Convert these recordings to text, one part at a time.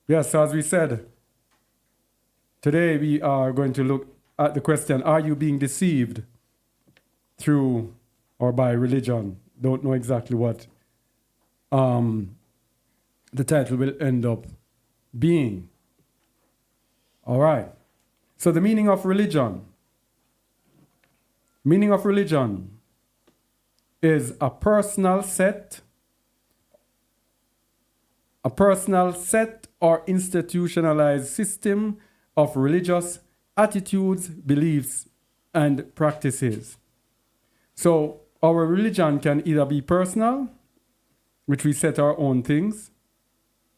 Yes, so as we said, today we are going to look at the question, are you being deceived through or by religion? Don't know exactly what the title will end up being. All right. So the meaning of religion. Meaning of religion is a personal set or institutionalized system of religious attitudes, beliefs, and practices. So our religion can either be personal, which we set our own things,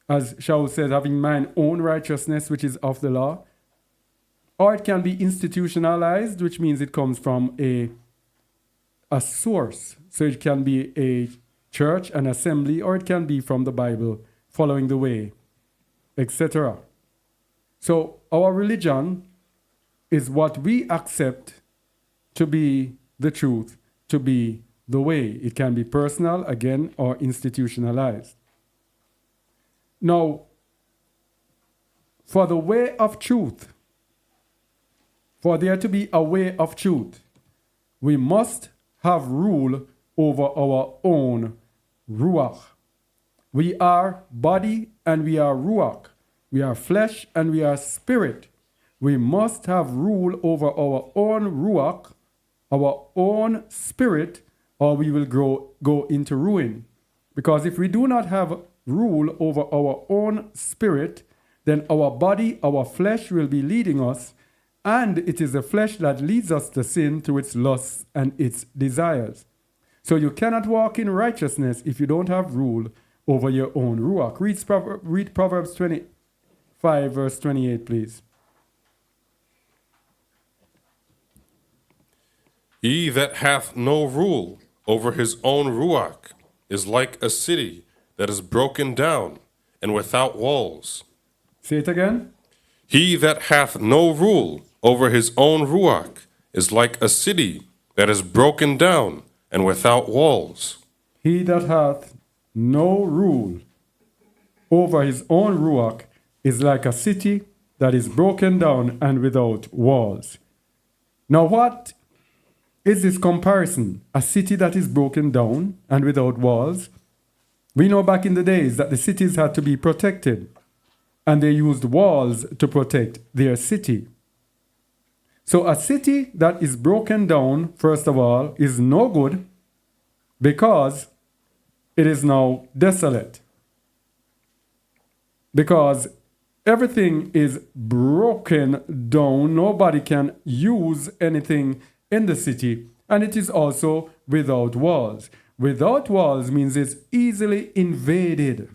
as Shaul said, having mine own righteousness, which is of the law, or it can be institutionalized, which means it comes from a source. So it can be a church, an assembly, or it can be from the Bible, following the way, etc. So our religion is what we accept to be the truth, to be the way. It can be personal, again, or institutionalized. Now, for the way of truth, for there to be a way of truth, we must have rule over our own ruach. We are body and we are ruach. We are flesh and we are spirit. We must have rule over our own ruach, our own spirit, or we will go into ruin. Because if we do not have rule over our own spirit, then our body, our flesh will be leading us, and it is the flesh that leads us to sin through its lusts and its desires. So you cannot walk in righteousness if you don't have rule over your own ruach. Read Proverbs 25, verse 28, please. He that hath no rule over his own ruach is like a city that is broken down and without walls. Say it again. He that hath no rule over his own ruach is like a city that is broken down and without walls. He that hath no rule over his own ruach is like a city that is broken down and without walls. Now, what is this comparison? A city that is broken down and without walls? We know back in the days that the cities had to be protected, and they used walls to protect their city. So a city that is broken down, first of all, is no good because it is now desolate. Because everything is broken down, nobody can use anything in the city, and it is also without walls. Without walls means it's easily invaded.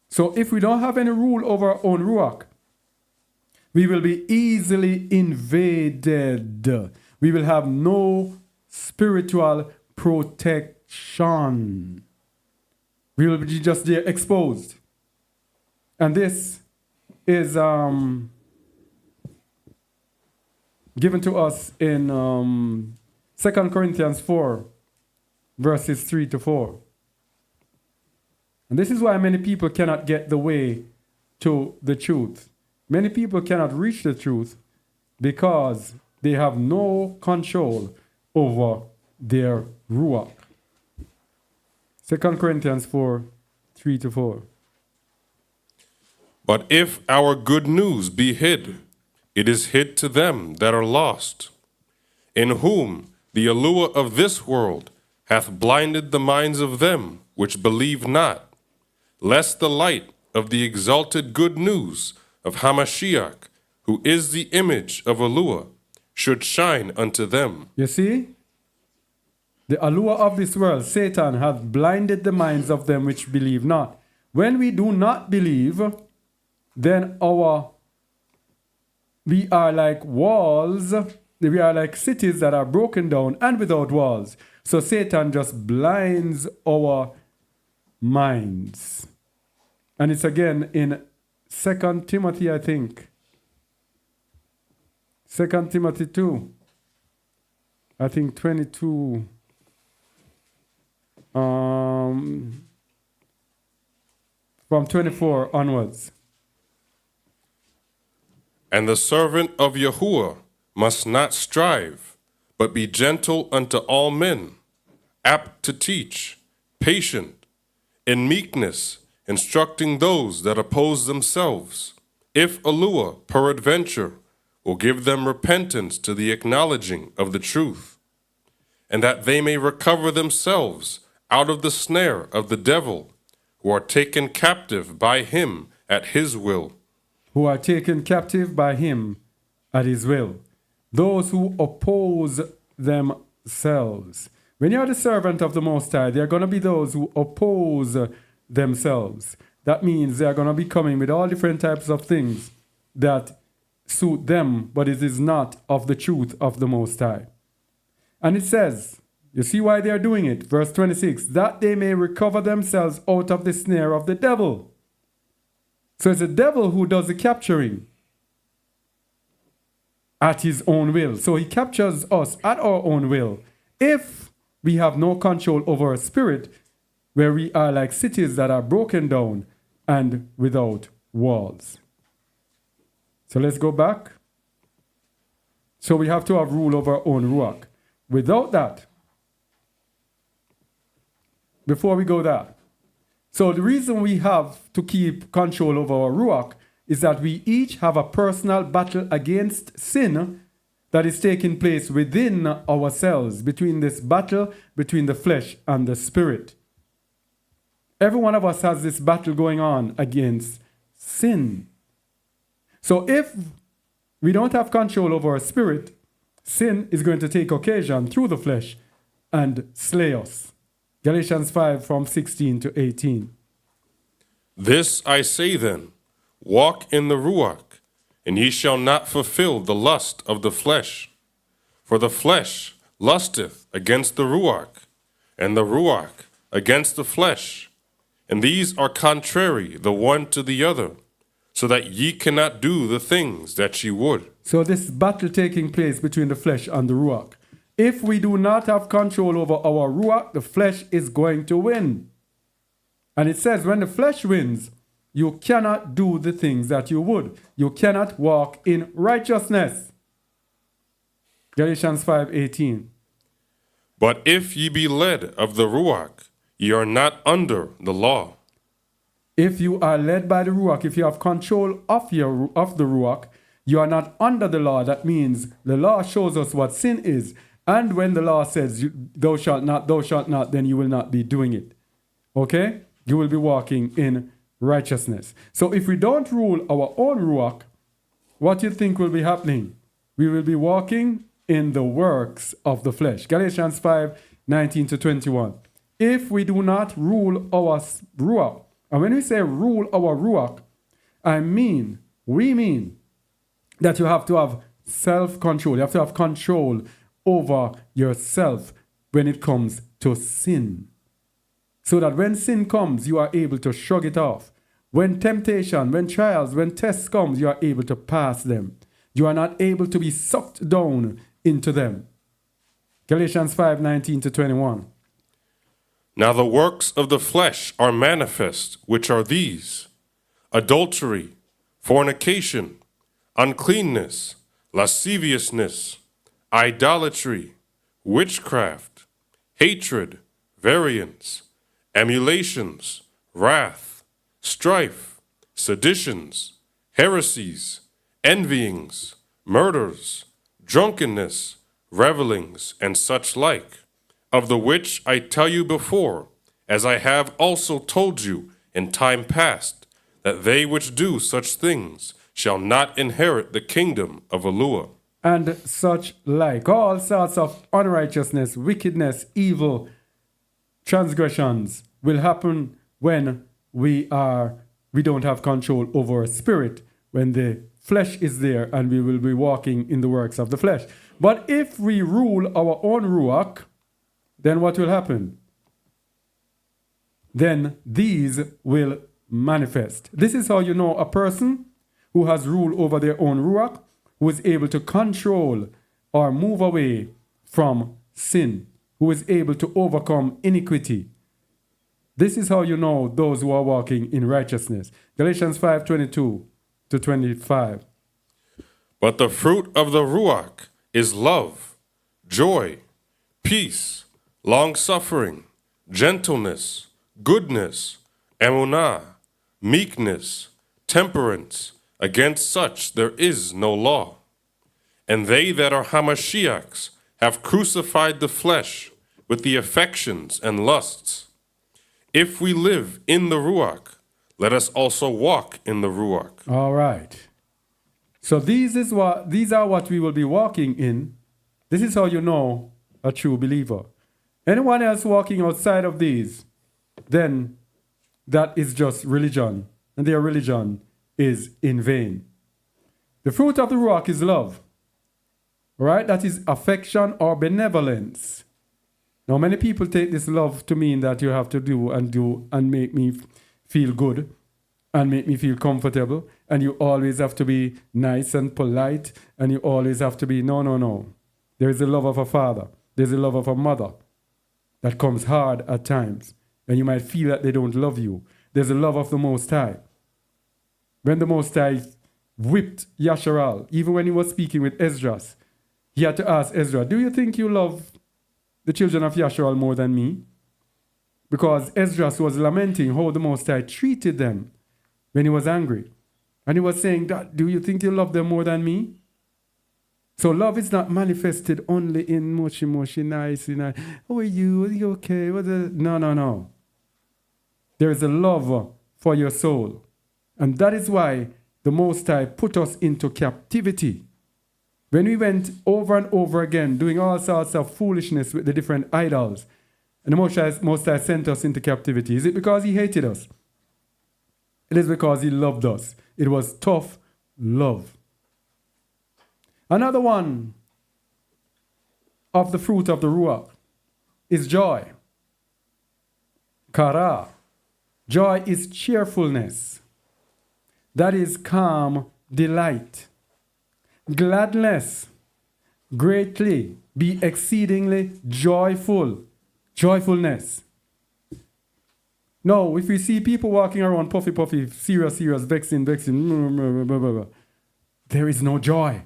So if we don't have any rule over our own ruach, we will be easily invaded. We will have no spiritual protection. We will be just there exposed. And this is given to us in 2 Corinthians 4, verses 3 to 4. And this is why many people cannot get the way to the truth. Many people cannot reach the truth because they have no control over their ruach. 2 Corinthians 4, 3 to 4. But if our good news be hid, it is hid to them that are lost, in whom the allure of this world hath blinded the minds of them which believe not, lest the light of the exalted good news of Hamashiach, who is the image of allure, should shine unto them. You see? The allure of this world, Satan, hath blinded the minds of them which believe not. When we do not believe, then we are like walls, we are like cities that are broken down and without walls. So Satan just blinds our minds. And it's again in 2 Timothy, I think. 2 Timothy 2. I think 22. from 24 onwards. And the servant of Yahuwah must not strive, but be gentle unto all men, apt to teach, patient, in meekness, instructing those that oppose themselves, if Eluah, peradventure, will give them repentance to the acknowledging of the truth, and that they may recover themselves out of the snare of the devil, who are taken captive by him at his will. Who are taken captive by him at his will. Those who oppose themselves. When you're the servant of the Most High, there are going to be those who oppose themselves. That means they are going to be coming with all different types of things that suit them, but it is not of the truth of the Most High. And it says, you see why they are doing it? Verse 26, that they may recover themselves out of the snare of the devil. So it's the devil who does the capturing at his own will. So he captures us at our own will. If we have no control over our spirit, where we are like cities that are broken down and without walls. So let's go back. So we have to have rule over our own ruach. Without that, before we go there, so the reason we have to keep control over our ruach is that we each have a personal battle against sin that is taking place within ourselves, between this battle between the flesh and the spirit. Every one of us has this battle going on against sin. So if we don't have control over our spirit, sin is going to take occasion through the flesh and slay us. Galatians 5 from 16 to 18. This I say then, walk in the Ruach, and ye shall not fulfill the lust of the flesh. For the flesh lusteth against the Ruach, and the Ruach against the flesh. And these are contrary the one to the other, so that ye cannot do the things that ye would. So this battle taking place between the flesh and the Ruach. If we do not have control over our ruach, the flesh is going to win. And it says when the flesh wins, you cannot do the things that you would. You cannot walk in righteousness. Galatians 5:18. But if ye be led of the Ruach, ye are not under the law. If you are led by the ruach, if you have control of the ruach, you are not under the law. That means the law shows us what sin is. And when the law says, thou shalt not, then you will not be doing it. Okay? You will be walking in righteousness. So if we don't rule our own ruach, what do you think will be happening? We will be walking in the works of the flesh. Galatians 5:19 to 21. If we do not rule our ruach, and when we say rule our ruach, we mean that you have to have self-control. You have to have control over yourself when it comes to sin. So that when sin comes, you are able to shrug it off. When temptation, when trials, when tests comes, you are able to pass them. You are not able to be sucked down into them. Galatians 5:19 to 21. Now the works of the flesh are manifest, which are these: adultery, fornication, uncleanness, lasciviousness, idolatry, witchcraft, hatred, variance, emulations, wrath, strife, seditions, heresies, envyings, murders, drunkenness, revelings, and such like, of the which I tell you before, as I have also told you in time past, that they which do such things shall not inherit the kingdom of Eluah. And such like, all sorts of unrighteousness, wickedness, evil, transgressions will happen when we don't have control over our spirit, when the flesh is there, and we will be walking in the works of the flesh. But if we rule our own ruach, then what will happen? Then these will manifest. This is how you know a person who has rule over their own ruach, who is able to control or move away from sin, who is able to overcome iniquity. This is how you know those who are walking in righteousness. Galatians 5:22 to 25. But the fruit of the Ruach is love, joy, peace, long-suffering, gentleness, goodness, emunah, meekness, temperance. Against such there is no law. And they that are Hamashiachs have crucified the flesh with the affections and lusts. If we live in the Ruach, let us also walk in the Ruach. All right. So these are what we will be walking in. This is how you know a true believer. Anyone else walking outside of these, then that is just religion, and their religion is in vain. The fruit of the Ruach is love. Right? That is affection or benevolence. Now, many people take this love to mean that you have to do and make me feel good and make me feel comfortable, and you always have to be nice and polite, and you always have to be, no. There is the love of a father. There's the love of a mother that comes hard at times, and you might feel that they don't love you. There's the love of the Most High. When the Most High whipped Yasharal, even when he was speaking with Esdras, he had to ask Ezra, do you think you love the children of Yasharal more than me? Because Esdras was lamenting how the Most High treated them when he was angry. And he was saying, do you think you love them more than me? So love is not manifested only in moshi, nice. How are you? Are you okay? No. There is a love for your soul. And that is why the Most High put us into captivity. When we went over and over again doing all sorts of foolishness with the different idols, and the Most High sent us into captivity, is it because he hated us? It is because he loved us. It was tough love. Another one of the fruit of the Ruach is joy. Kara. Joy is cheerfulness. That is calm delight. Gladness. Greatly. Be exceedingly joyful. Joyfulness. No, if we see people walking around puffy, serious, vexing, there is no joy.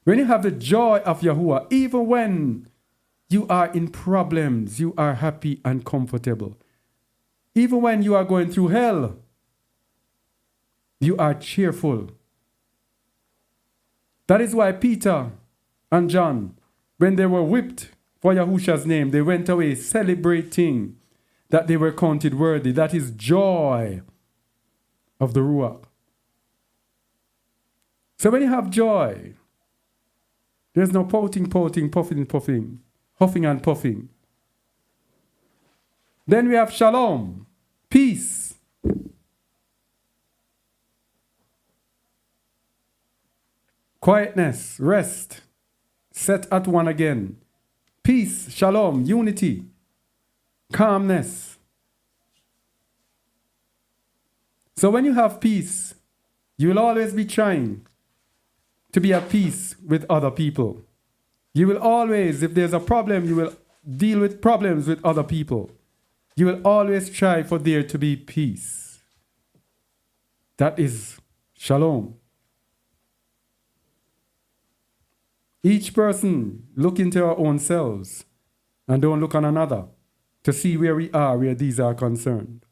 When you have the joy of Yahuwah, even when you are in problems, you are happy and comfortable. Even when you are going through hell, you are cheerful. That is why Peter and John, when they were whipped for Yahusha's name, they went away celebrating that they were counted worthy. That is joy of the Ruach. So when you have joy, there's no pouting, puffing, huffing and puffing. Then we have shalom, peace. Quietness, rest, set at one again. Peace, shalom, unity, calmness. So when you have peace, you will always be trying to be at peace with other people. You will always, if there's a problem, you will deal with problems with other people. You will always try for there to be peace. That is shalom. Each person look into our own selves and don't look on another to see where we are, where these are concerned.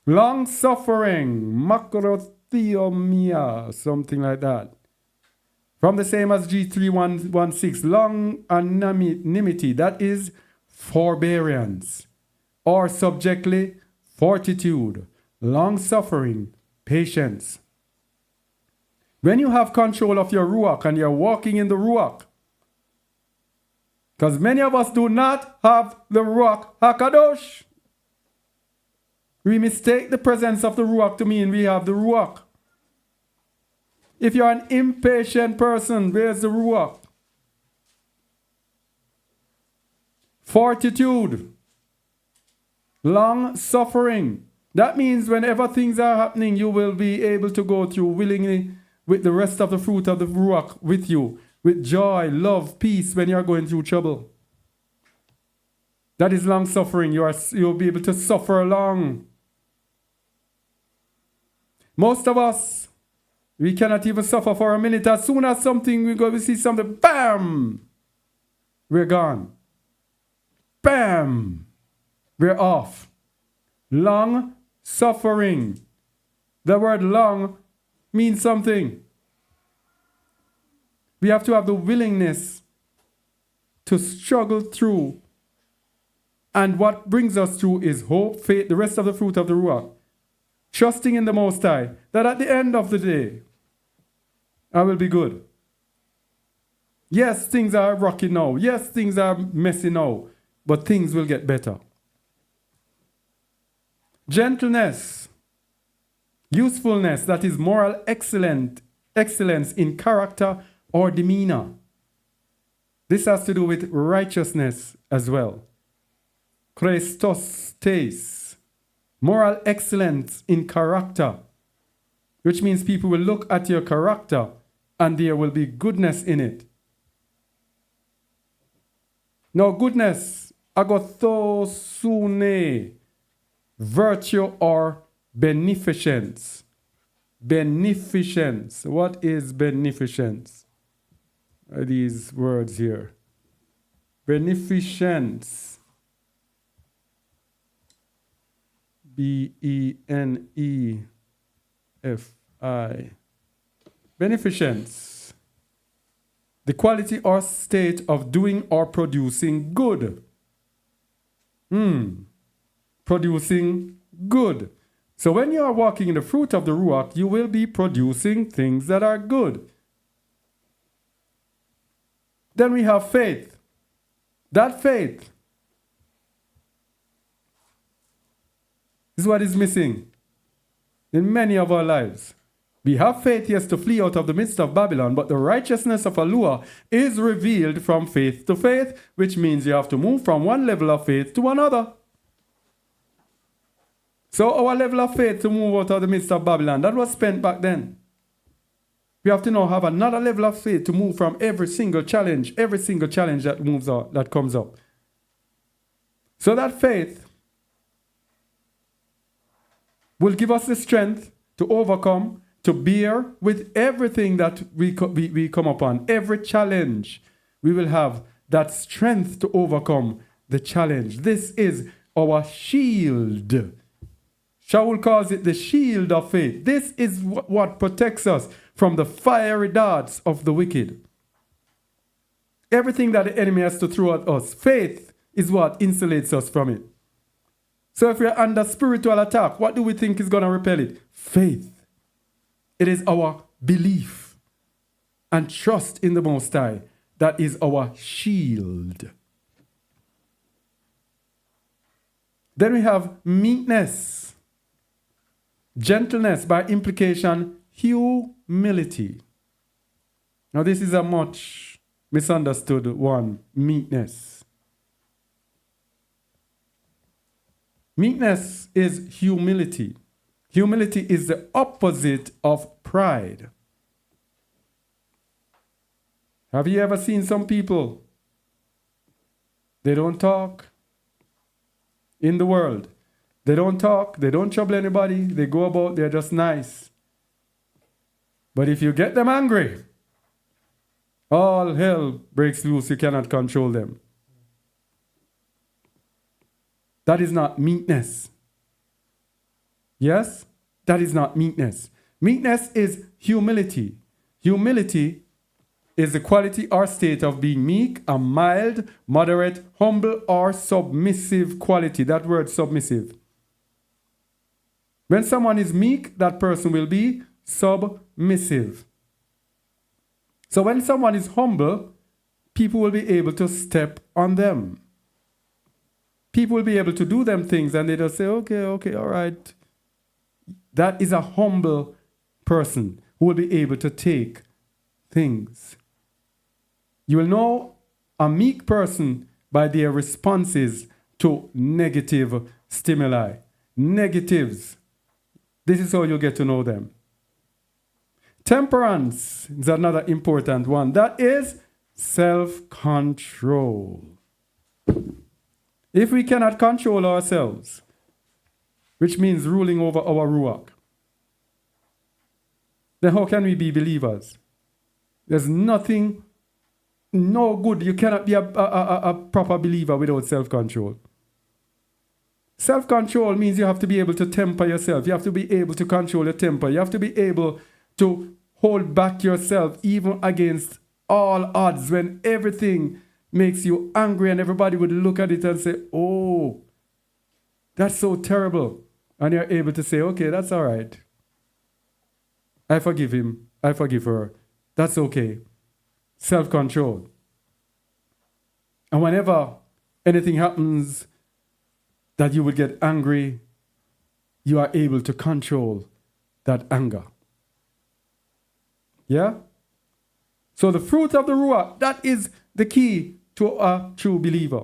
Long suffering, makrotheomia, something like that. From the same as G3116, longanimity, that is forbearance, or subjectly, fortitude, long suffering, patience. When you have control of your Ruach and you're walking in the Ruach, because many of us do not have the Ruach HaKadosh. We mistake the presence of the Ruach to mean we have the Ruach. If you're an impatient person, where's the Ruach? Fortitude. Long suffering. That means whenever things are happening, you will be able to go through willingly with the rest of the fruit of the Ruach with you. With joy, love, peace when you're going through trouble. That is long suffering. You'll be able to suffer long. Most of us, we cannot even suffer for a minute. As soon as we see something, bam, we're gone. Bam, we're off. Long suffering. The word long means something. We have to have the willingness to struggle through. And what brings us through is hope, faith, the rest of the fruit of the Ruach. Trusting in the Most High, that at the end of the day, I will be good. Yes, things are rocky now. Yes, things are messy now. But things will get better. Gentleness, usefulness, that is moral excellence in character or demeanor. This has to do with righteousness as well. Christos tes, moral excellence in character, which means people will look at your character and there will be goodness in it. Now, goodness, agathosune, virtue or beneficence. Beneficence. What is beneficence? These words here. Beneficence. B-E-N-E-F-I. Beneficence. The quality or state of doing or producing good. Producing good. So when you are walking in the fruit of the Ruach, you will be producing things that are good. Then we have faith. That faith is what is missing in many of our lives. We have faith, yes, to flee out of the midst of Babylon, but the righteousness of Alua is revealed from faith to faith, which means you have to move from one level of faith to another. So our level of faith to move out of the midst of Babylon, that was spent back then. We have to now have another level of faith to move from every single challenge that moves out, that comes up. So that faith will give us the strength to overcome, to bear with everything that we come upon. Every challenge, we will have that strength to overcome the challenge. This is our shield. Shaul calls it the shield of faith. This is what protects us from the fiery darts of the wicked. Everything that the enemy has to throw at us, faith is what insulates us from it. So if we're under spiritual attack, what do we think is going to repel it? Faith. It is our belief and trust in the Most High that is our shield. Then we have meekness, gentleness, by implication, humility. Now this is a much misunderstood one, meekness. Meekness is humility. Humility is the opposite of pride. Have you ever seen some people? They don't talk in the world. They don't talk, they don't trouble anybody, they go about, they're just nice. But if you get them angry, all hell breaks loose, you cannot control them. That is not meekness. Yes, that is not meekness. Meekness is humility. Humility is the quality or state of being meek, a mild, moderate, humble, or submissive quality. That word submissive. When someone is meek, that person will be submissive. So when someone is humble, people will be able to step on them. People will be able to do them things and they just say, okay, all right. That is a humble person who will be able to take things. You will know a meek person by their responses to negative stimuli. Negatives. This is how you get to know them. Temperance is another important one. That is self-control. If we cannot control ourselves, which means ruling over our ruach, then how can we be believers? There's nothing, no good. You cannot be a proper believer without self-control. Self-control means you have to be able to temper yourself. You have to be able to control your temper. You have to be able to hold back yourself even against all odds when everything makes you angry and everybody would look at it and say, oh, that's so terrible. And you're able to say, okay, that's all right. I forgive him. I forgive her. That's okay. Self-control. And whenever anything happens that you would get angry, you are able to control that anger. Yeah? So the fruit of the Ruach, that is the key to a true believer.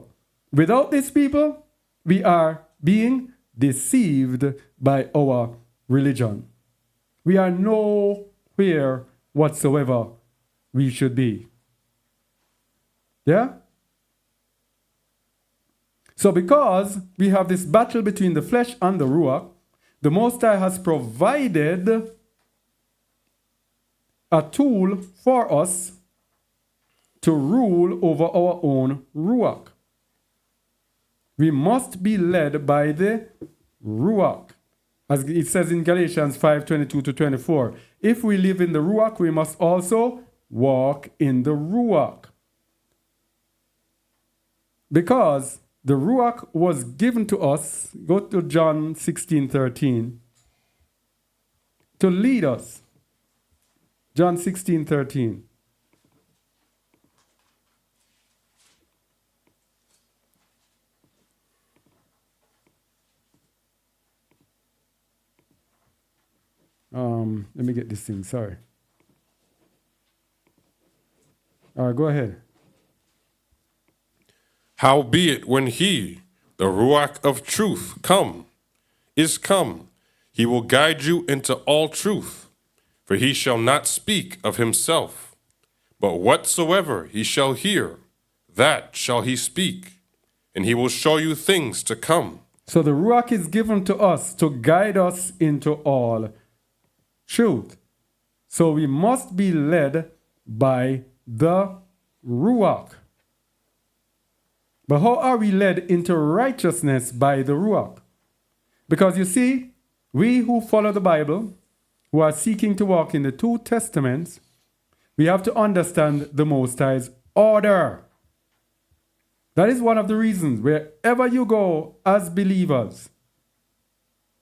Without these people, we are being deceived by our religion. We are nowhere whatsoever we should be. Yeah? So because we have this battle between the flesh and the Ruach, the Most High has provided a tool for us to rule over our own Ruach. We must be led by the Ruach. As it says in Galatians 5:22-24, if we live in the Ruach, we must also walk in the Ruach. Because the Ruach was given to us, go to John 16:13, to lead us. John 16:13. Let me get this thing, sorry. All right, go ahead. Howbeit, when he, the Ruach of truth, is come, he will guide you into all truth. For he shall not speak of himself, but whatsoever he shall hear, that shall he speak, and he will show you things to come. So the Ruach is given to us to guide us into all truth. So we must be led by the Ruach. But how are we led into righteousness by the Ruach? Because you see, we who follow the Bible, who are seeking to walk in the two testaments, we have to understand the Most High's order. That is one of the reasons wherever you go as believers,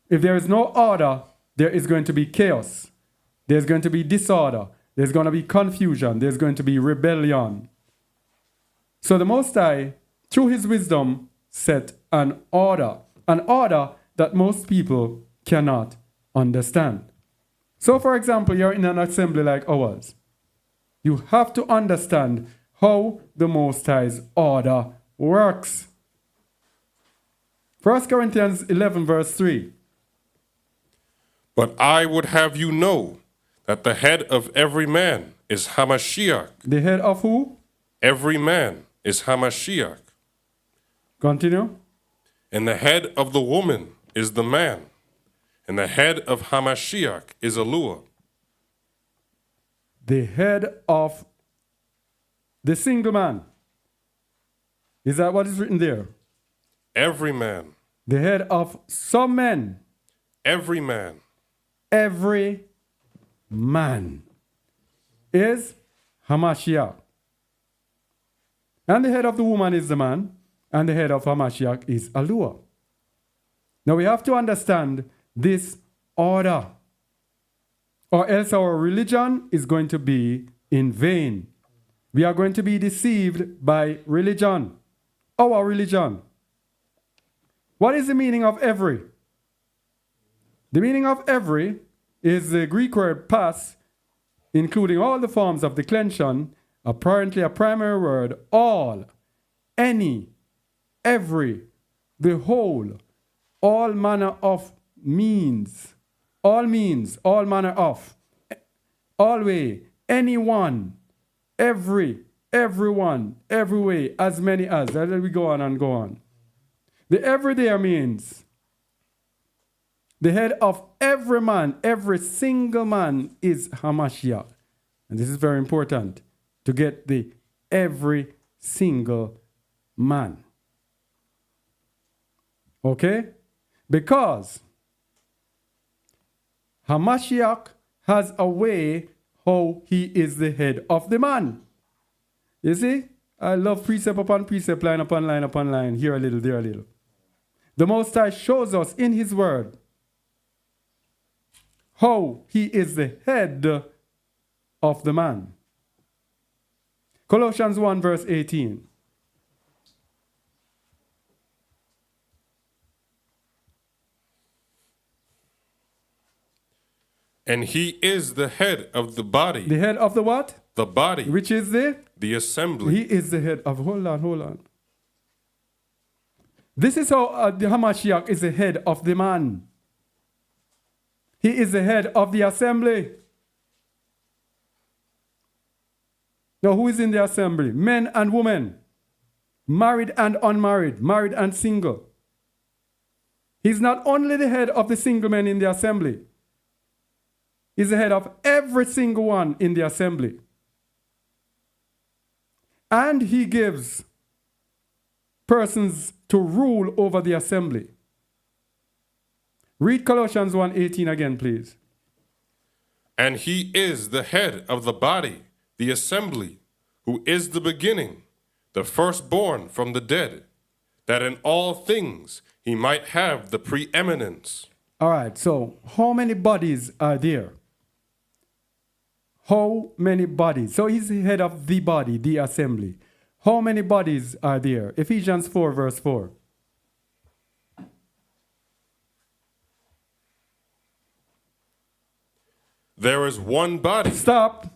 if there is no order, there is going to be chaos. There's going to be disorder. There's going to be confusion. There's going to be rebellion. So the Most High, through his wisdom, set an order that most people cannot understand. So, for example, you're in an assembly like ours. You have to understand how the Most High's order works. 1 Corinthians 11, verse 3. But I would have you know that the head of every man is Hamashiach. The head of who? Every man is Hamashiach. Continue. And the head of the woman is the man. And the head of Hamashiach is Elua. The head of the single man. Is that what is written there? Every man. The head of some men. Every man. Every man is Hamashiach. And the head of the woman is the man. And the head of Hamashiach is Elua. Now we have to understand this order, or else our religion is going to be in vain. We are going to be deceived by religion, our religion. What is the meaning of every? The meaning of every is the Greek word pas, including all the forms of declension, apparently a primary word, all, any, every, the whole, all manner of means, all manner of, always, anyone, everyone, every way, as many as. Let we go on and go on. The every there means the head of every man, every single man is Hamashiach. And this is very important to get the every single man. Okay? Because Hamashiach has a way how he is the head of the man. You see? I love precept upon precept, line upon line upon line, here a little, there a little. The Most High shows us in his word how he is the head of the man. Colossians 1 verse 18. And he is the head of the body. The head of the what? The body. Which is the assembly. He is the head of, hold on. This is how the Hamashiach is the head of the man. He is the head of the assembly. Now, who is in the assembly? Men and women. Married and unmarried. Married and single. He's not only the head of the single men in the assembly. He's the head of every single one in the assembly. And he gives persons to rule over the assembly. Read Colossians 1:18 again, please. And he is the head of the body, the assembly, who is the beginning, the firstborn from the dead, that in all things he might have the preeminence. All right, so how many bodies are there? How many bodies? So he's the head of the body, the assembly. How many bodies are there? Ephesians 4 verse 4. There is one body. Stop.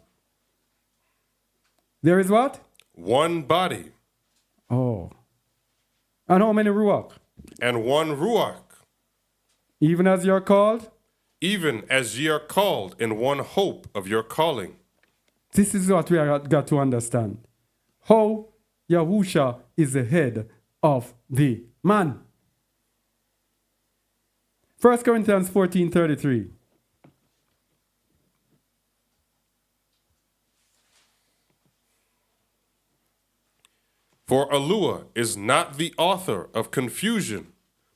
There is what? One body. Oh. And how many ruach? And one ruach. Even as you're called? Even as ye are called in one hope of your calling. This is what we have got to understand. How Yahusha is the head of the man. 1 Corinthians 14:33. For Elua is not the author of confusion,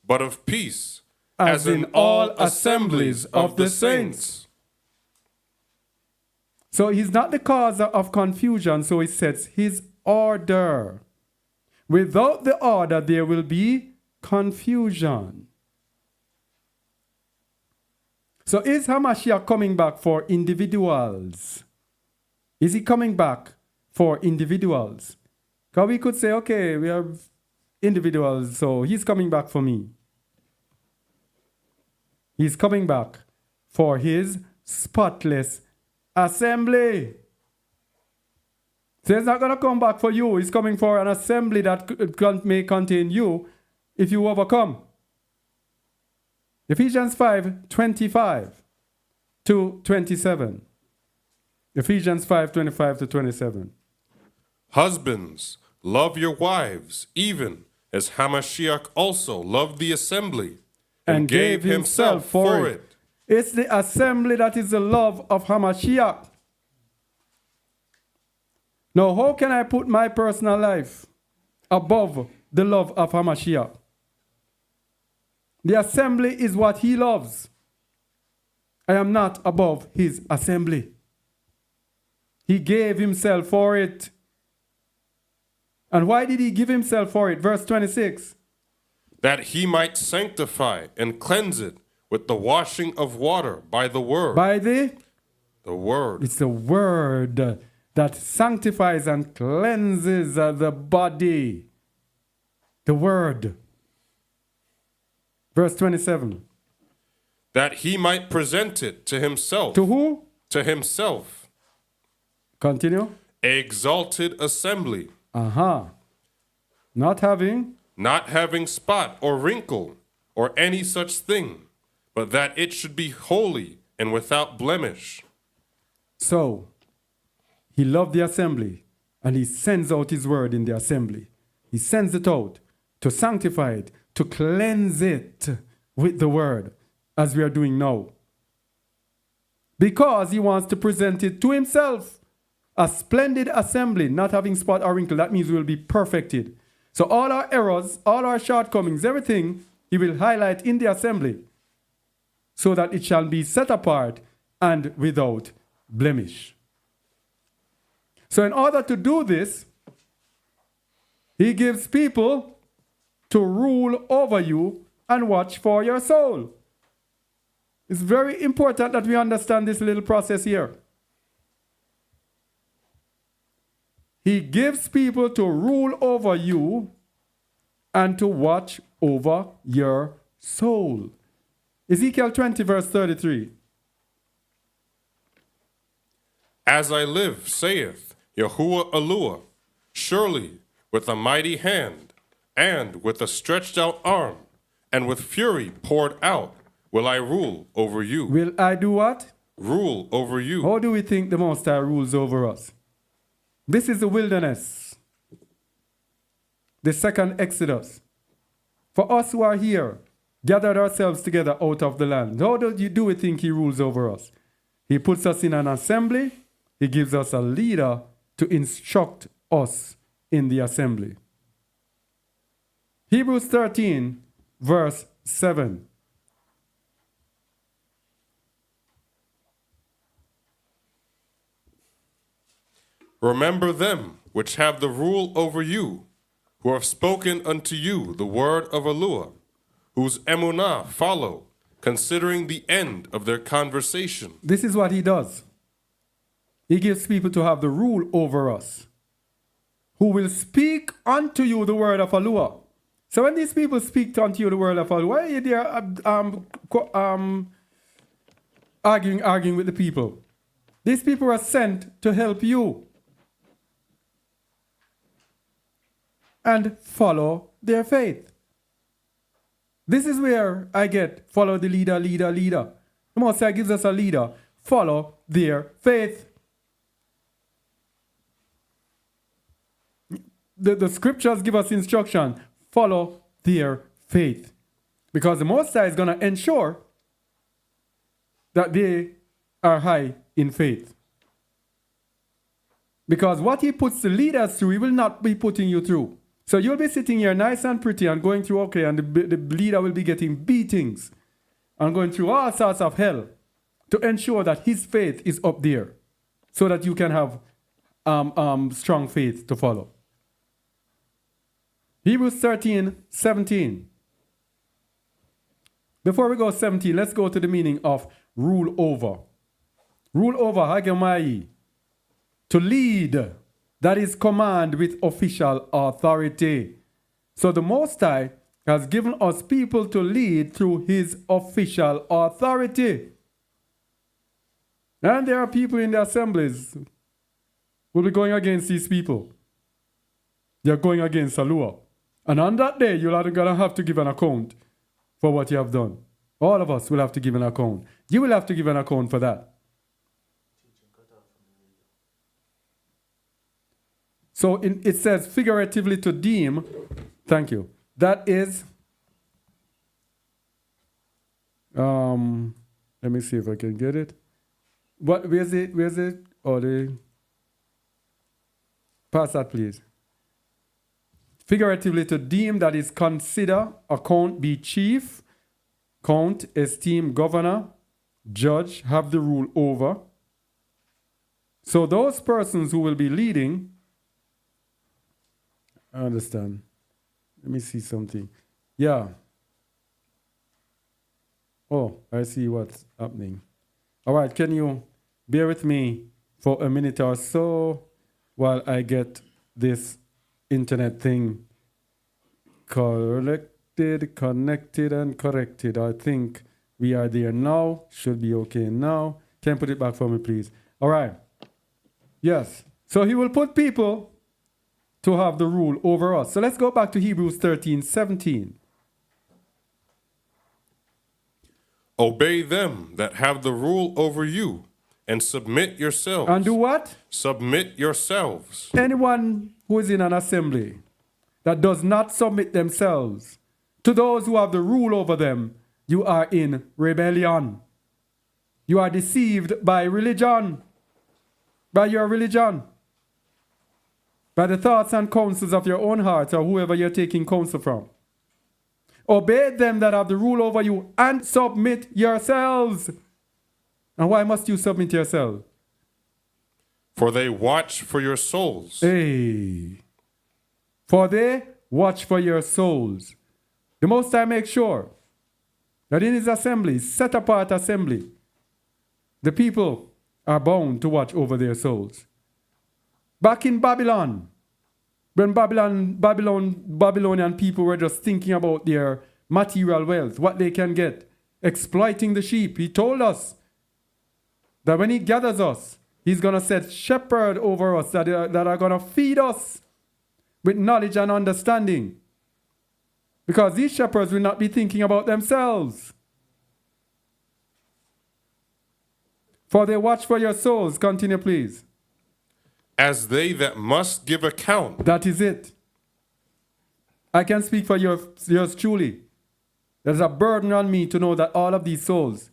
but of peace, as in all assemblies of the saints. So he's not the causer of confusion, so he sets his order. Without the order, there will be confusion. So is Hamashiach coming back for individuals? Is he coming back for individuals? Because we could say, okay, we have individuals, so he's coming back for me. He's coming back for his spotless assembly. So he's not going to come back for you. He's coming for an assembly that may contain you if you overcome. Ephesians 5:25 to 27. Ephesians 5:25 to 27. Husbands, love your wives, even as Hamashiach also loved the assembly and gave himself for it. It's the assembly that is the love of Hamashiach. Now, how can I put my personal life above the love of Hamashiach? The assembly is what he loves. I am not above his assembly. He gave himself for it. And why did he give himself for it? Verse 26. That he might sanctify and cleanse it with the washing of water by the word. By the word. It's the word that sanctifies and cleanses the body. The word. Verse 27. That he might present it to himself. To who? To himself. Continue. Exalted assembly. Not having spot or wrinkle or any such thing, but that it should be holy and without blemish. So, he loved the assembly, and he sends out his word in the assembly. He sends it out to sanctify it, to cleanse it with the word, as we are doing now. Because he wants to present it to himself. A splendid assembly, not having spot or wrinkle. That means we will be perfected. So all our errors, all our shortcomings, everything, he will highlight in the assembly, so that it shall be set apart and without blemish. So in order to do this, he gives people to rule over you and watch for your soul. It's very important that we understand this little process here. He gives people to rule over you and to watch over your soul. Ezekiel 20, verse 33. As I live, saith Yahuwah Eluah, surely with a mighty hand, and with a stretched out arm, and with fury poured out, will I rule over you. Will I do what? Rule over you. How do we think the Most High rules over us? This is the wilderness. The second Exodus. For us who are here, gathered ourselves together out of the land. How do we think he rules over us? He puts us in an assembly. He gives us a leader to instruct us in the assembly. Hebrews 13, verse 7. Remember them which have the rule over you, who have spoken unto you the word of Eluah, whose emunah follow, considering the end of their conversation. This is what he does. He gives people to have the rule over us, who will speak unto you the word of Eluah. So when these people speak unto you the word of Eluah, why are you there arguing with the people? These people are sent to help you and follow their faith. This is where I get follow the leader. The Most High gives us a leader. Follow their faith. The scriptures give us instruction. Follow their faith. Because the Most High is going to ensure that they are high in faith. Because what he puts the leaders through, he will not be putting you through. So you'll be sitting here nice and pretty and going through okay, and the leader will be getting beatings and going through all sorts of hell to ensure that his faith is up there so that you can have strong faith to follow. Hebrews 13, 17. Before we go 17, let's go to the meaning of rule over. Rule over, hagemai, to lead. That is command with official authority. So the Most High has given us people to lead through his official authority. And there are people in the assemblies who will be going against these people. They are going against Eluah. And on that day, you're going to have to give an account for what you have done. All of us will have to give an account. You will have to give an account for that. So it says figuratively to deem. Thank you. That is, let me see if I can get it. Where's it? Oh, pass that, please. Figuratively to deem, that is consider, account, be chief, count, esteem, governor, judge, have the rule over. So those persons who will be leading, I understand. Let me see something. Yeah. Oh, I see what's happening. All right, can you bear with me for a minute or so while I get this internet thing connected and corrected. I think we are there now. Should be okay now. Can you put it back for me, please? All right. Yes. So he will put people to have the rule over us. So let's go back to Hebrews 13, 17. Obey them that have the rule over you, and submit yourselves. And do what? Submit yourselves. Anyone who is in an assembly that does not submit themselves to those who have the rule over them, you are in rebellion. You are deceived by religion, by your religion, by the thoughts and counsels of your own heart or whoever you're taking counsel from. Obey them that have the rule over you and submit yourselves. And why must you submit yourselves? For they watch for your souls. Hey. For they watch for your souls. The Most High makes sure that in his assembly, set apart assembly, the people are bound to watch over their souls. Back in Babylon, when Babylonian people were just thinking about their material wealth, what they can get, exploiting the sheep, he told us that when he gathers us, he's going to set shepherds over us that are going to feed us with knowledge and understanding. Because these shepherds will not be thinking about themselves. For they watch for your souls. Continue, please. As they that must give account. That is it. I can speak for yours truly. There's a burden on me to know that all of these souls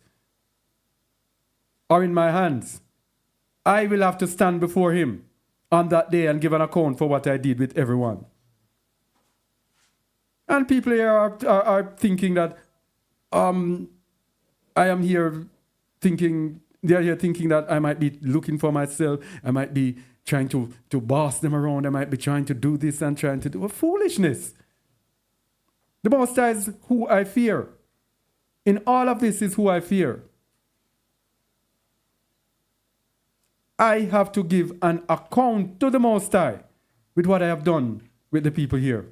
are in my hands. I will have to stand before him on that day and give an account for what I did with everyone. And people here are thinking that I am here thinking, they're here thinking that I might be looking for myself. I might be trying to boss them around. I might be trying to do this and trying to do foolishness. The Most High is who I fear. In all of this is who I fear. I have to give an account to the Most High with what I have done with the people here.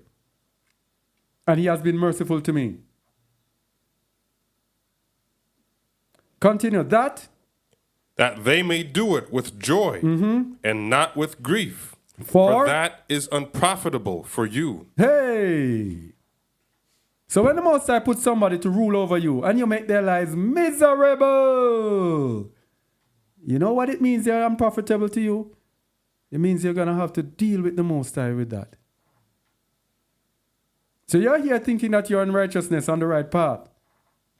And he has been merciful to me. Continue. That they may do it with joy and not with grief. For that is unprofitable for you. Hey! So when the Most High puts somebody to rule over you and you make their lives miserable, you know what it means they're unprofitable to you? It means you're going to have to deal with the Most High with that. So you're here thinking that you're in righteousness on the right path.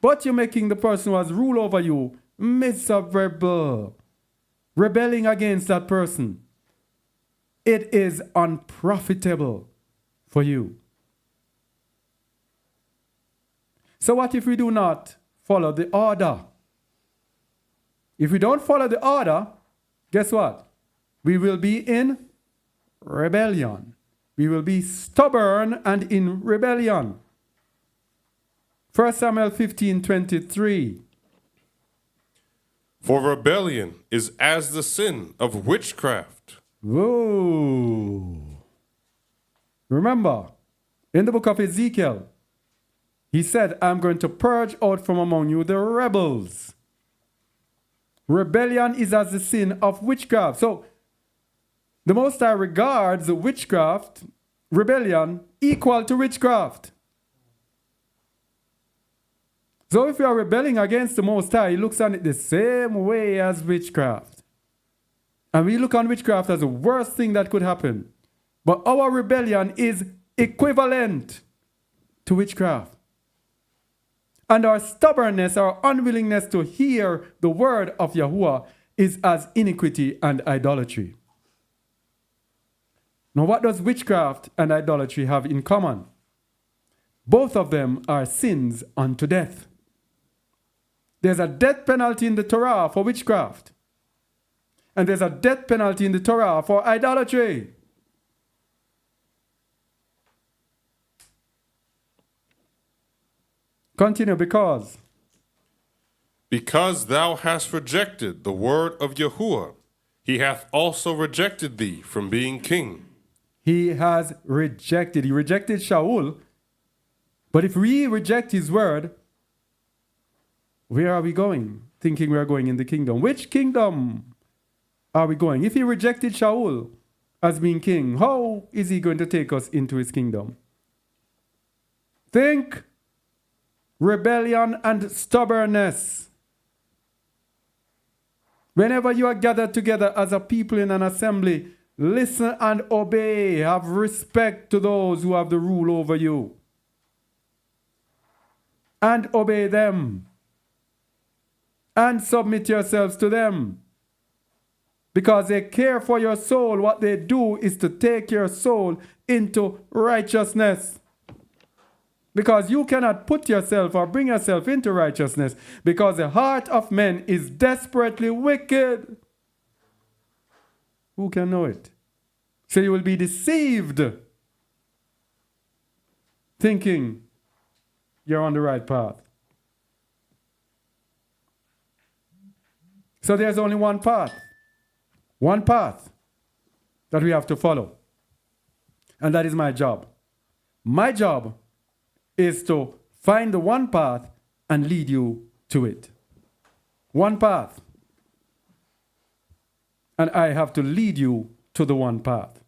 But you're making the person who has rule over you miserable. Rebelling against that person. It is unprofitable for you. So what if we do not follow the order? If we don't follow the order, guess what? We will be in rebellion. We will be stubborn and in rebellion. 1 Samuel 15:23. For rebellion is as the sin of witchcraft. Whoa. Remember, in the book of Ezekiel, he said, I'm going to purge out from among you the rebels. Rebellion is as the sin of witchcraft. So, the Most High regards witchcraft, rebellion, equal to witchcraft. So if you are rebelling against the Most High, he looks on it the same way as witchcraft. And we look on witchcraft as the worst thing that could happen. But our rebellion is equivalent to witchcraft. And our stubbornness, our unwillingness to hear the word of Yahuwah is as iniquity and idolatry. Now, what does witchcraft and idolatry have in common? Both of them are sins unto death. There's a death penalty in the Torah for witchcraft. And there's a death penalty in the Torah for idolatry. Continue, because thou hast rejected the word of Yahuwah, he hath also rejected thee from being king. He rejected Shaul. But if we reject his word, where are we going? Thinking we are going in the kingdom. Which kingdom are we going? If he rejected Shaul as being king, how is he going to take us into his kingdom? Think. Rebellion and stubbornness. Whenever you are gathered together as a people in an assembly, listen and obey. Have respect to those who have the rule over you. and obey them and submit yourselves to them. Because they care for your soul. What they do is to take your soul into righteousness. Because you cannot put yourself or bring yourself into righteousness, because the heart of men is desperately wicked. Who can know it? So you will be deceived, thinking you're on the right path. So there's only one path that we have to follow. And that is my job. My job is to find the one path and lead you to it. One path. And I have to lead you to the one path.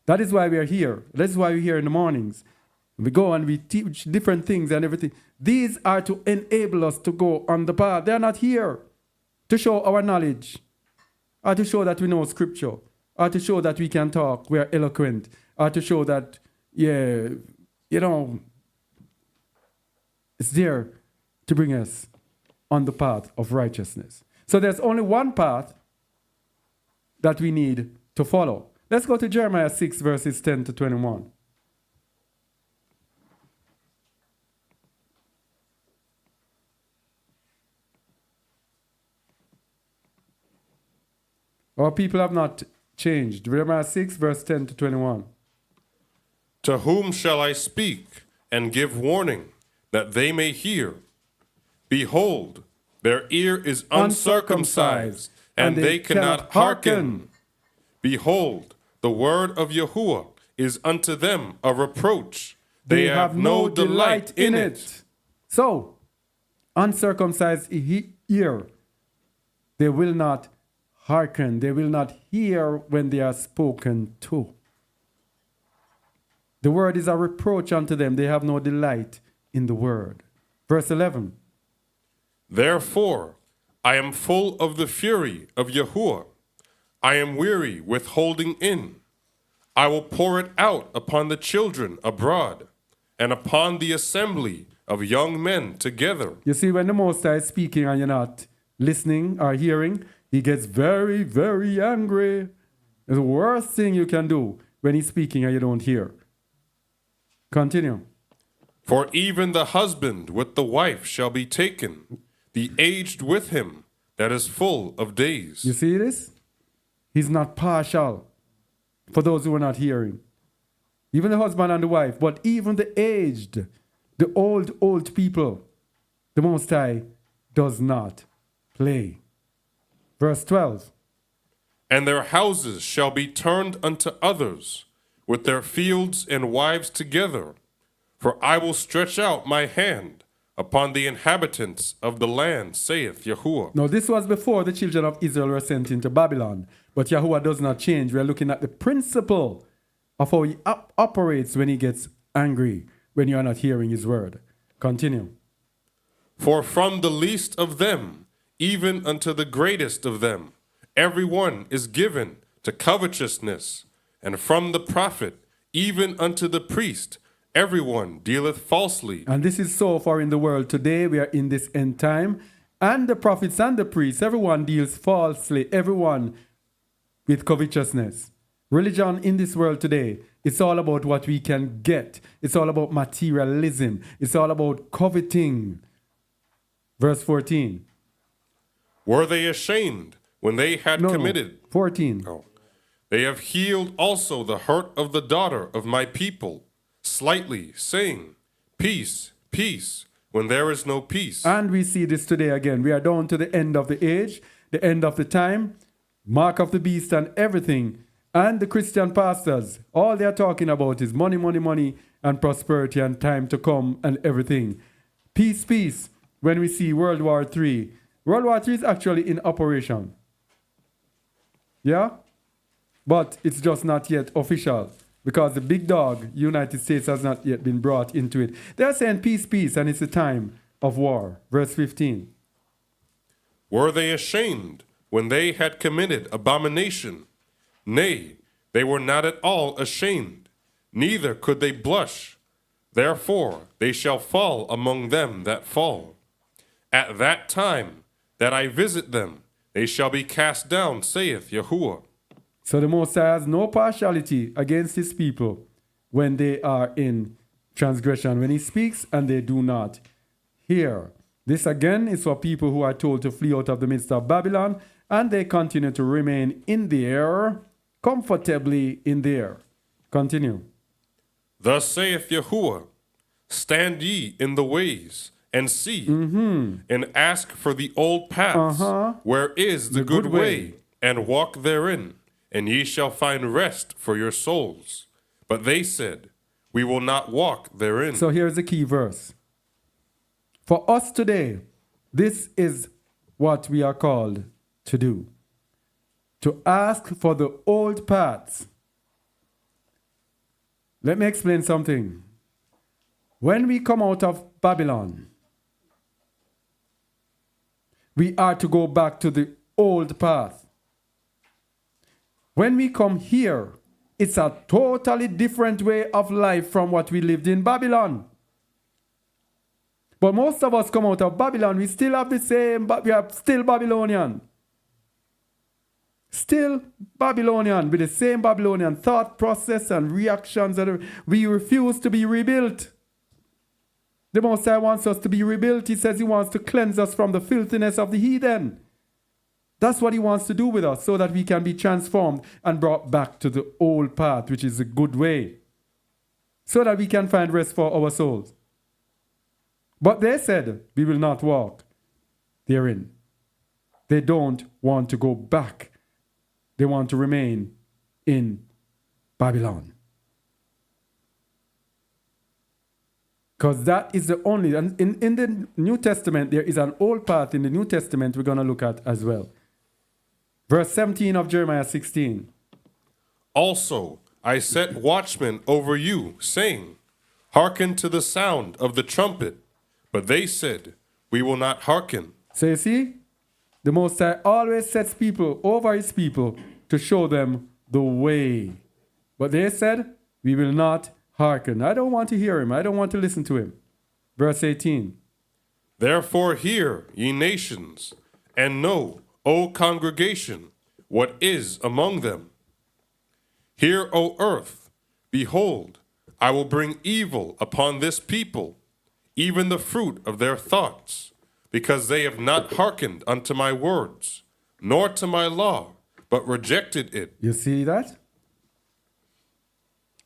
That is why we are here. That's why we're here in the mornings. We go and we teach different things and everything. These are to enable us to go on the path. They are not here to show our knowledge, or to show that we know scripture, or to show that we can talk, we are eloquent, or to show that, it's there to bring us on the path of righteousness. So there's only one path that we need to follow. Let's go to Jeremiah 6, verses 10 to 21. Our people have not changed. Jeremiah 6, verse 10 to 21. To whom shall I speak and give warning, that they may hear? Behold, their ear is uncircumcised, and they cannot hearken. Behold, the word of Yahuwah is unto them a reproach. They have no delight in it. So, uncircumcised ear, they will not hearken. They will not hear when they are spoken to. The word is a reproach unto them. They have no delight in the word. Verse 11. Therefore, I am full of the fury of Yahuwah. I am weary with holding in. I will pour it out upon the children abroad, and upon the assembly of young men together. You see, when the Most High is speaking and you're not listening or hearing, he gets very, very angry. It's the worst thing you can do when he's speaking and you don't hear. Continue. For even the husband with the wife shall be taken, the aged with him that is full of days. You see this? He's not partial for those who are not hearing. Even the husband and the wife, but even the aged, the old people, the Most High does not play. Verse 12. And their houses shall be turned unto others, with their fields and wives together. For I will stretch out my hand upon the inhabitants of the land, saith Yahuwah. Now this was before the children of Israel were sent into Babylon. But Yahuwah does not change. We are looking at the principle of how he operates when he gets angry, when you are not hearing his word. Continue. For from the least of them, even unto the greatest of them, every one is given to covetousness. And from the prophet, even unto the priest, everyone dealeth falsely. And this is so far in the world today. We are in this end time. And the prophets and the priests, everyone deals falsely. Everyone with covetousness. Religion in this world today, it's all about what we can get. It's all about materialism. It's all about coveting. Verse 14. Were they ashamed when they had committed? 14. Oh. They have healed also the hurt of the daughter of my people, slightly, saying, Peace, peace, when there is no peace. And we see this today again. We are down to the end of the age, the end of the time, mark of the beast and everything. And the Christian pastors, all they are talking about is money, money, money, and prosperity and time to come and everything. Peace, peace, when we see World War III. World War III is actually in operation. Yeah? But it's just not yet official because the big dog, United States, has not yet been brought into it. They're saying peace, peace, and it's a time of war. Verse 15. Were they ashamed when they had committed abomination? Nay, they were not at all ashamed, neither could they blush. Therefore they shall fall among them that fall. At that time that I visit them, they shall be cast down, saith Yahuwah. So the Most High has no partiality against his people when they are in transgression, when he speaks and they do not hear. This again is for people who are told to flee out of the midst of Babylon, and they continue to remain in there, comfortably in there. Continue. Thus saith Yahuwah, stand ye in the ways, and see, and ask for the old paths, where is the good way, and walk therein, and ye shall find rest for your souls. But they said, we will not walk therein. So here's the key verse. For us today, this is what we are called to do. To ask for the old paths. Let me explain something. When we come out of Babylon, we are to go back to the old path. When we come here, it's a totally different way of life from what we lived in Babylon. But most of us come out of Babylon, we still have the same, but we are still Babylonian. Still Babylonian, with the same Babylonian thought process and reactions. We refuse to be rebuilt. The Most High wants us to be rebuilt. He says he wants to cleanse us from the filthiness of the heathen. That's what he wants to do with us, so that we can be transformed and brought back to the old path, which is the good way, so that we can find rest for our souls. But they said, we will not walk therein. They don't want to go back. They want to remain in Babylon. Because that is the only, and in the New Testament, there is an old path in the New Testament we're going to look at as well. Verse 17 of Jeremiah 16. Also, I set watchmen over you, saying, hearken to the sound of the trumpet. But they said, we will not hearken. So you see, the Most High always sets people over his people to show them the way. But they said, we will not hearken. I don't want to hear him. I don't want to listen to him. Verse 18. Therefore hear, ye nations, and know, O congregation, what is among them. Hear, O earth, behold, I will bring evil upon this people, even the fruit of their thoughts, because they have not hearkened unto my words, nor to my law, but rejected it. You see that?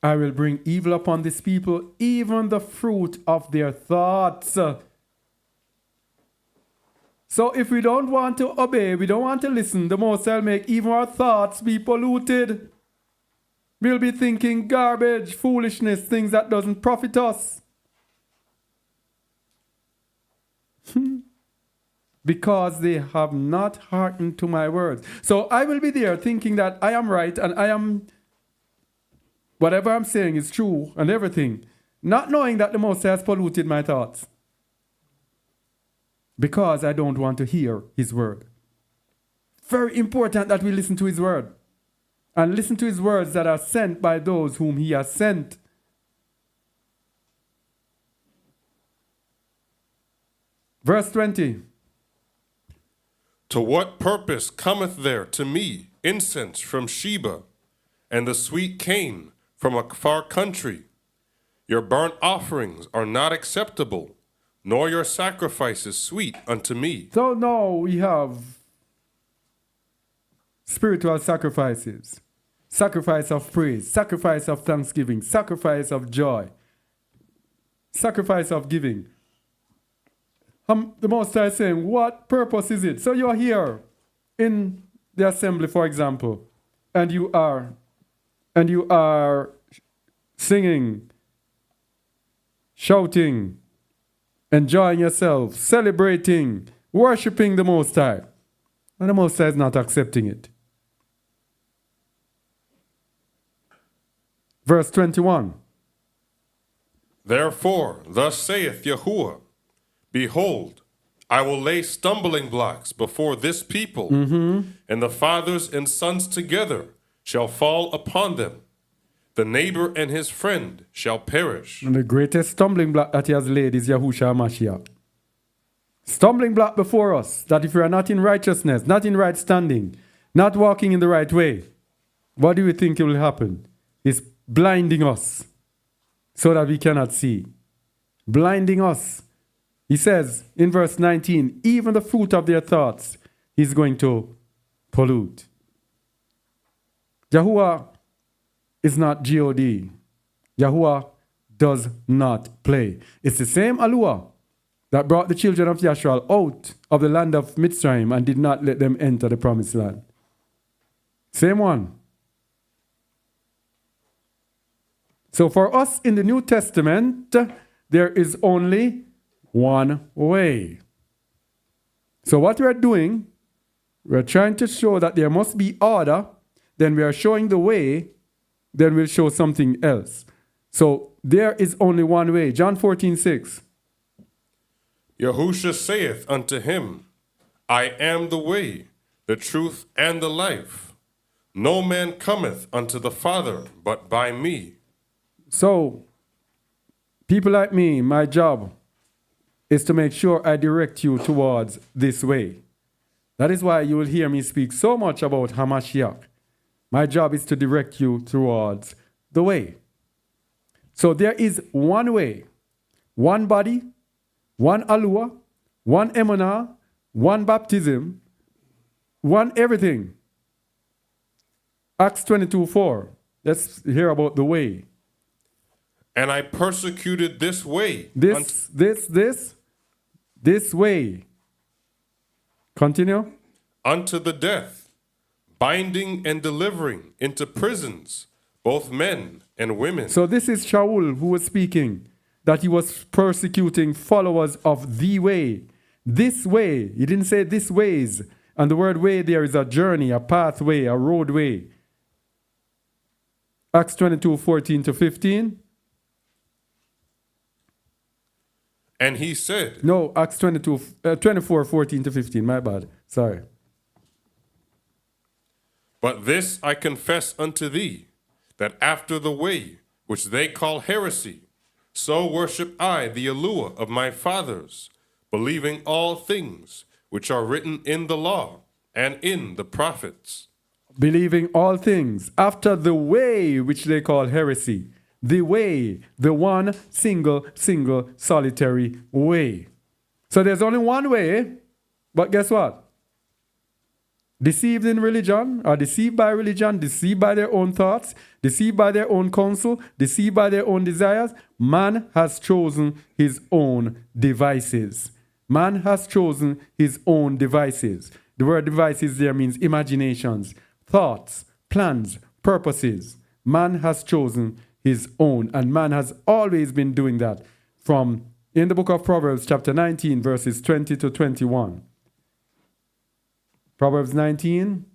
I will bring evil upon this people, even the fruit of their thoughts. So if we don't want to obey, we don't want to listen, the Most High will make even our thoughts be polluted. We'll be thinking garbage, foolishness, things that doesn't profit us. Because they have not hearkened to my words. So I will be there thinking that I am right and I am, whatever I'm saying is true and everything, not knowing that the Most High has polluted my thoughts. Because I don't want to hear his word. Very important that we listen to his word. And listen to his words that are sent by those whom he has sent. Verse 20. To what purpose cometh there to me incense from Sheba, and the sweet cane from a far country? Your burnt offerings are not acceptable, nor your sacrifices sweet unto me. So now we have spiritual sacrifices. Sacrifice of praise, sacrifice of thanksgiving, sacrifice of joy, sacrifice of giving. The Most High is saying, what purpose is it? So you're here in the assembly, for example, and you are singing, shouting, enjoying yourself, celebrating, worshiping the Most High. And the Most High is not accepting it. Verse 21. Therefore, thus saith Yahuwah, behold, I will lay stumbling blocks before this people, and the fathers and sons together shall fall upon them. The neighbor and his friend shall perish. And the greatest stumbling block that he has laid is Yahushua HaMashiach. Stumbling block before us, that if we are not in righteousness, not in right standing, not walking in the right way, what do you think will happen? It's blinding us so that we cannot see. Blinding us. He says in verse 19, even the fruit of their thoughts is going to pollute. Yahuwah is not God. Yahuwah does not play. It's the same Alua that brought the children of Yashua out of the land of Mitzrayim and did not let them enter the promised land. Same one. So for us in the New Testament, there is only one way. So what we are doing, we are trying to show that there must be order, then we are showing the way, then we'll show something else. So there is only one way. John 14:6. Yahushua saith unto him, I am the way, the truth, and the life. No man cometh unto the Father but by me. So, people like me, my job is to make sure I direct you towards this way. That is why you will hear me speak so much about Hamashiach. My job is to direct you towards the way. So there is one way, one body, one Alua, one Emunah, one baptism, one everything. Acts 22:4. Let's hear about the way. And I persecuted this way. This way. Continue. Unto the death, binding and delivering into prisons both men and women. So this is Shaul who was speaking, that he was persecuting followers of the way. This way. He didn't say this ways. And the word way there is a journey, a pathway, a roadway. Acts 22:14-15. And he said... No, Acts 24:14-15. My bad. Sorry. But this I confess unto thee, that after the way which they call heresy, so worship I the Eluah of my fathers, believing all things which are written in the law and in the prophets. Believing all things after the way which they call heresy. The way, the one single, solitary way. So there's only one way, but guess what? Deceived in religion, or deceived by religion, deceived by their own thoughts, deceived by their own counsel, deceived by their own desires, man has chosen his own devices. Man has chosen his own devices. The word devices there means imaginations, thoughts, plans, purposes. Man has chosen his own, and man has always been doing that from in the book of Proverbs chapter 19 verses 20-21. Proverbs 19,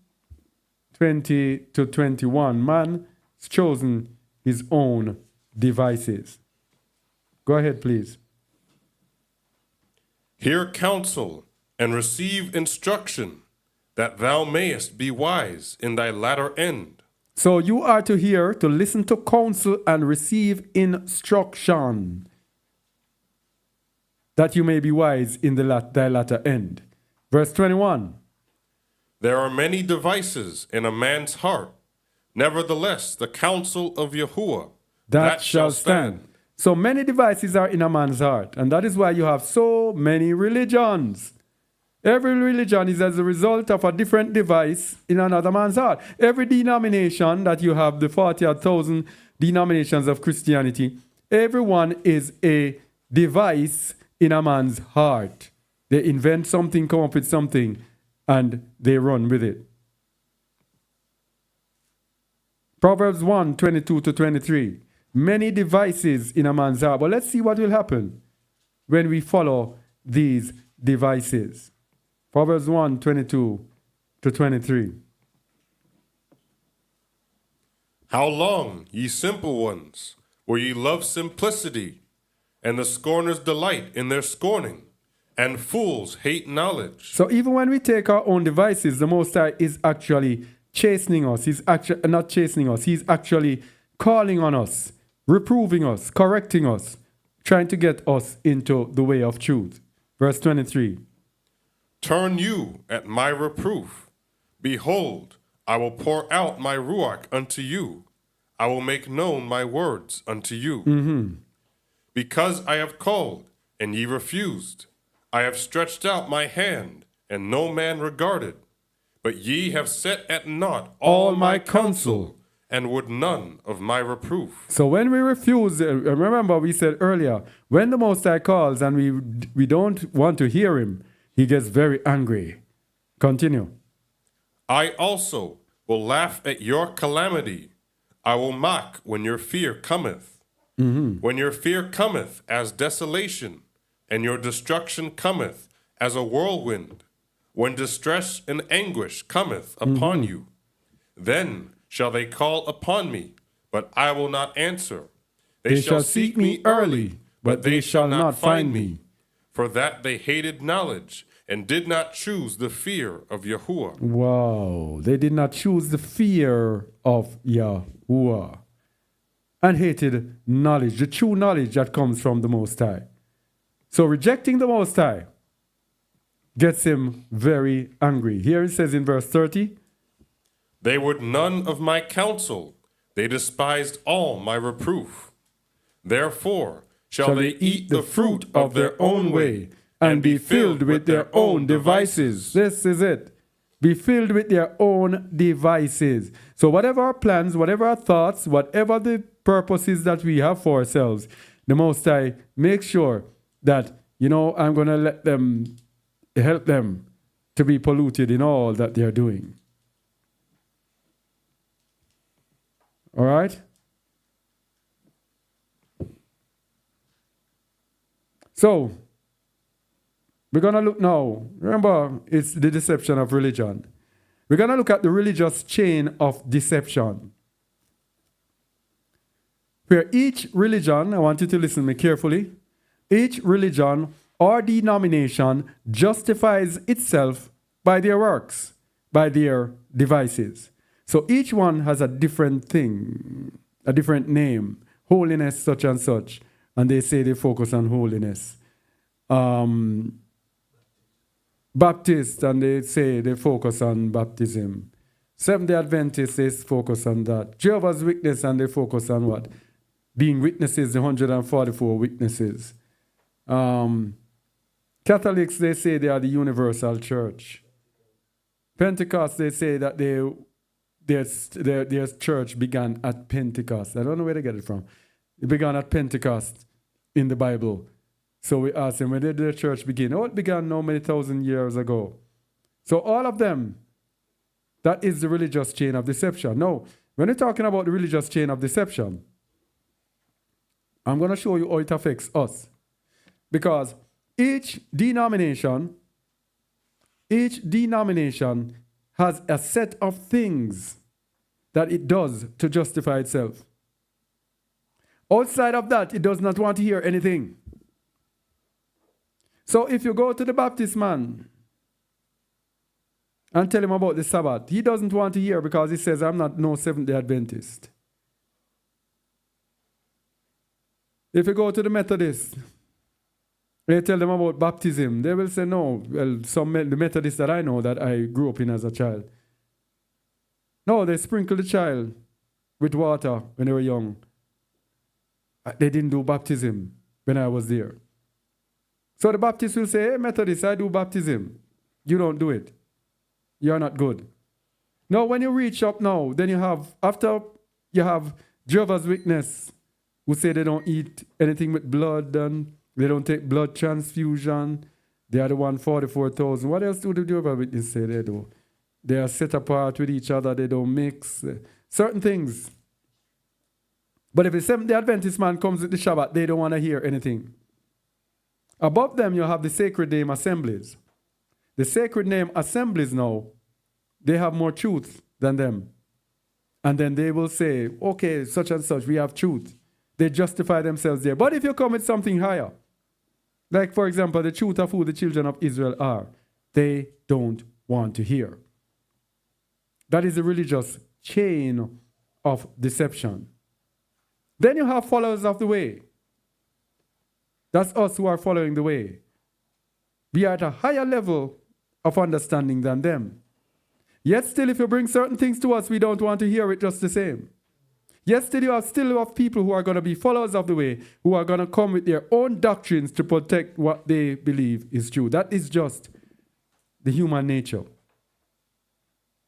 20-21. Man has chosen his own devices. Go ahead, please. Hear counsel and receive instruction, that thou mayest be wise in thy latter end. So you are to hear, to listen to counsel and receive instruction, that you may be wise in thy latter end. Verse 21. There are many devices in a man's heart. Nevertheless, the counsel of Yahuwah, that shall stand. So many devices are in a man's heart. And that is why you have so many religions. Every religion is as a result of a different device in another man's heart. Every denomination that you have, the 40,000 denominations of Christianity, everyone is a device in a man's heart. They invent something, come up with something, and they run with it. Proverbs 1, 22-23. Many devices in a man's heart. But let's see what will happen when we follow these devices. Proverbs 1, 22-23. How long, ye simple ones, will ye love simplicity, and the scorners delight in their scorning, and fools hate knowledge? So even when we take our own devices, the Most High is actually chastening us. He's actually not chastening us. He's actually calling on us, reproving us, correcting us, trying to get us into the way of truth. Verse 23. Turn you at my reproof. Behold, I will pour out my ruach unto you. I will make known my words unto you. Because I have called, and ye refused. I have stretched out my hand, and no man regarded. But ye have set at naught all my counsel, and would none of my reproof. So when we refuse, remember we said earlier, when the Most High calls and we don't want to hear him, he gets very angry. Continue. I also will laugh at your calamity. I will mock when your fear cometh. When your fear cometh as desolation, and your destruction cometh as a whirlwind, when distress and anguish cometh upon you, then shall they call upon me, but I will not answer. They shall seek me early, but they shall not find me. For that they hated knowledge, and did not choose the fear of Yahuwah. Wow. They did not choose the fear of Yahuwah and hated knowledge, the true knowledge that comes from the Most High. So rejecting the Most High gets him very angry. Here it says in verse 30, They would none of my counsel. They despised all my reproof. Therefore shall they eat the fruit of their own way, and be filled with their own devices. This is it. Be filled with their own devices. So whatever our plans, whatever our thoughts, whatever the purposes that we have for ourselves, the Most High makes sure that, I'm going to let them, help them to be polluted in all that they're doing. All right? So, we're going to look now. Remember, it's the deception of religion. We're going to look at the religious chain of deception. Where each religion, I want you to listen to me carefully, each religion or denomination justifies itself by their works, by their devices. So each one has a different thing, a different name, holiness such and such, and they say they focus on holiness. Baptists, and they say they focus on baptism. Seventh-day Adventists, they focus on that. Jehovah's Witness, and they focus on what? Being witnesses, the 144 witnesses. Catholics, they say they are the universal church. Pentecost, they say that their church began at Pentecost. I don't know where they get it from. It began at Pentecost in the Bible. So we ask them, when did the church begin? Oh, it began no many thousand years ago. So all of them, that is the religious chain of deception. Now, when we're talking about the religious chain of deception, I'm going to show you how it affects us. Because each denomination has a set of things that it does to justify itself. Outside of that, it does not want to hear anything. So if you go to the Baptist man and tell him about the Sabbath, he doesn't want to hear because he says, I'm not no Seventh-day Adventist. If you go to the Methodist, they tell them about baptism, they will say, no, well, the Methodists that I know that I grew up in as a child. No, they sprinkle the child with water when they were young. They didn't do baptism when I was there. So the Baptist will say, hey, Methodist, I do baptism. You don't do it. You're not good. Now, when you reach up now, then after you have Jehovah's Witness, who say they don't eat anything with blood and they don't take blood transfusion. They are the 144,000. What else do the Jehovah's Witnesses say they do? They are set apart with each other. They don't mix. Certain things. But if a Seventh-day Adventist man comes with the Shabbat, they don't want to hear anything. Above them, you have the sacred name assemblies. The sacred name assemblies now, they have more truth than them. And then they will say, okay, such and such, we have truth. They justify themselves there. But if you come with something higher, like, for example, the truth of who the children of Israel are, they don't want to hear. That is a religious chain of deception. Then you have followers of the way. That's us who are following the way. We are at a higher level of understanding than them. Yet still, if you bring certain things to us, we don't want to hear it just the same. Yet still, you have people who are going to be followers of the way, who are going to come with their own doctrines to protect what they believe is true. That is just the human nature.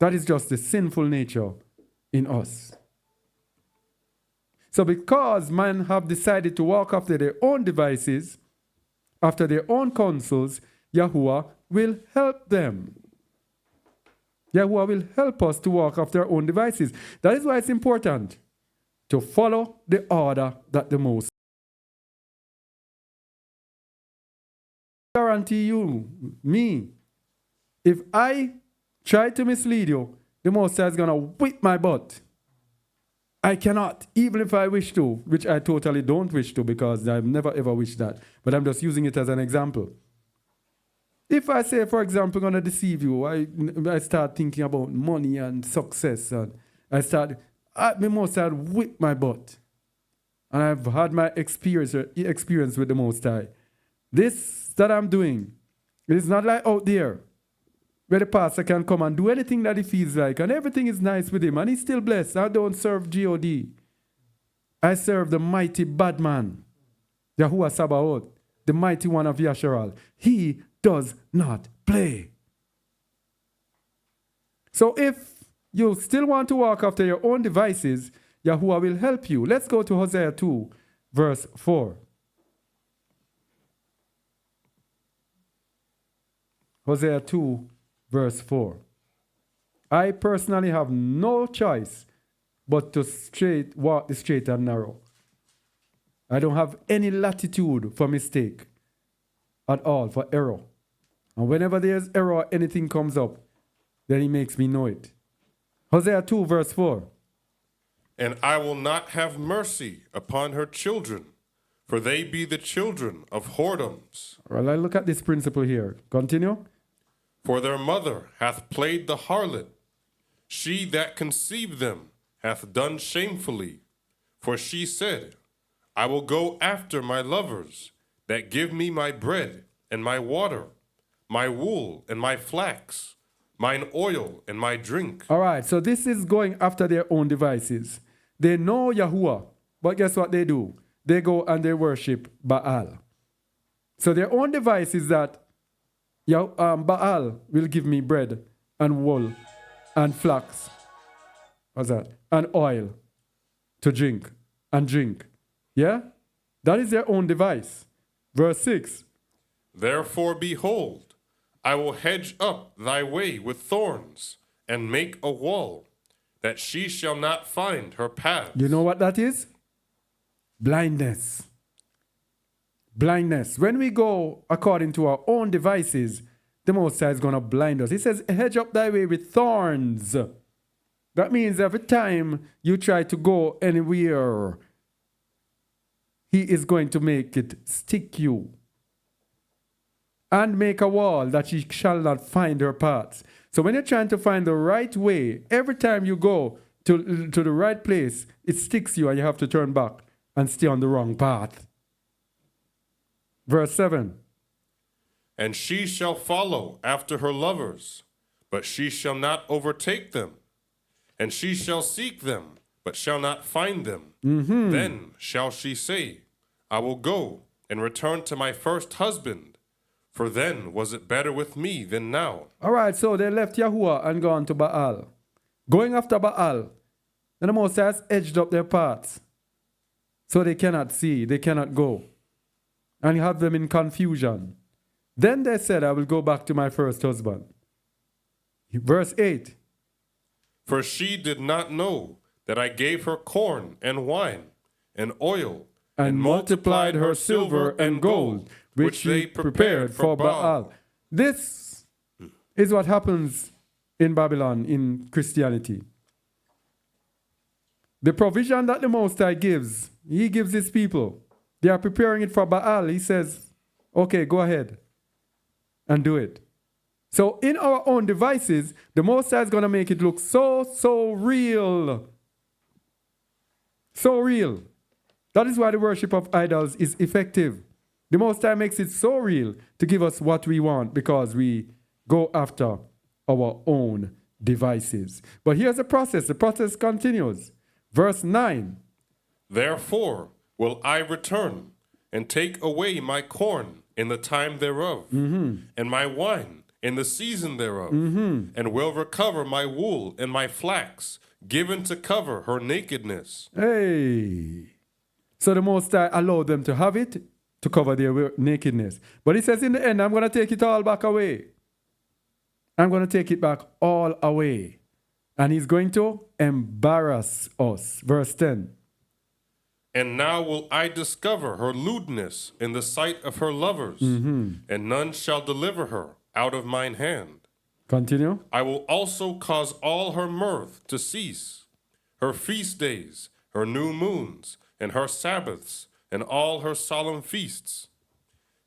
That is just the sinful nature in us. So because men have decided to walk after their own devices, after their own counsels, Yahuwah will help them. Yahuwah will help us to walk after our own devices. That is why it's important to follow the order that the Most guarantee you, me, if I try to mislead you, the Most High is going to whip my butt. I cannot, even if I wish to, which I totally don't wish to because I've never ever wished that. But I'm just using it as an example. If I say, for example, I'm going to deceive you, I start thinking about money and success, and the Most High whip my butt. And I've had my experience with the Most High. This that I'm doing, it is not like out there where the pastor can come and do anything that he feels like, and everything is nice with him, and he's still blessed. I don't serve God. I serve the mighty bad man, Yahuwah Sabaoth, the mighty one of Yasharal. He does not play. So if you still want to walk after your own devices, Yahuwah will help you. Let's go to Hosea 2, verse 4. Hosea 2, verse 4. I personally have no choice but to walk the straight and narrow. I don't have any latitude for mistake at all, for error. And whenever there's error, anything comes up, then he makes me know it. Hosea 2, verse 4. And I will not have mercy upon her children, for they be the children of whoredoms. Well, I look at this principle here. Continue. For their mother hath played the harlot. She that conceived them hath done shamefully. For she said, I will go after my lovers, that give me my bread and my water, my wool and my flax, mine oil and my drink. All right, so this is going after their own devices. They know Yahuwah, but guess what they do? They go and they worship Baal. So their own device is that Baal will give me bread and wool and flax. What's that? And oil to drink and drink. Yeah? That is their own device. Verse 6. Therefore, behold, I will hedge up thy way with thorns and make a wall, that she shall not find her paths. You know what that is? Blindness. Blindness. When we go according to our own devices, the Most High is going to blind us. He says, hedge up thy way with thorns. That means every time you try to go anywhere, he is going to make it stick you. And make a wall that she shall not find her paths. So when you're trying to find the right way, every time you go to the right place, it sticks you and you have to turn back and stay on the wrong path. Verse 7. And she shall follow after her lovers, but she shall not overtake them. And she shall seek them, but shall not find them. Then shall she say, I will go and return to my first husband, for then was it better with me than now. All right, so they left Yahuwah and gone to Baal. Going after Baal, then the Most High has edged up their paths, so they cannot see, they cannot go. And you have them in confusion. Then they said, I will go back to my first husband. Verse 8. For she did not know that I gave her corn and wine and oil, and multiplied her silver and gold, which they prepared for Baal. This is what happens in Babylon, in Christianity. The provision that the Most High gives, he gives his people. They are preparing it for Baal. He says, okay, go ahead and do it. So in our own devices, the Most High is going to make it look so real. So real. That is why the worship of idols is effective. The Most High makes it so real to give us what we want because we go after our own devices. But here's the process. The process continues. Verse 9. Therefore will I return and take away my corn in the time thereof, and my wine in the season thereof, and will recover my wool and my flax, given to cover her nakedness. Hey. So the Most High allowed them to have it to cover their nakedness. But he says in the end, I'm going to take it all back away. I'm going to take it back all away. And he's going to embarrass us. Verse 10. And now will I discover her lewdness in the sight of her lovers, and none shall deliver her out of mine hand. Continue. I will also cause all her mirth to cease, her feast days, her new moons, and her Sabbaths, and all her solemn feasts.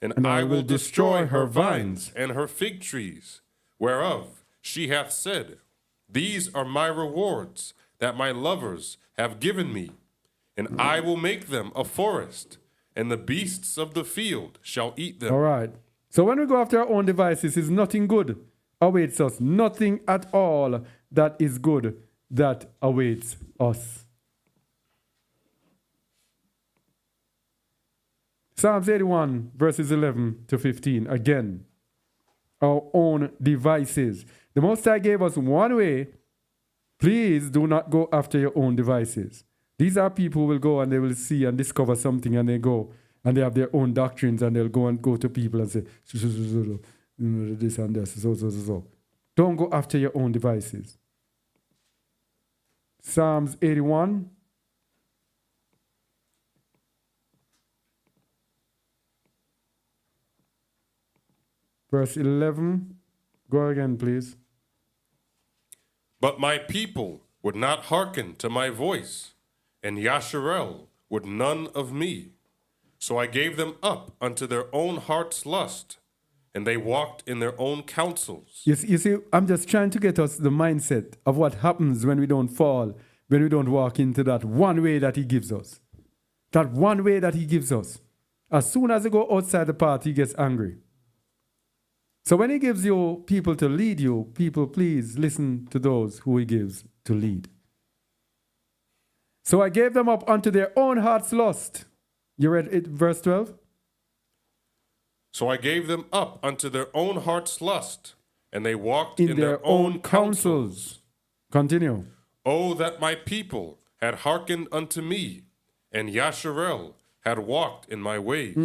And I will destroy her vines and her fig trees, whereof she hath said, These are my rewards that my lovers have given me. And I will make them a forest, and the beasts of the field shall eat them. All right. So when we go after our own devices, is nothing good awaits us. Nothing at all that is good that awaits us. Psalms 81, verses 11 to 15. Again, our own devices. The Most High gave us one way. Please do not go after your own devices. These are people who will go and they will see and discover something and they go and they have their own doctrines and they'll go to people and say, this and this, so. Don't go after your own devices. Psalms 81. Verse 11. Go again, please. But my people would not hearken to my voice, and Yasharel would none of me. So I gave them up unto their own heart's lust, and they walked in their own counsels. You see, I'm just trying to get us the mindset of what happens when we don't fall, when we don't walk into that one way that he gives us. That one way that he gives us. As soon as you go outside the path, he gets angry. So when he gives you people to lead you, people, please listen to those who he gives to lead. So I gave them up unto their own heart's lust. You read it, verse 12? So I gave them up unto their own heart's lust, and they walked in their own own counsels. Continue. Oh, that my people had hearkened unto me, and Yasharel had walked in my ways.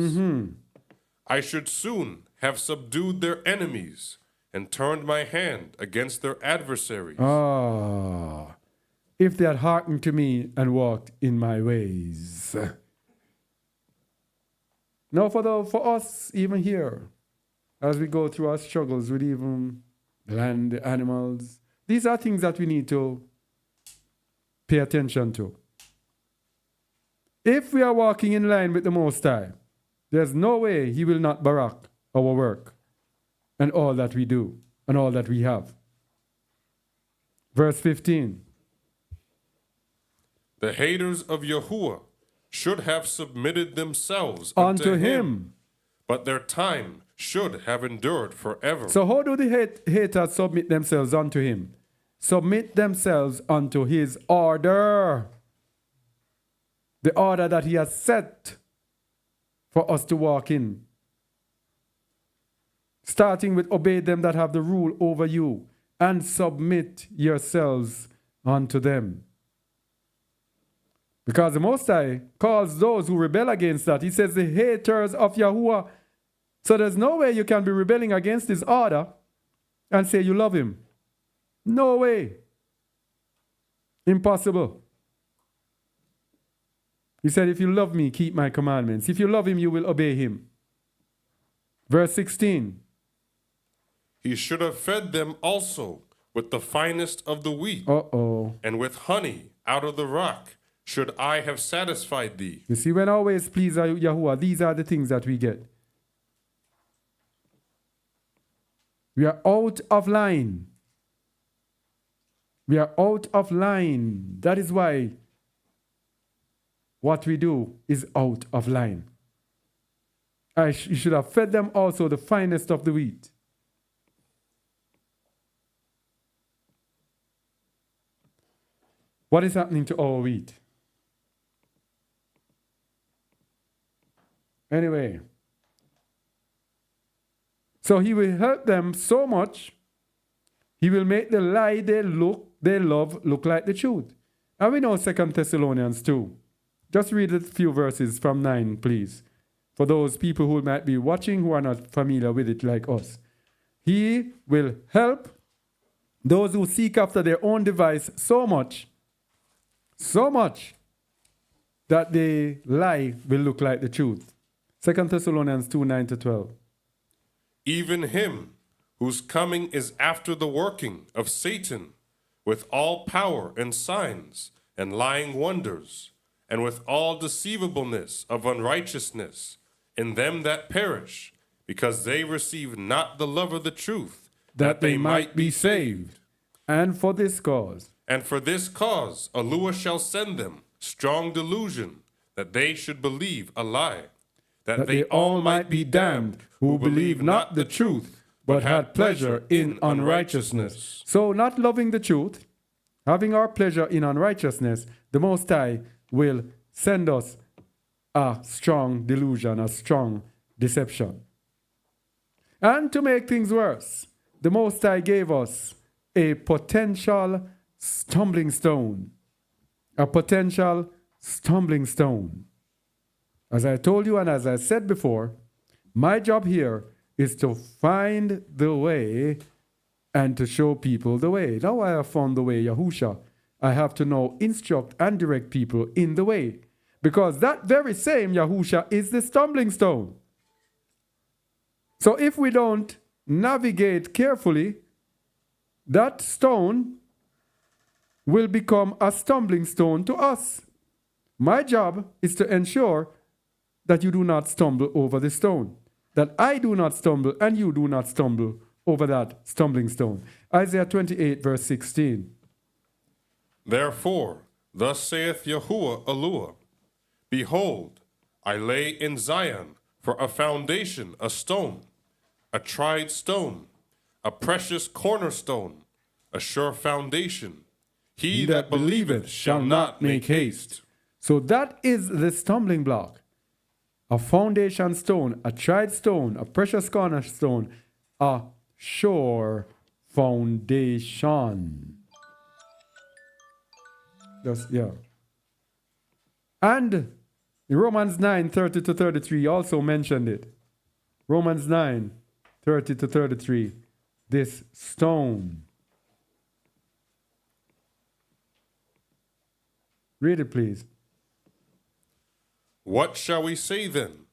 I should soon have subdued their enemies and turned my hand against their adversaries. If they had hearkened to me and walked in my ways. Now for us, even here, as we go through our struggles with even land, animals, these are things that we need to pay attention to. If we are walking in line with the Most High, there's no way he will not barak our work and all that we do and all that we have. Verse 15. The haters of Yahuwah should have submitted themselves Unto him. but their time should have endured forever. So how do the haters submit themselves unto him? Submit themselves unto his order. The order that he has set for us to walk in. Starting with obey them that have the rule over you and submit yourselves unto them. Because the Most High calls those who rebel against that. He says the haters of Yahuwah. So there's no way you can be rebelling against his order and say you love him. No way. Impossible. He said, if you love me, keep my commandments. If you love him, you will obey him. Verse 16. He should have fed them also with the finest of the wheat, and with honey out of the rock should I have satisfied thee. You see, when our ways please Yahuwah, these are the things that we get. We are out of line. We are out of line. That is why what we do is out of line. You should have fed them also the finest of the wheat. What is happening to our wheat? Anyway, so he will help them so much, he will make the lie they love look like the truth. And we know 2 Thessalonians 2. Just read a few verses from 9, please. For those people who might be watching who are not familiar with it like us. He will help those who seek after their own device so much that the lie will look like the truth. 2 Thessalonians 2, 9-12. Even him whose coming is after the working of Satan, with all power and signs and lying wonders, and with all deceivableness of unrighteousness in them that perish, because they receive not the love of the truth, that they might be saved. And for this cause. And for this cause Alua shall send them strong delusion, that they should believe a lie, that they all might be damned who believe not the truth, but had pleasure in unrighteousness. So not loving the truth, having our pleasure in unrighteousness, the Most High will send us a strong delusion, a strong deception. And to make things worse, the Most High gave us a potential stumbling stone. A potential stumbling stone. As I told you and as I said before, my job here is to find the way and to show people the way. Now I have found the way, Yahusha. I have to now instruct and direct people in the way. Because that very same Yahusha is the stumbling stone. So if we don't navigate carefully, that stone will become a stumbling stone to us. My job is to ensure that you do not stumble over the stone. That I do not stumble and you do not stumble over that stumbling stone. Isaiah 28 verse 16. Therefore, thus saith Yahuwah Alua, Behold, I lay in Zion for a foundation a stone, a tried stone, a precious cornerstone, a sure foundation. He that believeth shall not make haste. So that is the stumbling block. A foundation stone, a tried stone, a precious cornerstone, a sure foundation. Yeah. And Romans 9:30-33 also mentioned it. Romans 9:30-33. This stone. Read it, please. What shall we say then?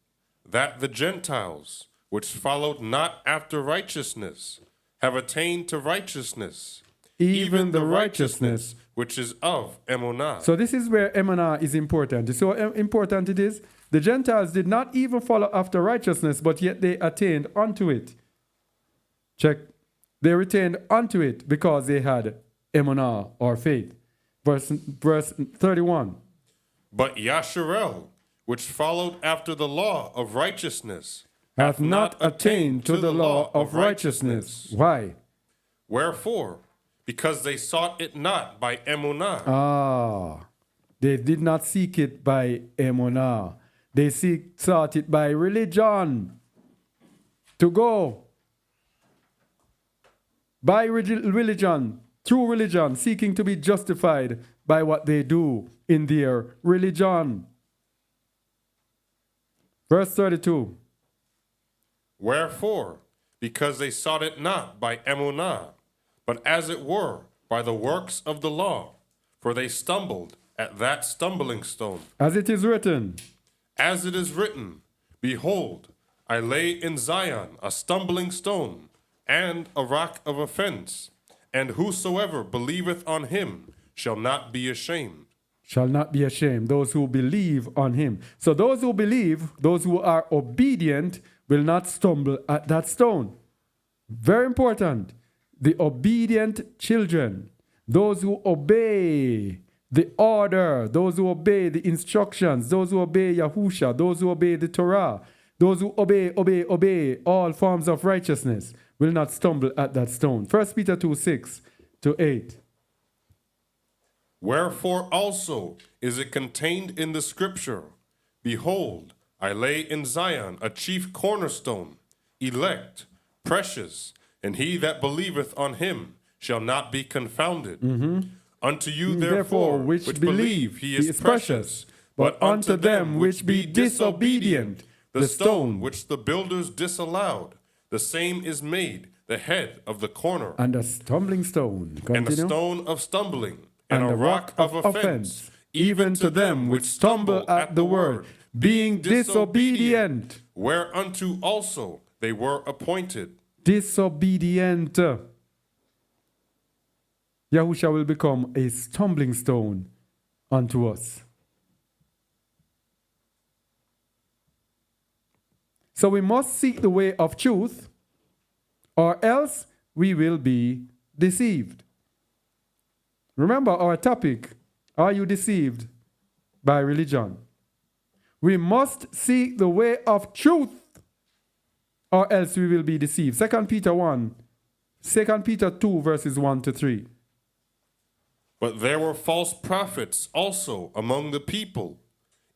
That the Gentiles, which followed not after righteousness, have attained to righteousness, even the righteousness which is of Emunah. So this is where Emunah is important. So important it is. The Gentiles did not even follow after righteousness, but yet they attained unto it. Check. They retained unto it because they had Emunah or faith. Verse 31. But Yasharel, which followed after the law of righteousness, hath not attained to the law of righteousness. Why? Wherefore? Because they sought it not by Emunah. They did not seek it by Emunah. They sought it by religion. To go. By religion. Through religion. Seeking to be justified by what they do in their religion. Verse 32. Wherefore? Because they sought it not by Emunah, but as it were by the works of the law, for they stumbled at that stumbling stone. As it is written. As it is written, Behold, I lay in Zion a stumbling stone, and a rock of offense, and whosoever believeth on him shall not be ashamed. Shall not be ashamed, those who believe on him. So those who believe, those who are obedient, will not stumble at that stone. Very important. The obedient children, those who obey the order, those who obey the instructions, those who obey Yahusha, those who obey the Torah, those who obey all forms of righteousness will not stumble at that stone. 1 Peter 2:6-8. Wherefore also is it contained in the scripture, Behold, I lay in Zion a chief cornerstone, elect, precious, and he that believeth on him shall not be confounded. Unto you therefore which believe he is precious, but unto them which be disobedient, the stone which the builders disallowed, the same is made the head of the corner, And a stumbling stone. and a Continue. stone of stumbling, and a the rock of offense, even to them which stumble at the word, being disobedient. whereunto also they were appointed. Disobedient. Yahusha will become a stumbling stone unto us. So we must seek the way of truth, or else we will be deceived. Remember our topic, are you deceived by religion? We must seek the way of truth, or else we will be deceived. 2 Peter 2 verses 1-3. But there were false prophets also among the people,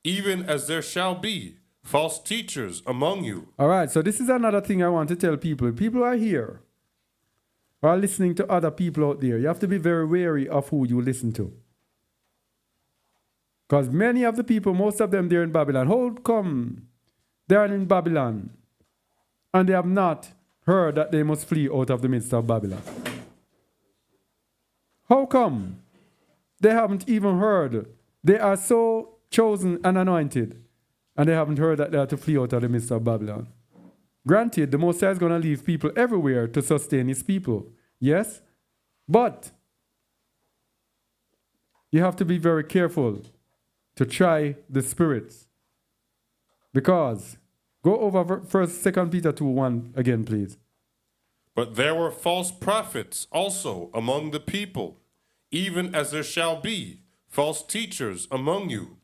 even as there shall be false teachers among you. All right, so this is another thing I want to tell people. People are here, are listening to other people out there. You have to be very wary of who you listen to. Because many of the people, most of them, they're in Babylon. How come they are in Babylon and they have not heard that they must flee out of the midst of Babylon? How come they haven't even heard? They are so chosen and anointed, and they haven't heard that they are to flee out of the midst of Babylon. Granted, the Most High is going to leave people everywhere to sustain his people. Yes? But you have to be very careful to try the spirits. Because, go over 2 Peter 2:1 again, please. But there were false prophets also among the people, even as there shall be false teachers among you,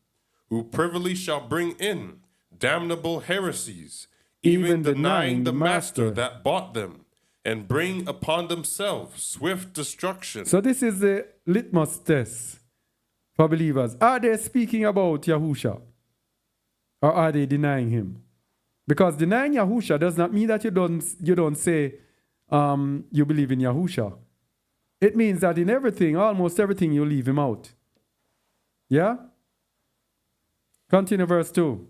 who privily shall bring in damnable heresies, even denying the master that bought them, and bring upon themselves swift destruction. So this is the litmus test for believers. Are they speaking about Yahusha? Or are they denying him? Because denying Yahusha does not mean that you don't say you believe in Yahusha. It means that in everything, almost everything, you leave him out. Yeah? Continue verse 2.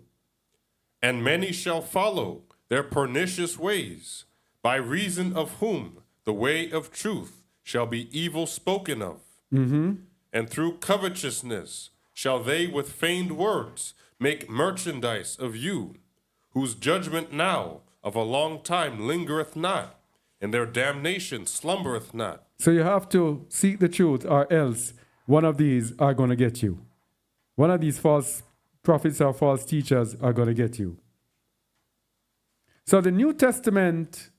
And many shall follow their pernicious ways, by reason of whom the way of truth shall be evil spoken of. And through covetousness shall they with feigned words make merchandise of you, whose judgment now of a long time lingereth not, and their damnation slumbereth not. So you have to seek the truth, or else one of these are going to get you. One of these false prophets or false teachers are going to get you. So the New Testament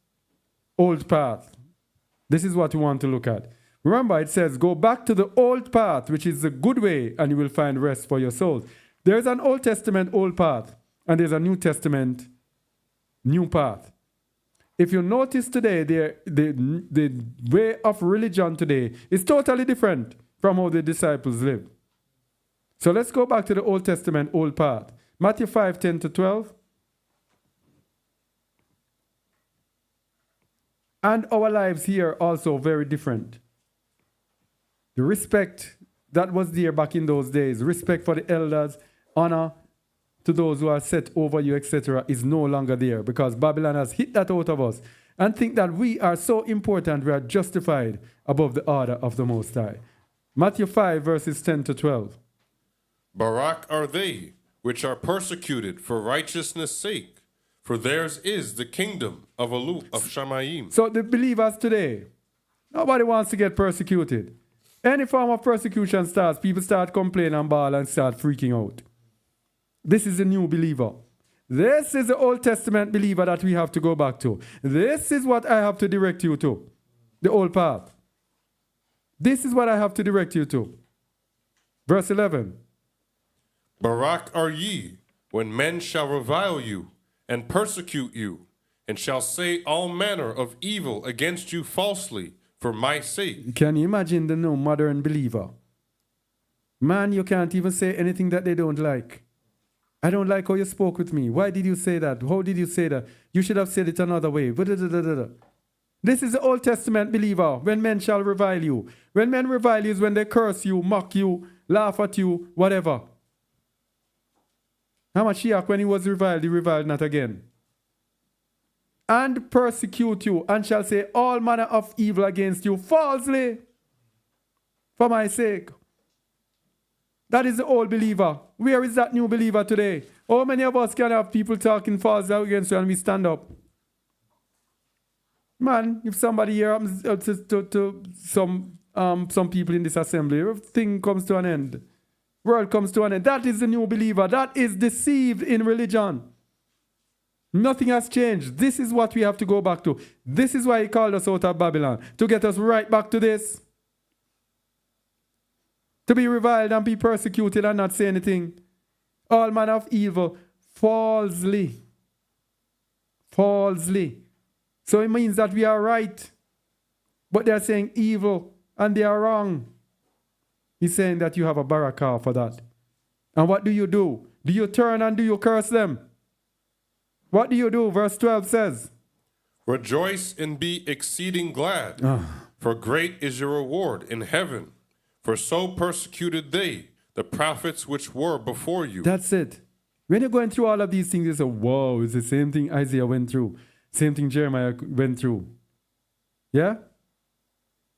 old path, this is what we want to look at. Remember, it says, go back to the old path, which is the good way, and you will find rest for your souls. There's an Old Testament old path, and there's a New Testament new path. If you notice today, the way of religion today is totally different from how the disciples lived. So let's go back to the Old Testament old path. Matthew 5:10-12. And our lives here also very different. The respect that was there back in those days, respect for the elders, honor to those who are set over you, etc., is no longer there, because Babylon has hit that out of us and think that we are so important, we are justified above the order of the Most High. Matthew 5 verses 10-12. Barak are they which are persecuted for righteousness' sake, for theirs is the kingdom of Shamayim. So the believers today, nobody wants to get persecuted. Any form of persecution starts, people start complaining and bawl and start freaking out. This is the new believer. This is the Old Testament believer that we have to go back to. This is what I have to direct you to. The old path. This is what I have to direct you to. Verse 11. Barak are ye, when men shall revile you, and persecute you, and shall say all manner of evil against you falsely, for my sake. Can you imagine the new modern believer? Man, you can't even say anything that they don't like. I don't like how you spoke with me. Why did you say that? How did you say that? You should have said it another way. This is the Old Testament believer. When men shall revile you. When men revile you is when they curse you, mock you, laugh at you, whatever. Hamashiach, when he was reviled, he reviled not again. And persecute you, and shall say all manner of evil against you falsely, for my sake. That is the old believer. Where is that new believer today? How many of us can have people talking false against you and we stand up? Man, if somebody here happens to some people in this assembly, everything comes to an end. World comes to an end. That is the new believer. That is deceived in religion. Nothing has changed. This is what we have to go back to. This is why he called us out of Babylon, to get us right back to this. To be reviled and be persecuted and not say anything. All manner of evil, falsely. Falsely. So it means that we are right, but they're saying evil and they are wrong. He's saying that you have a barakah for that. And what do? Do you turn and do you curse them? What do you do? Verse 12 says, Rejoice and be exceeding glad, for great is your reward in heaven. For so persecuted they, the prophets which were before you. That's it. When you're going through all of these things, you say, whoa, it's the same thing Isaiah went through. Same thing Jeremiah went through. Yeah?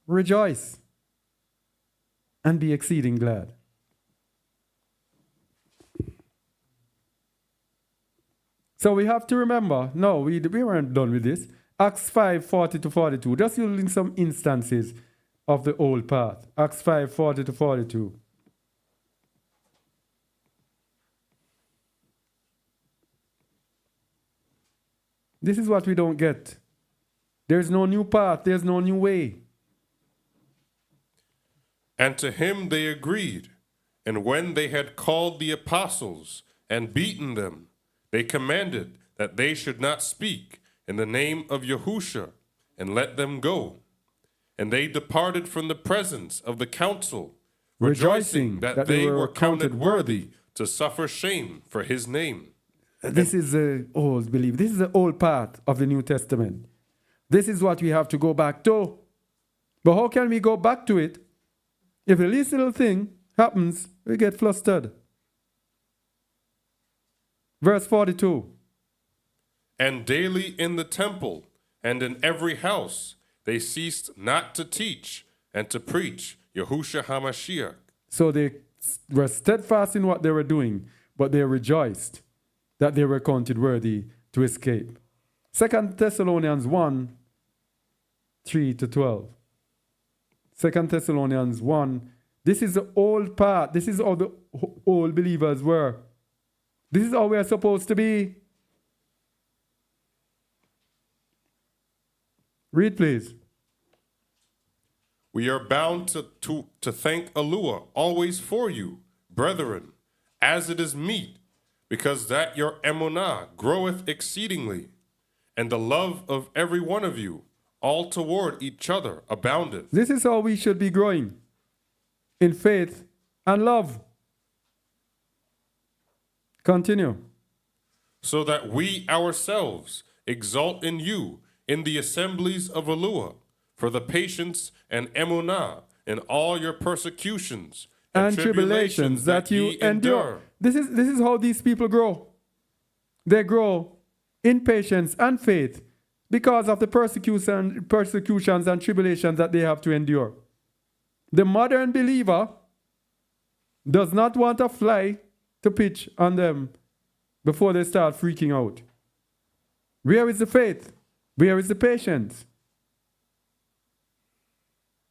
Rejoice and be exceeding glad. So we have to remember, no, we weren't done with this. Acts 5, 40 to 42. Just using some instances of the old path. Acts 5, 40 to 42. This is what we don't get. There's no new path. There's no new way. And to him they agreed. And when they had called the apostles and beaten them, they commanded that they should not speak in the name of Yahusha, and let them go. And they departed from the presence of the council, rejoicing that they were counted worthy to suffer shame for his name. This is the old belief. This is the old path of the New Testament. This is what we have to go back to. But how can we go back to it if the least little thing happens, we get flustered? Verse 42. And daily in the temple and in every house they ceased not to teach and to preach Yahusha HaMashiach. So they were steadfast in what they were doing, but they rejoiced that they were counted worthy to escape. 2 Thessalonians 1, 3 to 12. 2 Thessalonians 1. This is the old path. This is how the old believers were. This is how we are supposed to be. Read, please. We are bound to thank Alua always for you, brethren, as it is meet, because that your emunah groweth exceedingly, and the love of every one of you, all toward each other, aboundeth. This is how we should be growing, in faith and love. Continue. So that we ourselves exult in you in the assemblies of Alua, for the patience and emunah in all your persecutions and tribulations that you endure. This is how these people grow. They grow in patience and faith because of the persecutions and tribulations that they have to endure. The modern believer does not want a fly to pitch on them before they start freaking out. Where is the faith? Where is the patience?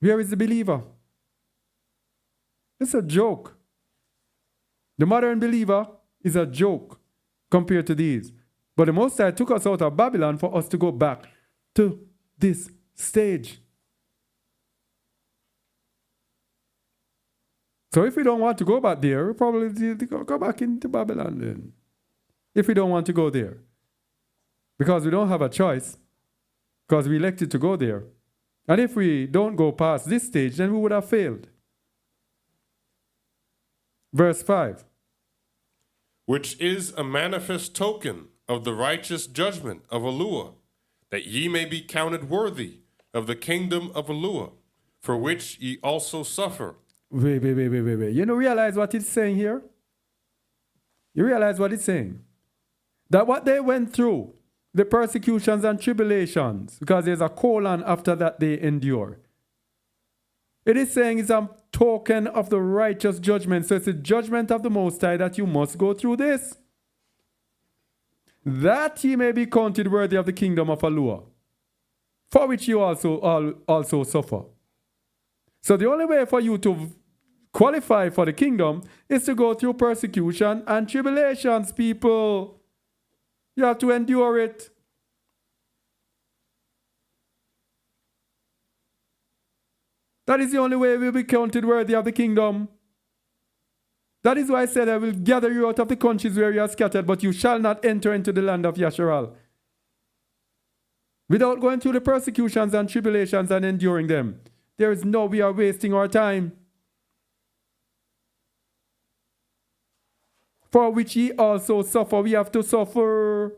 Where is the believer? It's a joke. The modern believer is a joke compared to these. But the Most High took us out of Babylon for us to go back to this stage. So if we don't want to go back there, we probably go back into Babylon then. If we don't want to go there. Because we don't have a choice. Because we elected to go there. And if we don't go past this stage, then we would have failed. Verse 5. Which is a manifest token of the righteous judgment of Eluah, that ye may be counted worthy of the kingdom of Eluah, for which ye also suffer. Wait. You know, realize what it's saying here? You realize what it's saying? That what they went through, the persecutions and tribulations, because there's a colon after that they endure. It is saying it's a token of the righteous judgment. So it's a judgment of the Most High that you must go through this. That ye may be counted worthy of the kingdom of Eluah, for which you also suffer. So the only way for you to qualify for the kingdom is to go through persecution and tribulations, people. You have to endure it. That is the only way we'll be counted worthy of the kingdom. That is why I said I will gather you out of the countries where you are scattered, but you shall not enter into the land of Yasharal. Without going through the persecutions and tribulations and enduring them, there is no, we are wasting our time. For which ye also suffer. We have to suffer.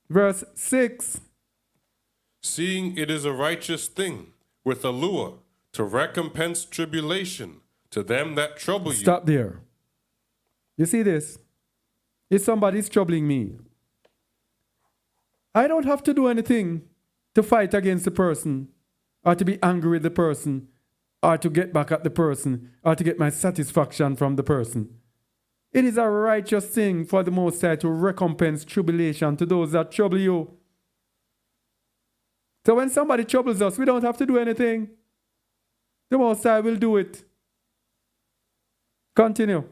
Verse 6. Seeing it is a righteous thing with Eluah to recompense tribulation to them that trouble you. Stop there. You see this? If somebody's troubling me, I don't have to do anything to fight against the person, or to be angry with the person, or to get back at the person, or to get my satisfaction from the person. It is a righteous thing for the Most High to recompense tribulation to those that trouble you. So when somebody troubles us, we don't have to do anything. The Most High will do it. Continue.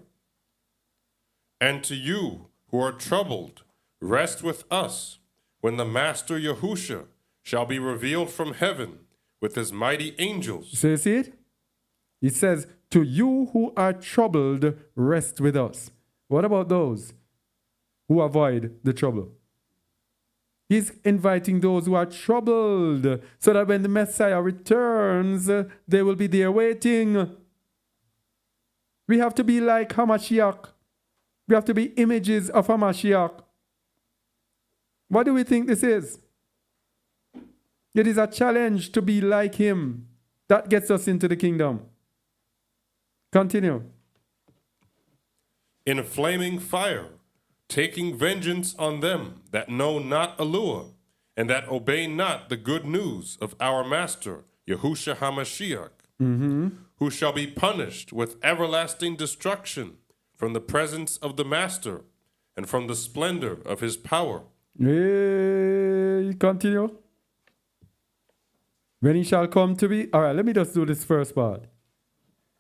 And to you who are troubled, rest with us, when the Master Yahusha shall be revealed from heaven with his mighty angels. So you see it? It says, to you who are troubled, rest with us. What about those who avoid the trouble? He's inviting those who are troubled so that when the Messiah returns, they will be there waiting. We have to be like Hamashiach. We have to be images of Hamashiach. What do we think this is? It is a challenge to be like him. That gets us into the kingdom. Continue. In a flaming fire, taking vengeance on them that know not Eluah, and that obey not the good news of our Master, Yahusha HaMashiach, who shall be punished with everlasting destruction from the presence of the Master and from the splendor of his power. Continue. When he shall come to be... All right, let me just do this first part.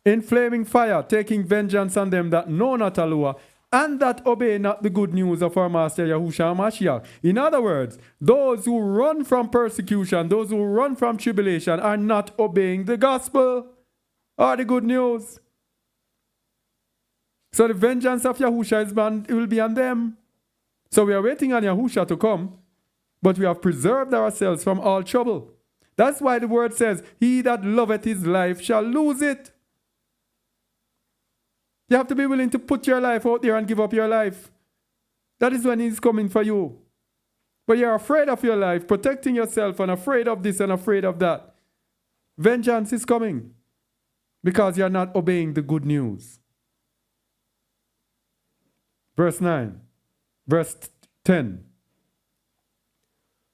In flaming fire, taking vengeance on them that know not Eluah, and that obey not the good news of our Master Yahushua HaMashiach. In other words, those who run from persecution, those who run from tribulation, are not obeying the gospel or the good news. So the vengeance of Yahushua will be on them. So we are waiting on Yahushua to come, but we have preserved ourselves from all trouble. That's why the word says, he that loveth his life shall lose it. You have to be willing to put your life out there and give up your life. That is when he's coming for you. But you're afraid of your life, protecting yourself, and afraid of this and afraid of that. Vengeance is coming because you're not obeying the good news. Verse 9. Verse 10.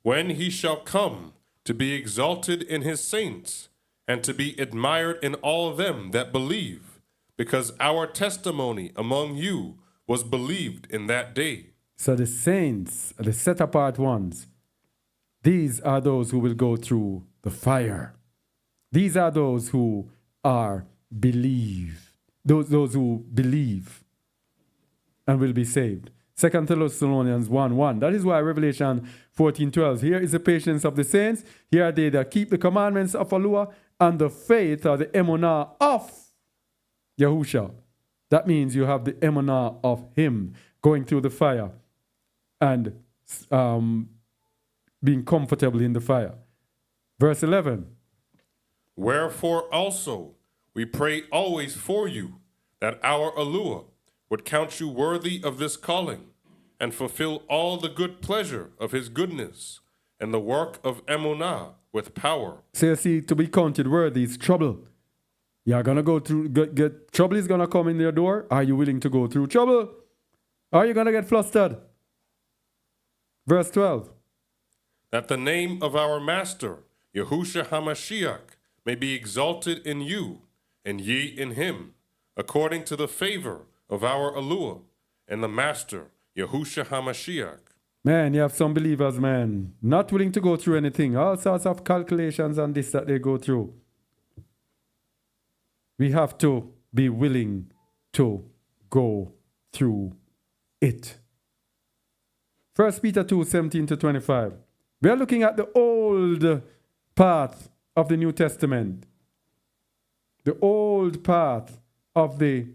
When he shall come to be exalted in his saints, and to be admired in all them that believe, because our testimony among you was believed in that day. So the saints, the set apart ones, these are those who will go through the fire. These are those who are believe. Those who believe and will be saved. 2 Thessalonians 1:1. That is why Revelation 14:12. Here is the patience of the saints. Here are they that keep the commandments of Eluah and the faith or the emunah of Yahusha. That means you have the emunah of him going through the fire and being comfortable in the fire. Verse 11. Wherefore also we pray always for you, that our Alua would count you worthy of this calling, and fulfill all the good pleasure of his goodness, and the work of emunah with power. So you see, to be counted worthy is trouble. You're going to go through, trouble is going to come in your door. Are you willing to go through trouble? Are you going to get flustered? Verse 12. That the name of our Master, Yahushua HaMashiach, may be exalted in you, and ye in him, according to the favor of our Alua, and the Master, Yahushua HaMashiach. Man, you have some believers, man, not willing to go through anything. All sorts of calculations and this that they go through. We have to be willing to go through it. 1 Peter 2, 17 to 25. We are looking at the old path of the New Testament. The old path of the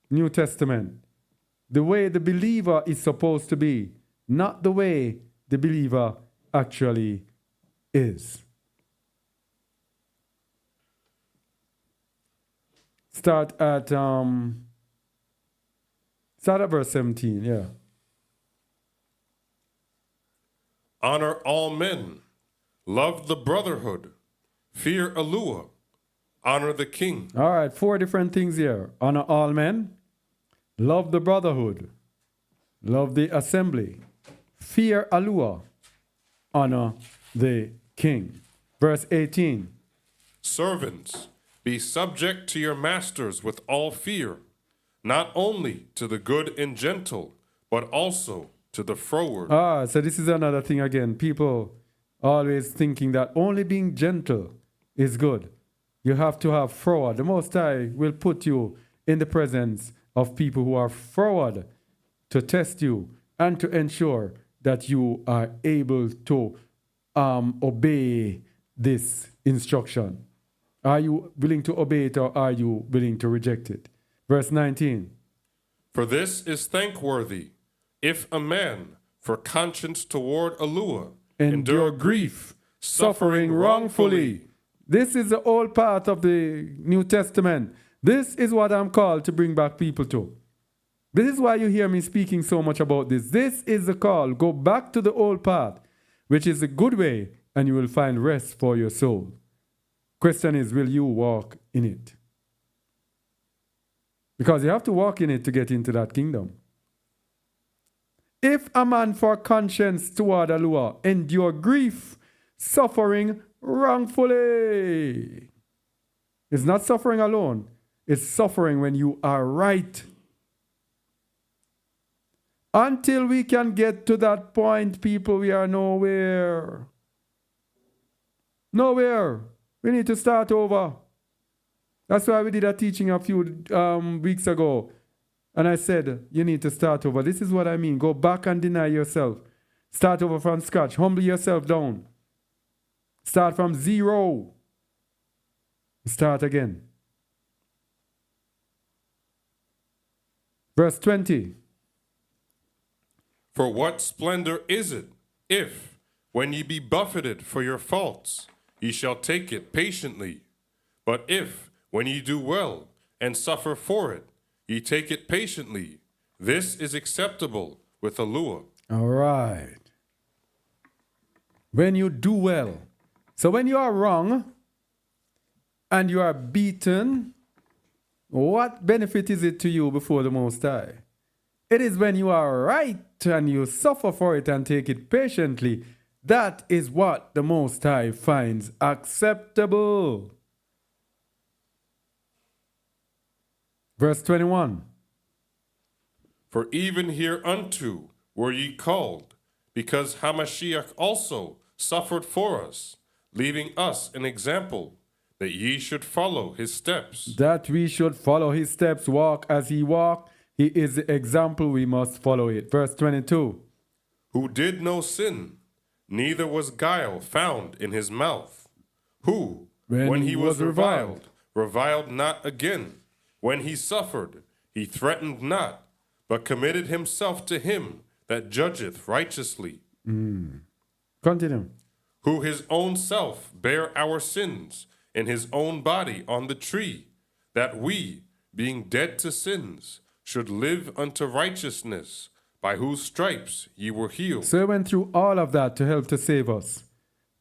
New Testament. The way the believer is supposed to be, not the way the believer actually is. Start at verse 17, yeah. Honor all men, love the brotherhood, fear Alua, honor the king. All right, 4 different things here. Honor all men, love the brotherhood, love the assembly, fear Alua, honor the king. Verse 18. Servants, be subject to your masters with all fear, not only to the good and gentle, but also to the froward. So this is another thing again. People always thinking that only being gentle is good. You have to have froward. The Most High will put you in the presence of people who are froward to test you and to ensure that you are able to obey this instruction. Are you willing to obey it, or are you willing to reject it? Verse 19. For this is thankworthy, if a man, for conscience toward Alua, endure grief, suffering wrongfully. This is the old part of the New Testament. This is what I'm called to bring back people to. This is why you hear me speaking so much about this. This is the call. Go back to the old path, which is a good way, and you will find rest for your soul. Question is, will you walk in it? Because you have to walk in it to get into that kingdom. If a man for conscience toward Alua endure grief, suffering wrongfully. It's not suffering alone. It's suffering when you are right. Until we can get to that point, people, we are nowhere. Nowhere. We need to start over. That's why we did a teaching a few weeks ago. And I said, you need to start over. This is what I mean. Go back and deny yourself. Start over from scratch. Humble yourself down. Start from 0. Start again. Verse 20. For what splendor is it, if, when ye be buffeted for your faults, ye shall take it patiently? But if, when ye do well, and suffer for it, ye take it patiently, this is acceptable with Alua. All right. When you do well. So when you are wrong and you are beaten, what benefit is it to you before the Most High? It is when you are right and you suffer for it and take it patiently. That is what the Most High finds acceptable. Verse 21. For even hereunto were ye called, because Hamashiach also suffered for us, leaving us an example, that ye should follow his steps. That we should follow his steps, walk as he walked. He is the example, we must follow it. Verse 22. Who did no sin, neither was guile found in his mouth. Who, When he was reviled, reviled not again. When he suffered, he threatened not, but committed himself to him that judgeth righteously. Continue. Who his own self bare our sins in his own body on the tree, that we, being dead to sins, should live unto righteousness, by whose stripes ye were healed. So he went through all of that to help to save us,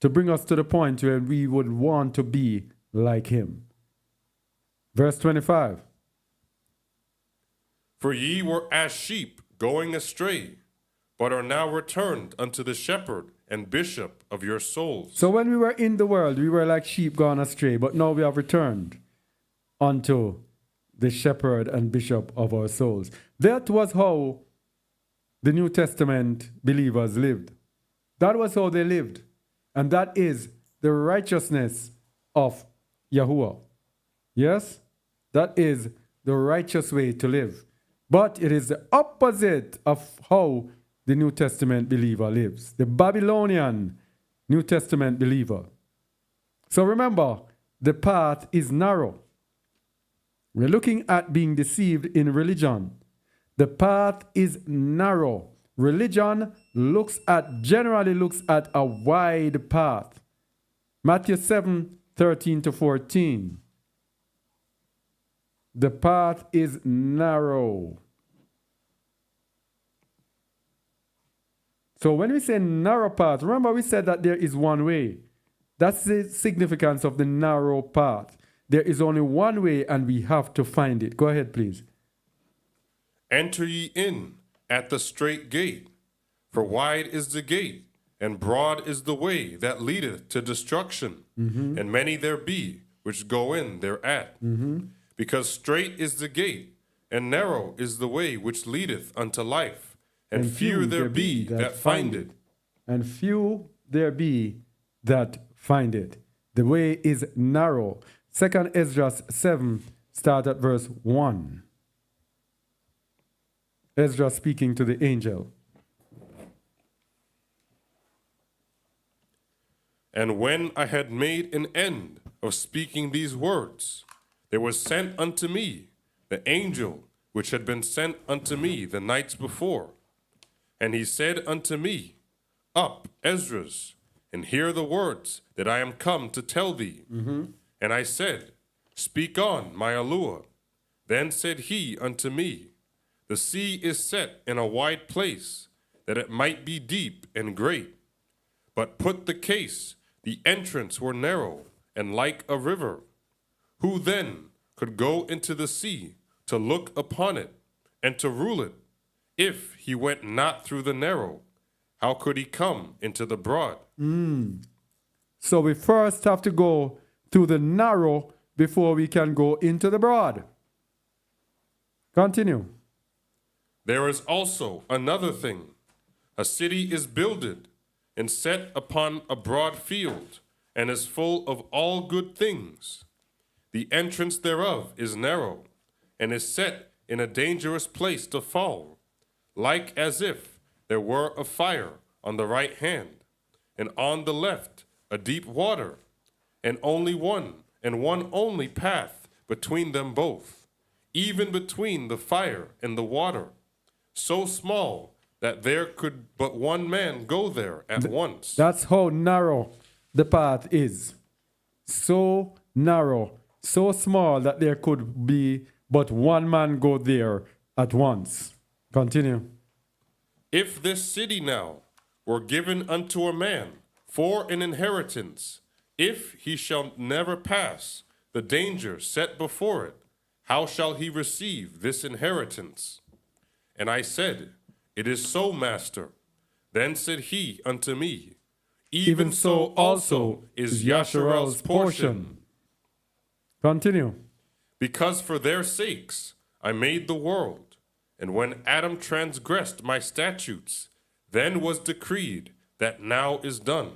to bring us to the point where we would want to be like him. Verse 25. For ye were as sheep going astray, but are now returned unto the shepherd and bishop of your souls. So when we were in the world, we were like sheep gone astray, but now we have returned unto the shepherd and bishop of our souls. That was how the New Testament believers lived. That was how they lived. And that is the righteousness of Yahuwah. Yes? That is the righteous way to live. But it is the opposite of how the New Testament believer lives. The Babylonian New Testament believer. So remember, the path is narrow. We're looking at being deceived in religion. The path is narrow. Religion generally looks at a wide path. Matthew 7:13-14. The path is narrow. So when we say narrow path, remember we said that there is one way. That's the significance of the narrow path. There is only one way and we have to find it. Go ahead, please. Enter ye in at the strait gate, for wide is the gate, and broad is the way that leadeth to destruction, and many there be which go in thereat. Because strait is the gate, and narrow is the way which leadeth unto life, and few there be that find it. And few there be that find it. The way is narrow. 2 Ezra 7, start at verse 1. Ezra speaking to the angel. And when I had made an end of speaking these words, there was sent unto me the angel which had been sent unto me the nights before. And he said unto me, Up, Esdras, and hear the words that I am come to tell thee. And I said, Speak on, my Allure. Then said he unto me, The sea is set in a wide place, that it might be deep and great. But put the case, the entrance were narrow, and like a river. Who then could go into the sea to look upon it, and to rule it? If he went not through the narrow, how could he come into the broad? So we first have to go through the narrow before we can go into the broad. Continue. There is also another thing. A city is builded and set upon a broad field, and is full of all good things. The entrance thereof is narrow, and is set in a dangerous place to fall, like as if there were a fire on the right hand, and on the left a deep water, and only one, and one only path between them both, even between the fire and the water, so small that there could but one man go there at once. That's how narrow the path is. So narrow, so small that there could be but one man go there at once. Continue. If this city now were given unto a man for an inheritance, if he shall never pass the danger set before it, how shall he receive this inheritance? And I said, It is so, master. Then said he unto me, Even so also is Yasharel's portion. Continue. Because for their sakes I made the world, and when Adam transgressed my statutes, then was decreed that now is done.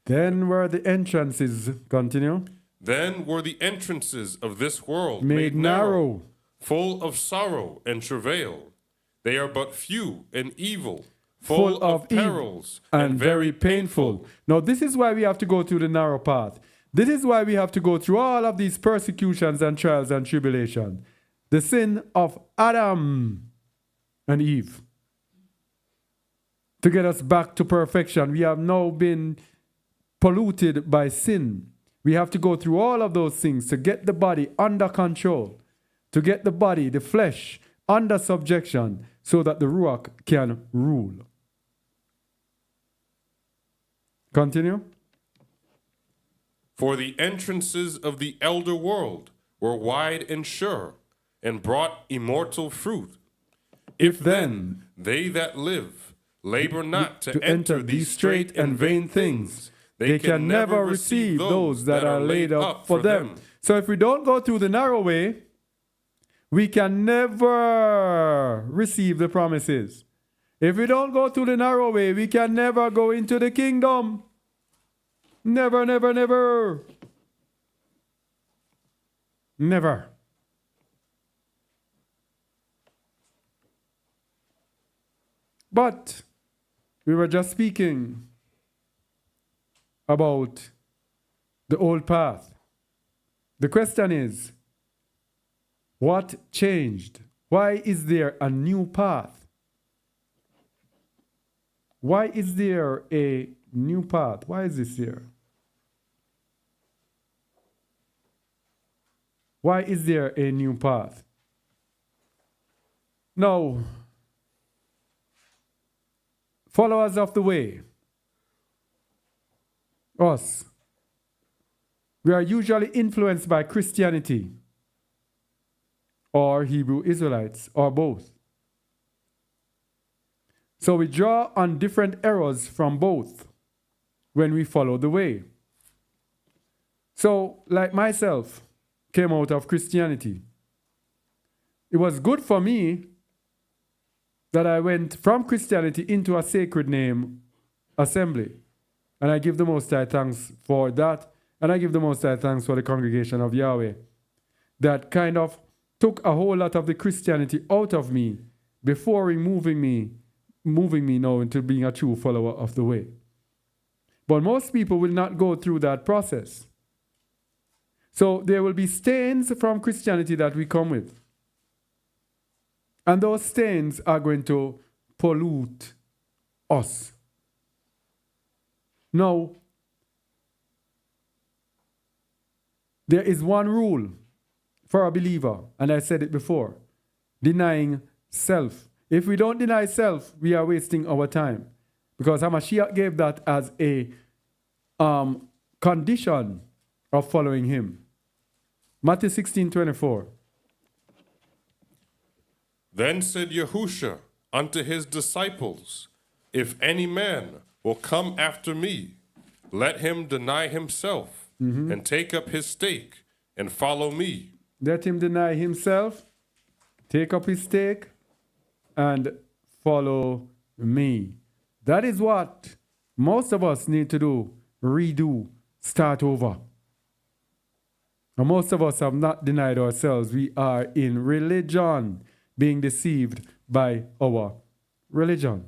Then were the entrances, continue, Then were the entrances of this world made narrow, full of sorrow and travail. They are but few and evil, full of perils and very painful. Now this is why we have to go through the narrow path. This is why we have to go through all of these persecutions and trials and tribulation. The sin of Adam and Eve. To get us back to perfection. We have now been polluted by sin. We have to go through all of those things to get the body under control. To get the body, the flesh, under subjection so that the Ruach can rule. Continue. For the entrances of the elder world were wide and sure, and brought immortal fruit. If then they that live labor not to enter these straight and vain things, they can never receive those that are laid up for them. So if we don't go through the narrow way, we can never receive the promises. If we don't go through the narrow way, we can never go into the kingdom. Never, never, never. Never. But we were just speaking about the old path. The question is, what changed? Why is there a new path? Why is there a new path? Why is this here? Why is there a new path? Now, followers of the way, us, we are usually influenced by Christianity or Hebrew Israelites or both. So we draw on different errors from both when we follow the way. So, like myself, came out of Christianity. It was good for me that I went from Christianity into a sacred name assembly. And I give the Most High thanks for that. And I give the Most High thanks for the congregation of Yahweh. That kind of took a whole lot of the Christianity out of me before moving me now into being a true follower of the way. But most people will not go through that process. So there will be stains from Christianity that we come with. And those stains are going to pollute us. Now, there is one rule for a believer, and I said it before, denying self. If we don't deny self, we are wasting our time. Because Hamashiach gave that as a condition of following him. Matthew 16:24. Then said Yahusha unto his disciples, If any man will come after me, let him deny himself and take up his stake and follow me. Let him deny himself, take up his stake, and follow me. That is what most of us need to do. Redo, start over. And most of us have not denied ourselves. We are in religion, being deceived by our religion.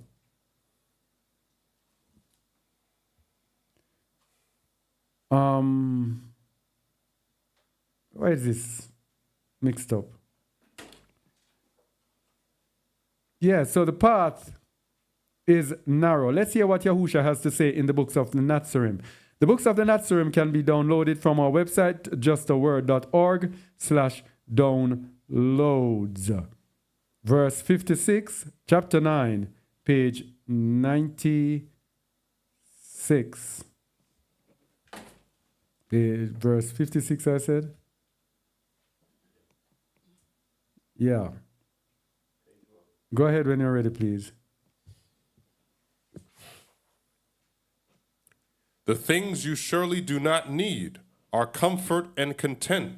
Why is this mixed up? Yeah, so the path is narrow. Let's hear what Yahusha has to say in the books of the Nazarene. The books of the Nazarene can be downloaded from our website, justaword.org/downloads. Verse 56, chapter 9, page 96. Verse 56, I said? Yeah. Go ahead when you're ready, please. The things you surely do not need are comfort and content.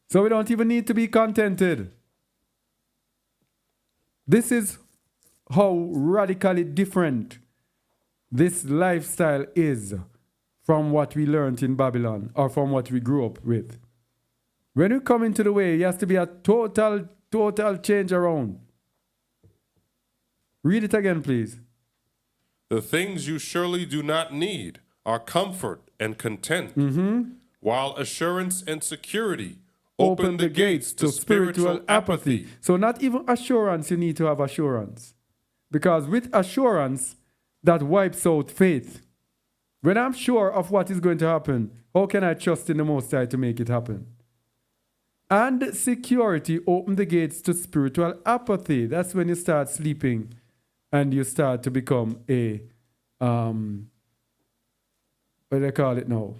So we don't even need to be contented. This is how radically different this lifestyle is from what we learned in Babylon or from what we grew up with. When we come into the way, it has to be a total change around. Read it again, please. The things you surely do not need are comfort and content, Mm-hmm. while assurance and security open the gates to spiritual apathy. So not even assurance, you need to have assurance. Because with assurance, that wipes out faith. When I'm sure of what is going to happen, how can I trust in the Most High to make it happen? And security open the gates to spiritual apathy. That's when you start sleeping and you start to become a, what do they call it now?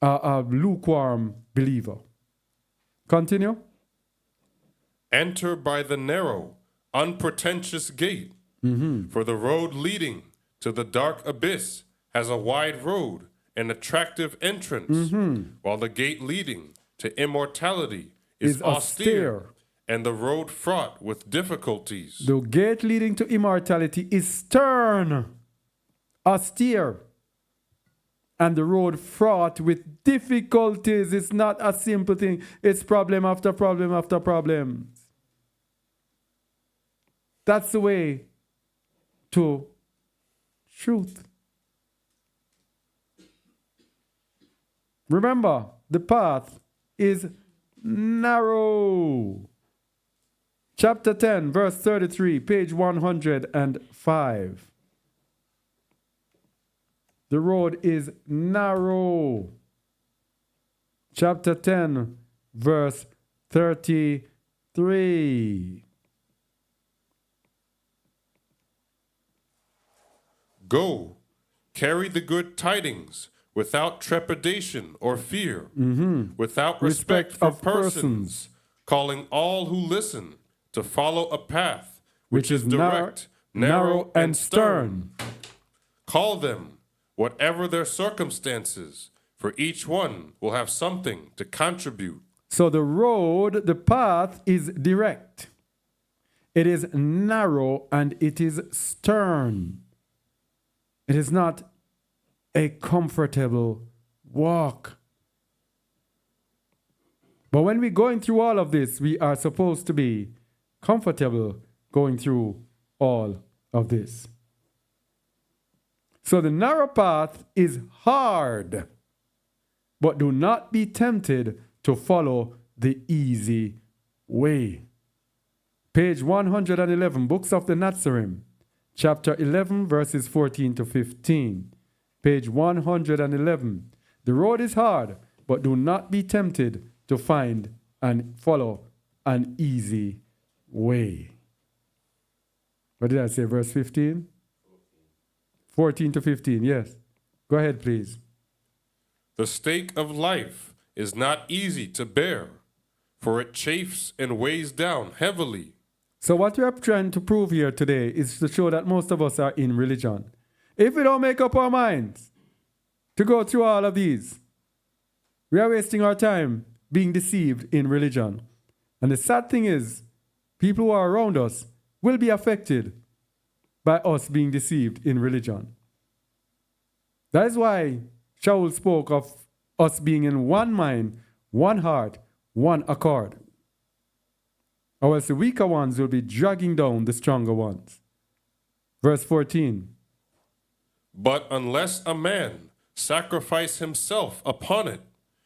A lukewarm believer. Continue. Enter by the narrow, unpretentious gate, for the road leading to the dark abyss has a wide road and attractive entrance, while the gate leading to immortality is austere, and the road fraught with difficulties. The gate leading to immortality is stern, austere, and the road fraught with difficulties. It's not a simple thing. It's problem after problem after problem. That's the way to truth. Remember, the path is narrow. Chapter 10, verse 33, page 105. The road is narrow. Chapter 10, verse 33. Go, carry the good tidings without trepidation or fear, without respect for persons, calling all who listen to follow a path which is direct, narrow, and stern. Call them, whatever their circumstances, for each one will have something to contribute. So the road, the path is direct. It is narrow and it is stern. It is not a comfortable walk. But when we're going through all of this, we are supposed to be comfortable going through all of this. So the narrow path is hard, but do not be tempted to follow the easy way. Page 111, Books of the Nazarene, chapter 11, verses 14 to 15. Page 111. The road is hard, but do not be tempted to find and follow an easy way. What did I say, verse 15? 14 to 15, yes. Go ahead, please. The stake of life is not easy to bear, for it chafes and weighs down heavily. So what we are trying to prove here today is to show that most of us are in religion. If we don't make up our minds to go through all of these, we are wasting our time being deceived in religion. And the sad thing is, people who are around us will be affected by us being deceived in religion. That is why Shaul spoke of us being in one mind, one heart, one accord. Or else the weaker ones will be dragging down the stronger ones. Verse 14. But unless a man sacrifice himself upon it,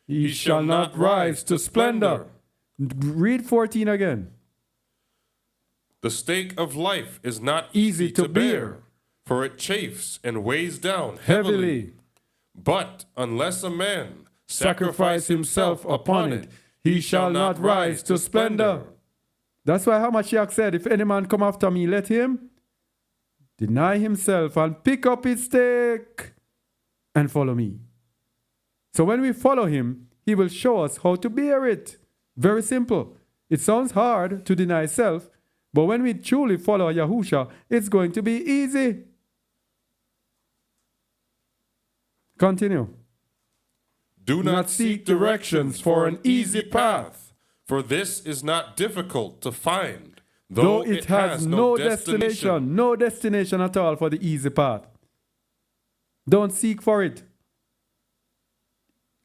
He shall not rise to splendor. Read 14 again. The stake of life is not easy to bear, for it chafes and weighs down heavily. But unless a man sacrifice himself upon it, he shall not rise to splendor. That's why Hamashiach said, if any man come after me, let him deny himself and pick up his stake and follow me. So when we follow him, he will show us how to bear it. Very simple. It sounds hard to deny self, but when we truly follow Yahusha, it's going to be easy. Continue. Do not seek directions for an easy path, for this is not difficult to find, though it has no destination. No destination at all for the easy path. Don't seek for it.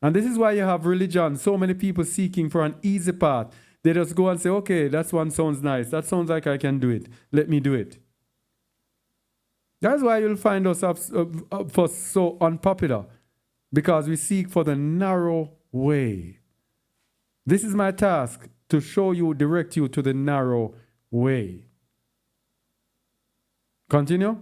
And this is why you have religion, so many people seeking for an easy path. They just go and say, okay, that one sounds nice. That sounds like I can do it. Let me do it. That's why you'll find us for so unpopular, because we seek for the narrow way. This is my task, to show you, direct you to the narrow way. Continue.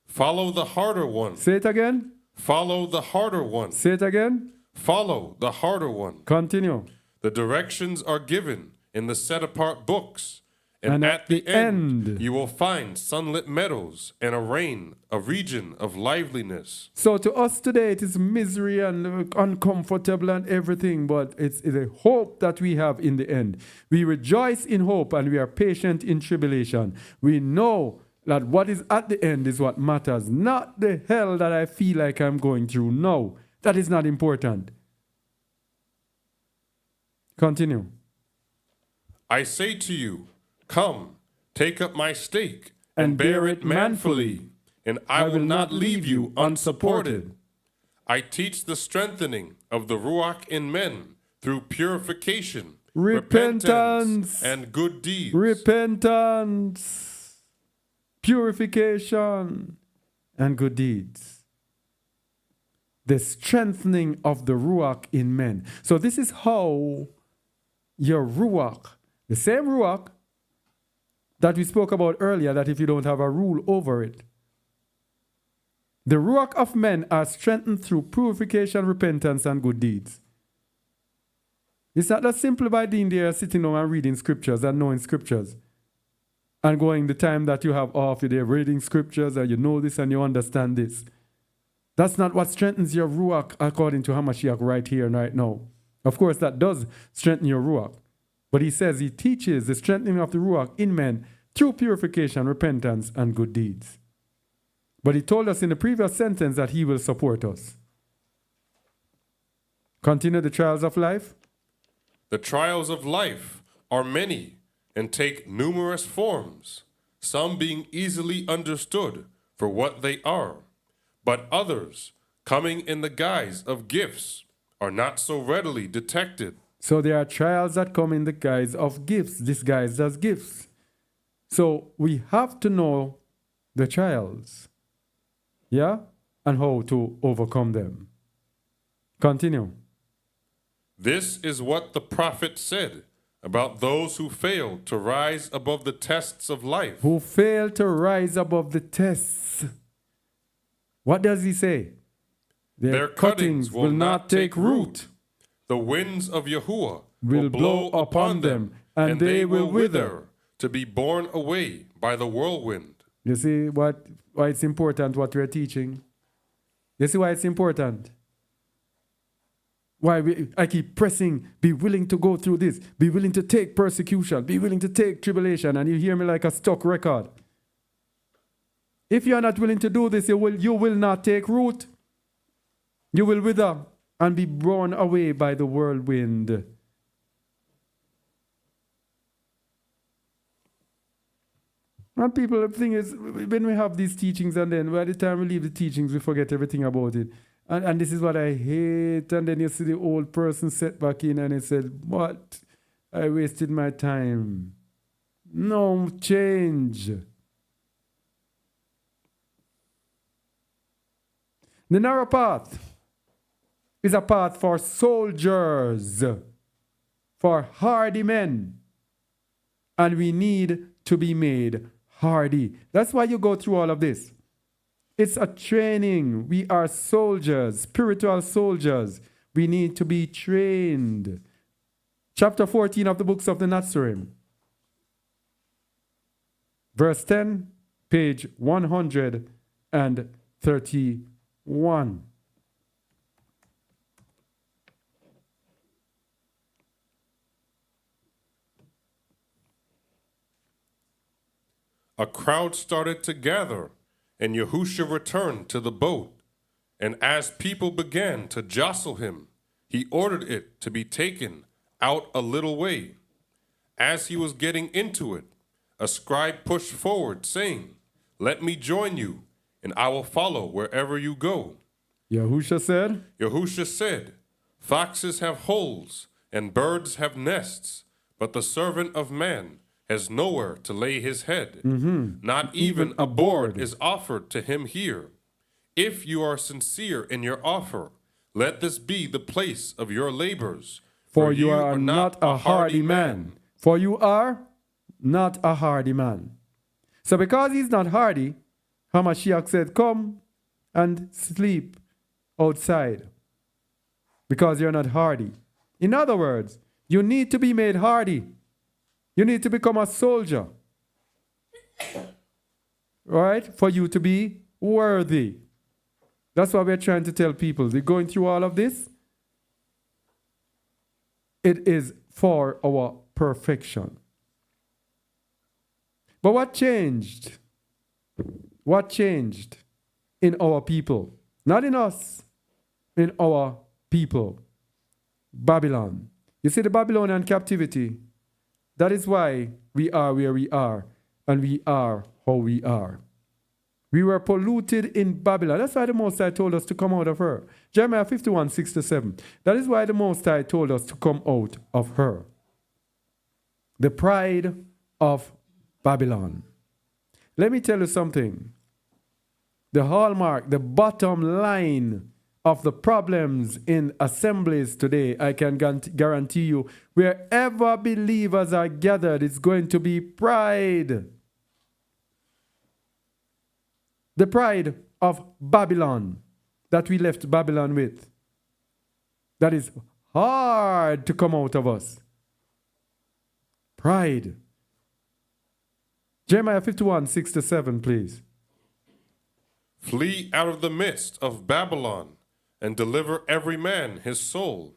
Follow the harder one. Say it again. Follow the harder one. Say it again. Follow the harder one. Continue. The directions are given in the set-apart books, And at the end you will find sunlit meadows and a region of liveliness. So to us today, it is misery and uncomfortable and everything, but it's a hope that we have in the end. We rejoice in hope and we are patient in tribulation. We know that what is at the end is what matters, not the hell that I feel like I'm going through. No, that is not important. Continue. I say to you, come, take up my stake and bear it manfully, and I will not leave you unsupported. I teach the strengthening of the Ruach in men through purification, repentance, and good deeds. Repentance, purification, and good deeds. The strengthening of the Ruach in men. So this is how your Ruach, the same Ruach that we spoke about earlier, that if you don't have a rule over it, the Ruach of men are strengthened through purification, repentance, and good deeds. It's not that simple by being there, sitting down and reading scriptures and knowing scriptures and going the time that you have off, you're there reading scriptures and you know this and you understand this. That's not what strengthens your Ruach according to Hamashiach right here and right now. Of course, that does strengthen your Ruach. But he says he teaches the strengthening of the Ruach in men through purification, repentance, and good deeds. But he told us in the previous sentence that he will support us. Continue the trials of life. The trials of life are many and take numerous forms, some being easily understood for what they are, but others, coming in the guise of gifts, are not so readily detected. So there are trials that come in the guise of gifts, disguised as gifts. So we have to know the trials, yeah, and how to overcome them. Continue. This is what the prophet said about those who fail to rise above the tests of life. Who fail to rise above the tests. What does he say? Their cuttings will not take root. The winds of Yahuwah will blow upon them, and they will wither, to be borne away by the whirlwind. You see why it's important what we're teaching? You see why it's important? Why I keep pressing, be willing to go through this, be willing to take persecution, be willing to take tribulation, and you hear me like a stuck record. If you are not willing to do this, you will not take root. You will wither and be borne away by the whirlwind. And people, the thing is, when we have these teachings and then by the time we leave the teachings, we forget everything about it. And this is what I hate. And then you see the old person set back in and he said, what? I wasted my time. No change. The narrow path is a path for soldiers, for hardy men. And we need to be made hardy. That's why you go through all of this. It's a training. We are soldiers, spiritual soldiers. We need to be trained. Chapter 14 of the books of the Nazarene. Verse 10, page 131. A crowd started to gather, and Yahusha returned to the boat. And as people began to jostle him, he ordered it to be taken out a little way. As he was getting into it, a scribe pushed forward, saying, "Let me join you, and I will follow wherever you go." Yahusha said, "Foxes have holes, and birds have nests, but the servant of man has nowhere to lay his head. Not even a board is offered to him here. If you are sincere in your offer, let this be the place of your labors. For you are not a hardy man. For you are not a hardy man. So because he's not hardy, Hamashiach said, come and sleep outside. Because you're not hardy. In other words, you need to be made hardy. You need to become a soldier. Right? For you to be worthy. That's what we're trying to tell people. They're going through all of this. It is for our perfection. But what changed? What changed in our people? Not in us, in our people. Babylon. You see the Babylonian captivity? That is why we are where we are, and we are how we are. We were polluted in Babylon. That's why the Most High told us to come out of her. Jeremiah 51:6-7. That is why the Most High told us to come out of her. The pride of Babylon. Let me tell you something. The hallmark, the bottom line of the problems in assemblies today, I can guarantee you, wherever believers are gathered, it's going to be pride. The pride of Babylon that we left Babylon with. That is hard to come out of us. Pride. Jeremiah 51:6-7, please. Flee out of the midst of Babylon and deliver every man his soul.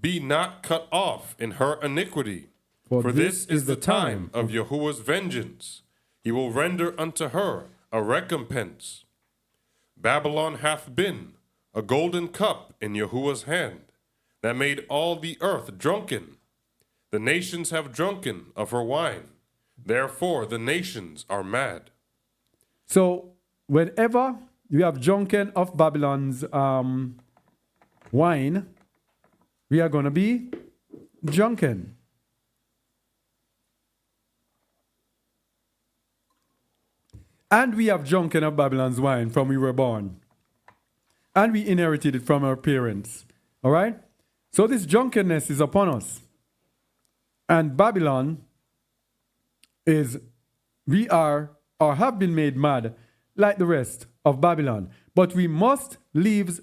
Be not cut off in her iniquity, for this is the time of Yahuwah's vengeance. He will render unto her a recompense. Babylon hath been a golden cup in Yahuwah's hand, that made all the earth drunken. The nations have drunken of her wine, therefore the nations are mad. So, whenever you have drunken of Babylon's wine, we are going to be drunken. And we have drunken of Babylon's wine from we were born. And we inherited it from our parents. All right? So this drunkenness is upon us. And Babylon we are or have been made mad like the rest of Babylon. But we must leave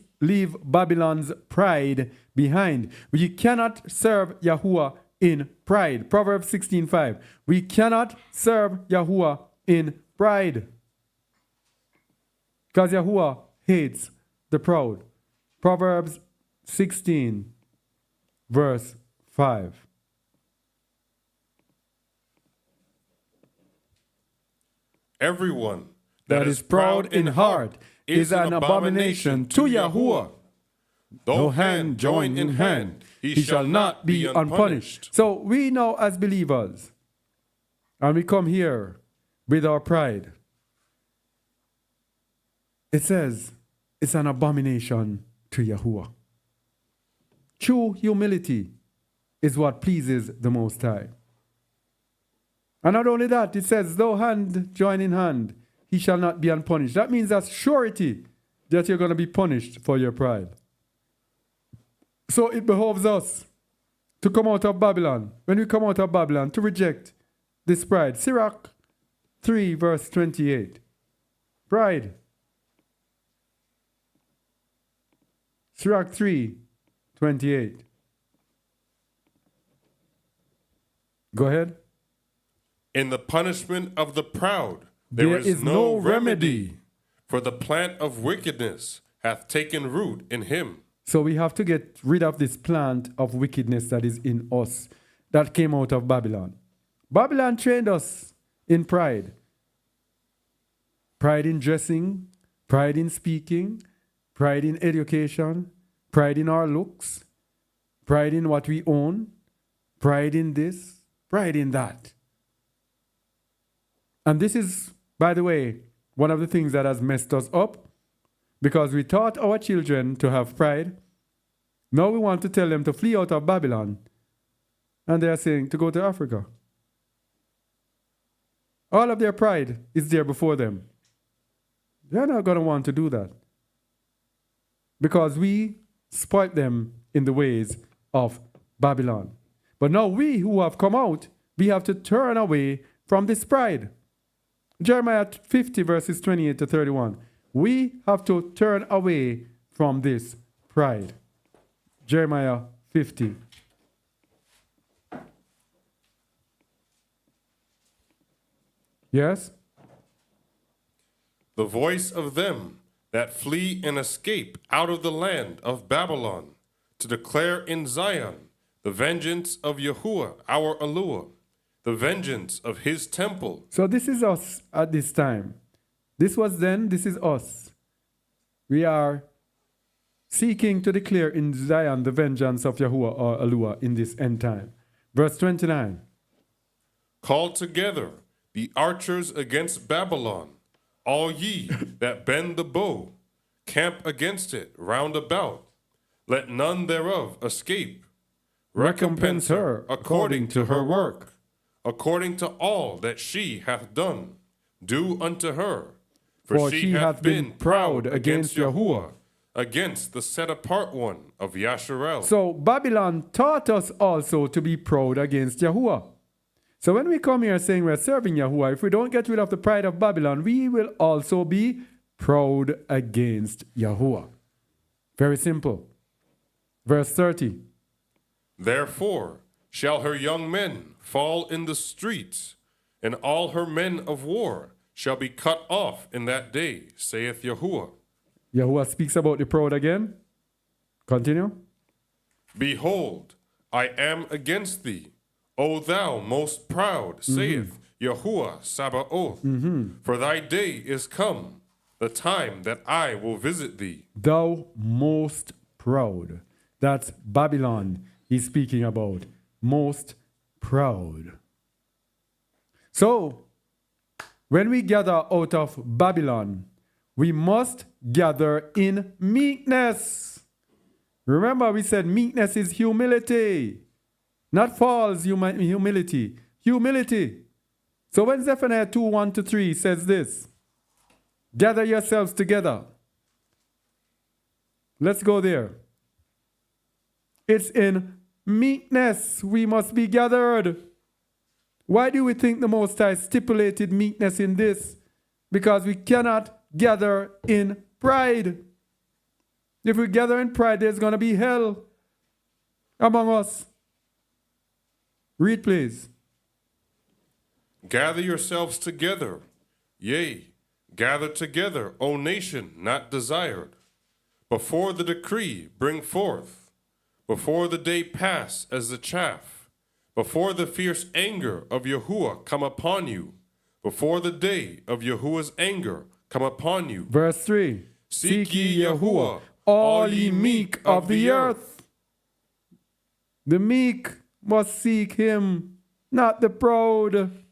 Babylon's pride behind. We cannot serve Yahuwah in pride. Proverbs 16:5. We cannot serve Yahuwah in pride. Because Yahuwah hates the proud. Proverbs 16:5. Everyone that is proud in heart is an abomination to Yahuwah. Though hand join in hand, he shall not be unpunished. So we know as believers, and we come here with our pride. It says it's an abomination to Yahuwah. True humility is what pleases the Most High. And not only that, it says, though hand join in hand, he shall not be unpunished. That means that's surety that you're going to be punished for your pride. So it behoves us to come out of Babylon. When we come out of Babylon, to reject this pride. Sirach 3:28. Pride. Sirach 3:28. Go ahead. In the punishment of the proud there is no remedy, for the plant of wickedness hath taken root in him. So we have to get rid of this plant of wickedness that is in us, that came out of Babylon. Babylon trained us in pride. Pride in dressing, pride in speaking, pride in education, pride in our looks, pride in what we own, pride in this, pride in that. And this is, by the way, one of the things that has messed us up, because we taught our children to have pride. Now we want to tell them to flee out of Babylon. And they are saying to go to Africa. All of their pride is there before them. They're not going to want to do that because we spoilt them in the ways of Babylon. But now we who have come out, we have to turn away from this pride. Jeremiah 50 verses 28 to 31. We have to turn away from this pride. Jeremiah 50. Yes? The voice of them that flee and escape out of the land of Babylon, to declare in Zion the vengeance of Yahuwah, our Eluah, the vengeance of his temple. So this is us at this time. This was then, this is us. We are seeking to declare in Zion the vengeance of Yahuwah or Eluah in this end time. Verse 29. Call together the archers against Babylon, all ye that bend the bow, camp against it round about. Let none thereof escape. Recompense her according to her work, according to all that she hath done. Do unto her, for she hath been proud against Yahuwah, against the set apart one of Yasharel. So Babylon taught us also to be proud against Yahuwah. So when we come here saying we're serving Yahuwah, if we don't get rid of the pride of Babylon, we will also be proud against Yahuwah. Very simple. Verse 30. Therefore shall her young men fall in the streets, and all her men of war shall be cut off in that day, saith Yahuwah. Yahuwah speaks about the proud again. Continue. Behold, I am against thee, O thou most proud, saith Yahuwah Sabaoth. For thy day is come, the time that I will visit thee. Thou most proud. That's Babylon he's speaking about. Most proud. So, when we gather out of Babylon, we must gather in meekness. Remember, we said meekness is humility. Not false humility. Humility. So when Zephaniah 2, 1 to 3 says this, gather yourselves together. Let's go there. It's in meekness we must be gathered. Why do we think the Most High stipulated meekness in this? Because we cannot gather in pride. If we gather in pride, there's going to be hell among us. Read, please. Gather yourselves together, yea, gather together, O nation not desired. Before the decree bring forth, before the day pass as the chaff, before the fierce anger of Yahuwah come upon you, before the day of Yahuwah's anger come upon you. Verse 3. Seek ye Yahuwah, all ye meek of the earth. The meek must seek him, not the proud.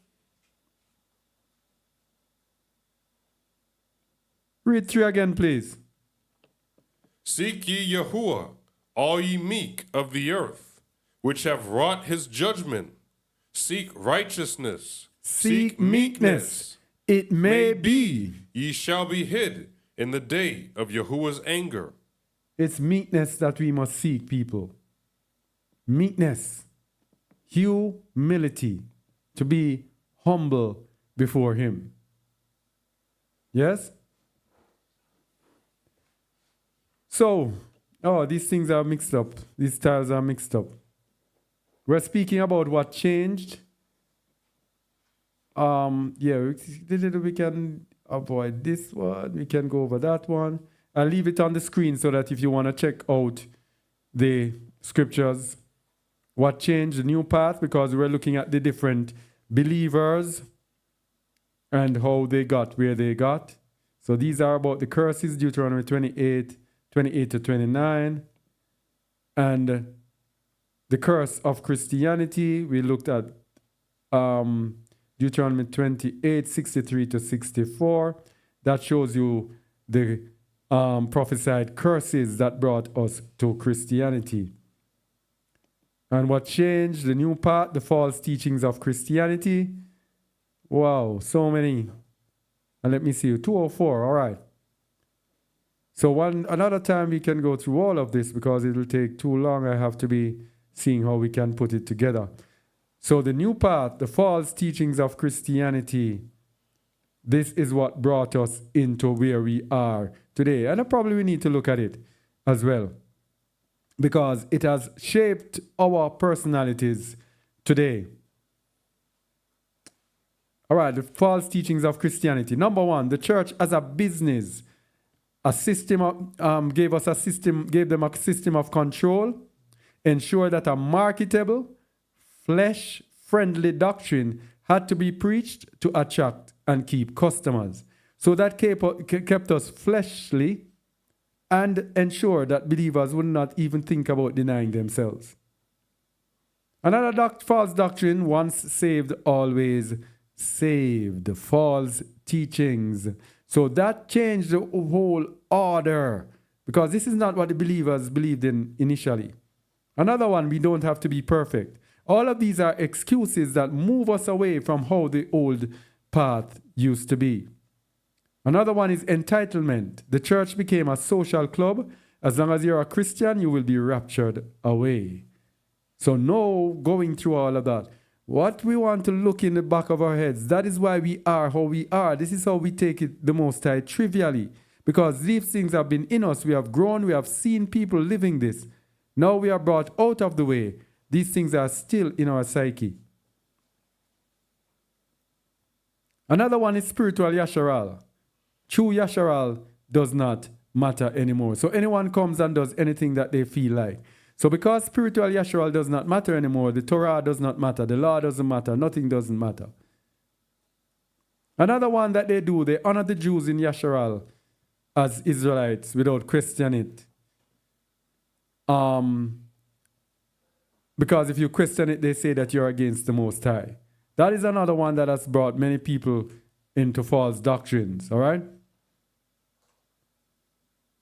Read 3 again, please. Seek ye Yahuwah, all ye meek of the earth, which have wrought his judgment. Seek righteousness. Seek meekness. It may be. Ye shall be hid in the day of Yahuwah's anger. It's meekness that we must seek, people. Meekness. Humility. To be humble before him. Yes? So, these things are mixed up. These styles are mixed up. We're speaking about what changed. We can avoid this one. We can go over that one. I'll leave it on the screen so that if you want to check out the scriptures, what changed, the new path, because we're looking at the different believers and how they got where they got. So these are about the curses, Deuteronomy 28 to 29. And the curse of Christianity, we looked at Deuteronomy 28, 63 to 64. That shows you the prophesied curses that brought us to Christianity. And what changed, the new part, the false teachings of Christianity. Wow, so many. And let me see, 204, all right. So another time we can go through all of this because it will take too long. I have to be seeing how we can put it together. So the new path, the false teachings of Christianity, this is what brought us into where we are today. And probably we need to look at it as well because it has shaped our personalities today. All right, the false teachings of Christianity. Number one, the church as a business, a system of, gave them a system of control, ensure that a marketable, flesh-friendly doctrine had to be preached to attract and keep customers. So that kept us fleshly and ensured that believers would not even think about denying themselves. Another false doctrine, once saved, always saved. False teachings. So that changed the whole order because this is not what the believers believed in initially. Another one, we don't have to be perfect. All of these are excuses that move us away from how the old path used to be. Another one is entitlement. The church became a social club. As long as you're a Christian, you will be raptured away. So no going through all of that. What we want to look in the back of our heads, that is why we are how we are. This is how we take it the Most High trivially. Because these things have been in us. We have grown. We have seen people living this. Now we are brought out of the way. These things are still in our psyche. Another one is spiritual yasharal. True yasharal does not matter anymore. So anyone comes and does anything that they feel like. So because spiritual yasharal does not matter anymore, the Torah does not matter, the law doesn't matter, nothing doesn't matter. Another one that they do, they honor the Jews in yasharal as Israelites without questioning it. Because if you question it, they say that you're against the Most High. That is another one that has brought many people into false doctrines, all right?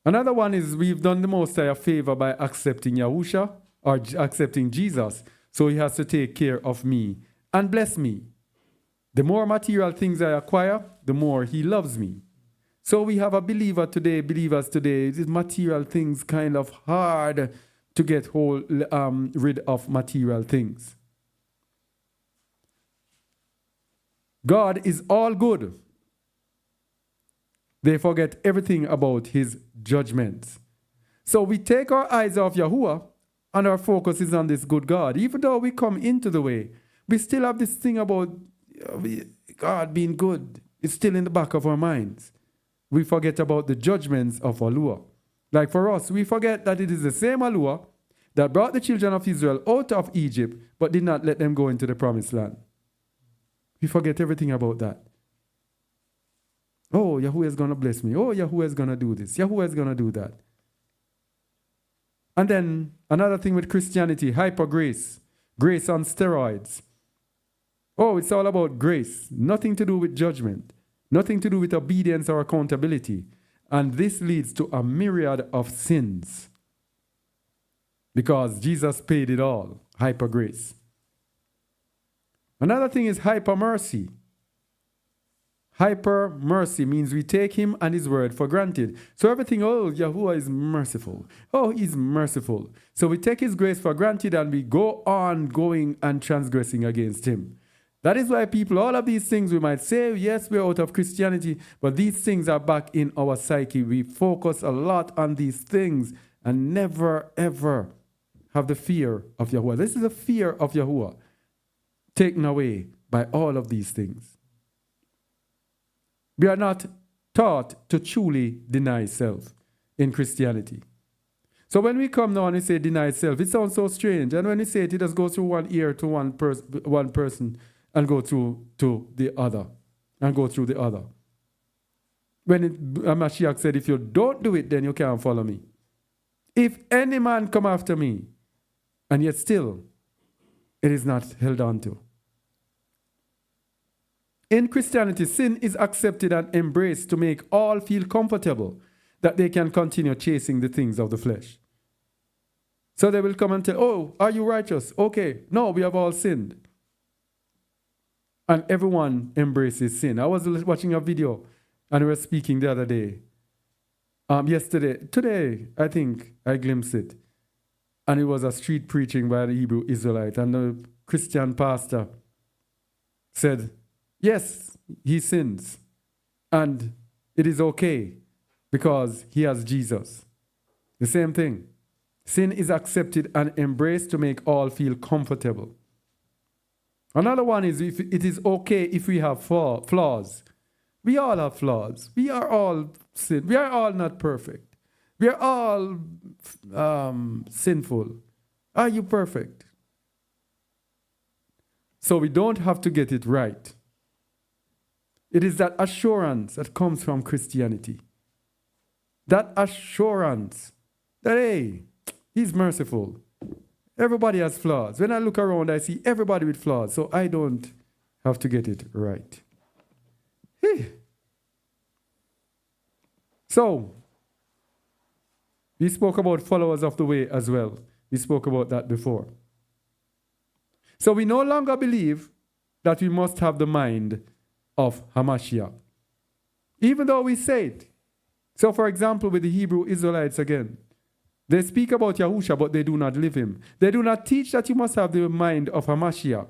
Another one is we've done the Most High a favor by accepting Yahusha or accepting Jesus. So he has to take care of me and bless me. The more material things I acquire, the more he loves me. So we have believers today, these material things kind of hard to get rid of material things. God is all good. They forget everything about his judgments. So we take our eyes off Yahuwah and our focus is on this good God. Even though we come into the way, we still have this thing about God being good. It's still in the back of our minds. We forget about the judgments of Yahuwah. Like for us, we forget that it is the same Yahuwah that brought the children of Israel out of Egypt but did not let them go into the promised land. We forget everything about that. Oh, Yahuwah is going to bless me. Oh, Yahuwah is going to do this. Yahuwah is going to do that. And then another thing with Christianity, hyper grace. Grace on steroids. Oh, it's all about grace. Nothing to do with judgment. Nothing to do with obedience or accountability. And this leads to a myriad of sins. Because Jesus paid it all. Hyper grace. Another thing is hyper mercy. Hyper mercy means we take him and his word for granted. So everything, oh, Yahuwah is merciful. Oh, he's merciful. So we take his grace for granted and we go on going and transgressing against him. That is why people, all of these things we might say, yes, we're out of Christianity, but these things are back in our psyche. We focus a lot on these things and never, ever have the fear of Yahuwah. This is the fear of Yahuwah taken away by all of these things. We are not taught to truly deny self in Christianity. So when we come now and we say deny self, it sounds so strange. And when we say it, it just goes through one ear to one person and go through to the other. And go through the other. When Mashiach said, if you don't do it, then you can't follow me. If any man come after me, and yet still, it is not held on to. In Christianity, sin is accepted and embraced to make all feel comfortable that they can continue chasing the things of the flesh. So they will come and tell, oh, are you righteous? Okay, no, we have all sinned. and everyone embraces sin. I was watching a video and we were speaking the other day. Today, I think I glimpsed it. And it was a street preaching by the Hebrew Israelite. And the Christian pastor said, yes, he sins. And it is okay because he has Jesus. The same thing. Sin is accepted and embraced to make all feel comfortable. Another one is if it is okay if we have flaws. We all have flaws. We are all sin. We are all not perfect. We are all sinful. Are you perfect? So we don't have to get it right. It is that assurance that comes from Christianity. That assurance that, hey, he's merciful. Everybody has flaws. When I look around, I see everybody with flaws. So I don't have to get it right. So, we spoke about followers of the way as well. We spoke about that before. So we no longer believe that we must have the mind of Hamashiach. Even though we say it. So for example, with the Hebrew Israelites again, they speak about Yahusha, but they do not live him. They do not teach that you must have the mind of Hamashiach.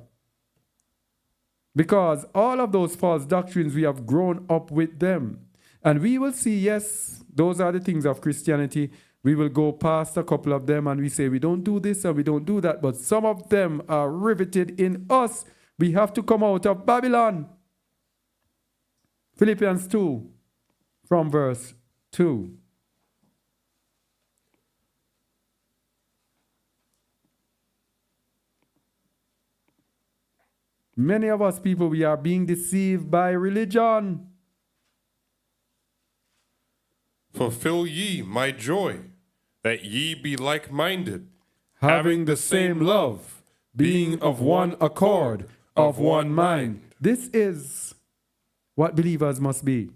Because all of those false doctrines, we have grown up with them. And we will see, yes, those are the things of Christianity. We will go past a couple of them and we say we don't do this and we don't do that. But some of them are riveted in us. We have to come out of Babylon. Philippians 2 from verse 2. Many of us people, we are being deceived by religion. Fulfill ye my joy, that ye be like-minded, Having the same love, being of one accord, of one mind. This is what believers must be.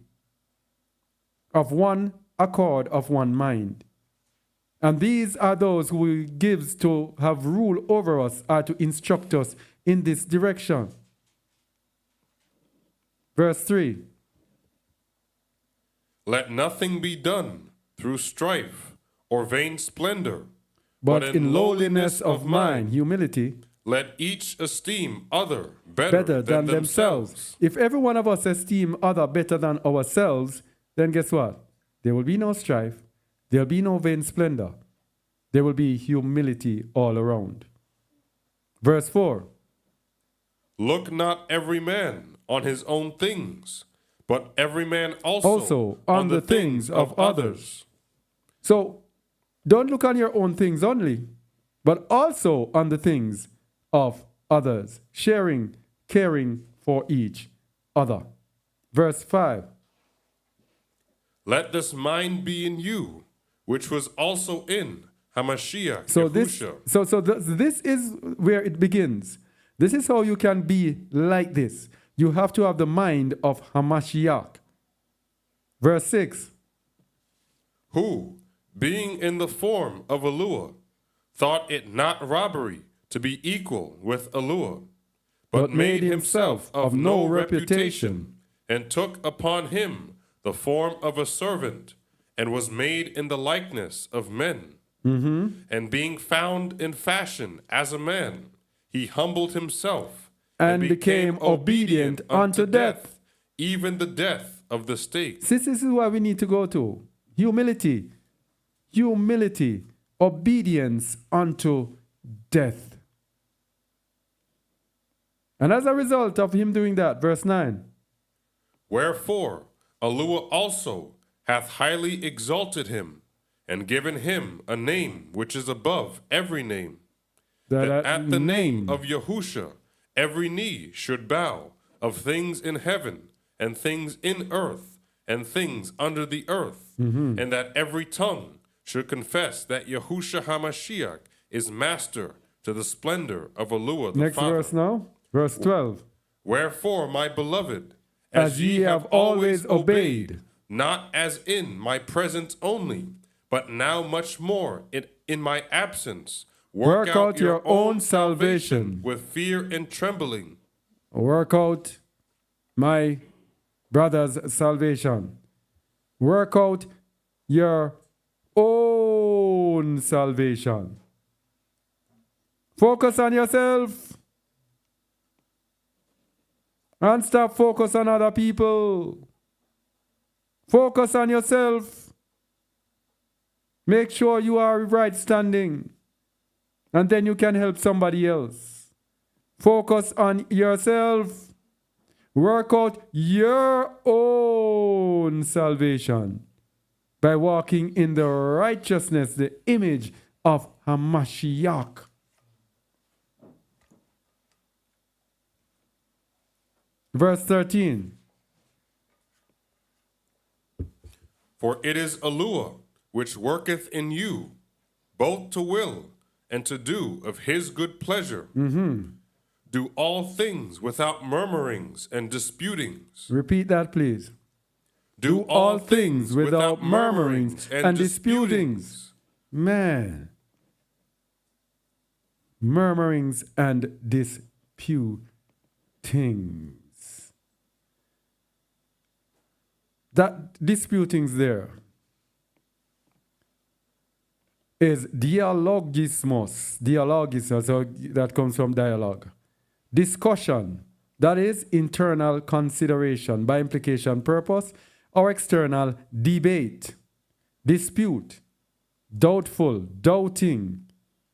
Of one accord, of one mind. And these are those who he gives to have rule over us, are to instruct us in this direction. Verse 3. Let nothing be done through strife or vain splendor, But in lowliness of mind, humility, let each esteem other better than themselves. If every one of us esteem other better than ourselves, then guess what? There will be no strife. There will be no vain splendor. There will be humility all around. Verse 4. Look not every man on his own things, but every man also on the things of others. So, don't look on your own things only, but also on the things of others. Sharing, caring for each other. Verse 5. Let this mind be in you, which was also in Hamashiach, So Yahusha. this is where it begins. This is how you can be like this. You have to have the mind of Hamashiach. Verse 6. Who, being in the form of Eluah, thought it not robbery to be equal with Eluah, but made himself of no reputation, and took upon him the form of a servant, and was made in the likeness of men. And being found in fashion as a man, he humbled himself, And became obedient unto death, even the death of the stake. This is where we need to go to. Humility. Humility. Obedience unto death. And as a result of him doing that, verse 9. Wherefore Eluah also hath highly exalted him, and given him a name which is above every name, that at the name of Yahusha every knee should bow, of things in heaven, and things in earth, and things under the earth, and that every tongue should confess that Yahusha HaMashiach is master, to the splendor of Eluah the Next Father. verse now. Verse 12. Wherefore, my beloved, As ye have always obeyed, not as in my presence only, but now much more in my absence, work out your own salvation with fear and trembling. Work out my brother's salvation. Work out your own salvation. Focus on yourself. And stop focus on other people. Focus on yourself. Make sure you are right standing. And then you can help somebody else. Focus on yourself. Work out your own salvation by walking in the righteousness, the image of Hamashiach. Verse 13. For it is Eluah which worketh in you, both to will and to do of his good pleasure. Do all things without murmurings and disputings. Repeat that, please. Do all things without murmurings and disputings. Man. Murmurings and disputings. That disputings there is dialogismos. Dialogismos, so that comes from dialogue. Discussion, that is internal consideration, by implication purpose, or external debate. Dispute, doubtful, doubting,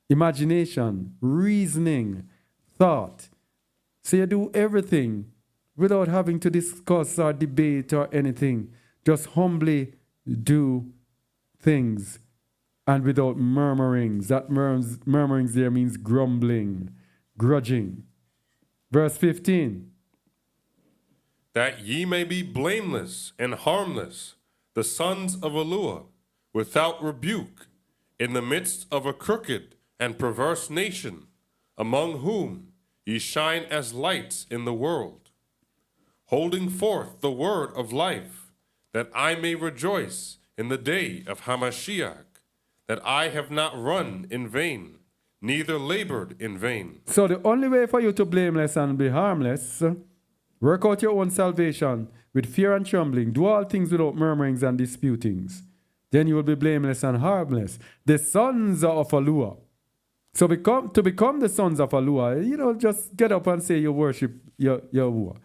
imagination, reasoning, thought. So you do everything without having to discuss or debate or anything. Just humbly do things and without murmurings. That murmurings there means grumbling, grudging. Verse 15. That ye may be blameless and harmless, the sons of Eluah, without rebuke, in the midst of a crooked and perverse nation, among whom ye shine as lights in the world, holding forth the word of life, that I may rejoice in the day of Hamashiach, that I have not run in vain, neither labored in vain. So the only way for you to blameless and be harmless, work out your own salvation with fear and trembling. Do all things without murmurings and disputings. Then you will be blameless and harmless. The sons of Eluah. So to become the sons of Eluah, just get up and say you worship Yahuwah,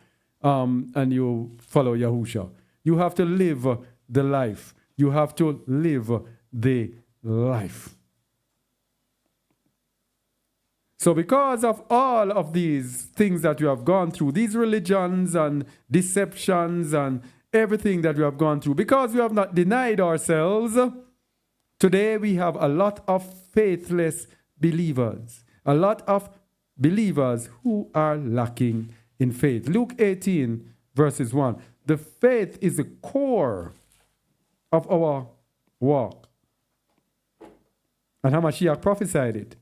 and you follow Yahusha. You have to live the life. You have to live the life. So because of all of these things that you have gone through, these religions and deceptions and everything that we have gone through, because we have not denied ourselves, today we have a lot of faithless believers, a lot of believers who are lacking in faith. Luke 18 verses 1. The faith is the core of our walk. And Hamashiach prophesied it.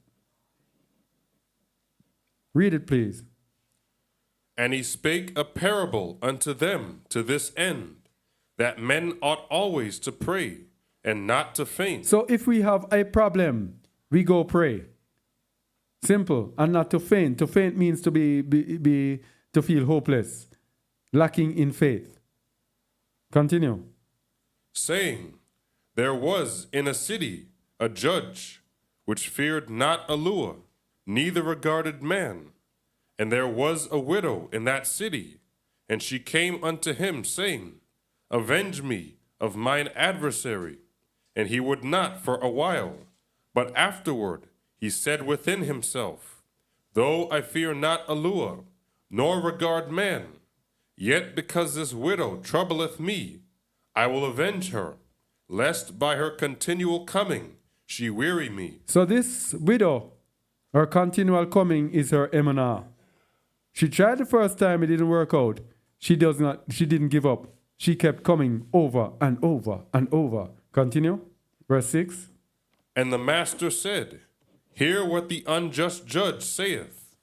Read it, please. And he spake a parable unto them to this end, that men ought always to pray and not to faint. So if we have a problem, we go pray. Simple, and not to faint. To faint means to to feel hopeless, lacking in faith. Continue. Saying, there was in a city a judge, which feared not Eluah, neither regarded man. And there was a widow in that city, and she came unto him, saying, avenge me of mine adversary. And he would not for a while, but afterward he said within himself, though I fear not Eluah, nor regard man, yet because this widow troubleth me, I will avenge her, lest by her continual coming she weary me. So this widow, her continual coming is her emanah. She tried the first time, it didn't work out. She didn't give up. She kept coming over and over and over. Continue. Verse 6. And the master said, hear what the unjust judge saith,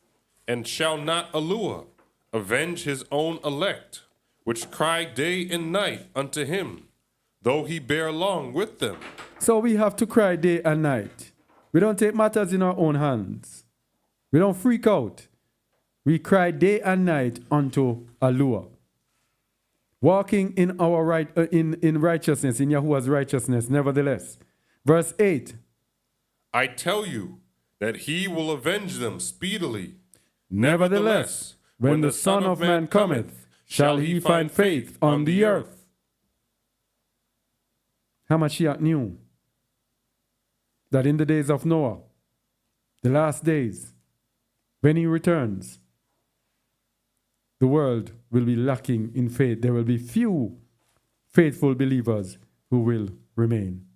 and shall not Eluah avenge his own elect, which cry day and night unto him, though he bear long with them? So we have to cry day and night. We don't take matters in our own hands. We don't freak out. We cry day and night unto Allure. Walking in our in righteousness, in Yahuwah's righteousness, nevertheless. Verse 8. I tell you that he will avenge them speedily. Nevertheless, when the Son of Man cometh, shall he find faith on the earth? Hamashiach knew that in the days of Noah, the last days, when he returns, the world will be lacking in faith. There will be few faithful believers who will remain.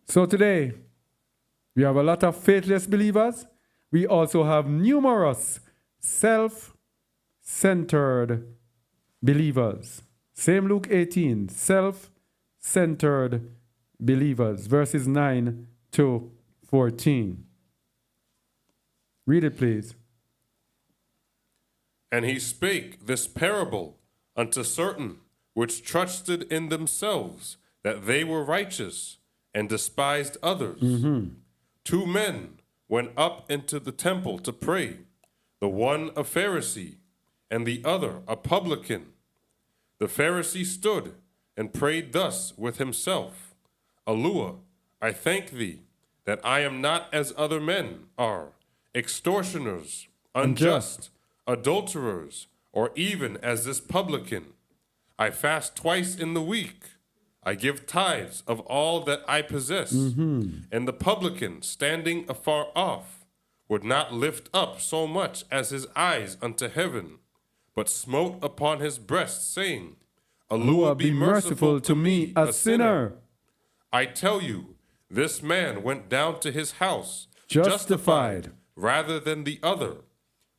So today, we have a lot of faithless believers. We also have numerous self-centered believers. Same Luke 18, self-centered believers, verses 9 to 14. Read it, please. And he spake this parable unto certain which trusted in themselves that they were righteous, and despised others. 2 men went up into the temple to pray, the one a Pharisee, and the other a publican. The Pharisee stood and prayed thus with himself, Allure, I thank thee that I am not as other men are, extortioners, unjust, adulterers, or even as this publican. I fast twice in the week. I give tithes of all that I possess. And the publican, standing afar off, would not lift up so much as his eyes unto heaven, but smote upon his breast, saying, Allure, be merciful to me, a sinner. I tell you, this man went down to his house justified rather than the other.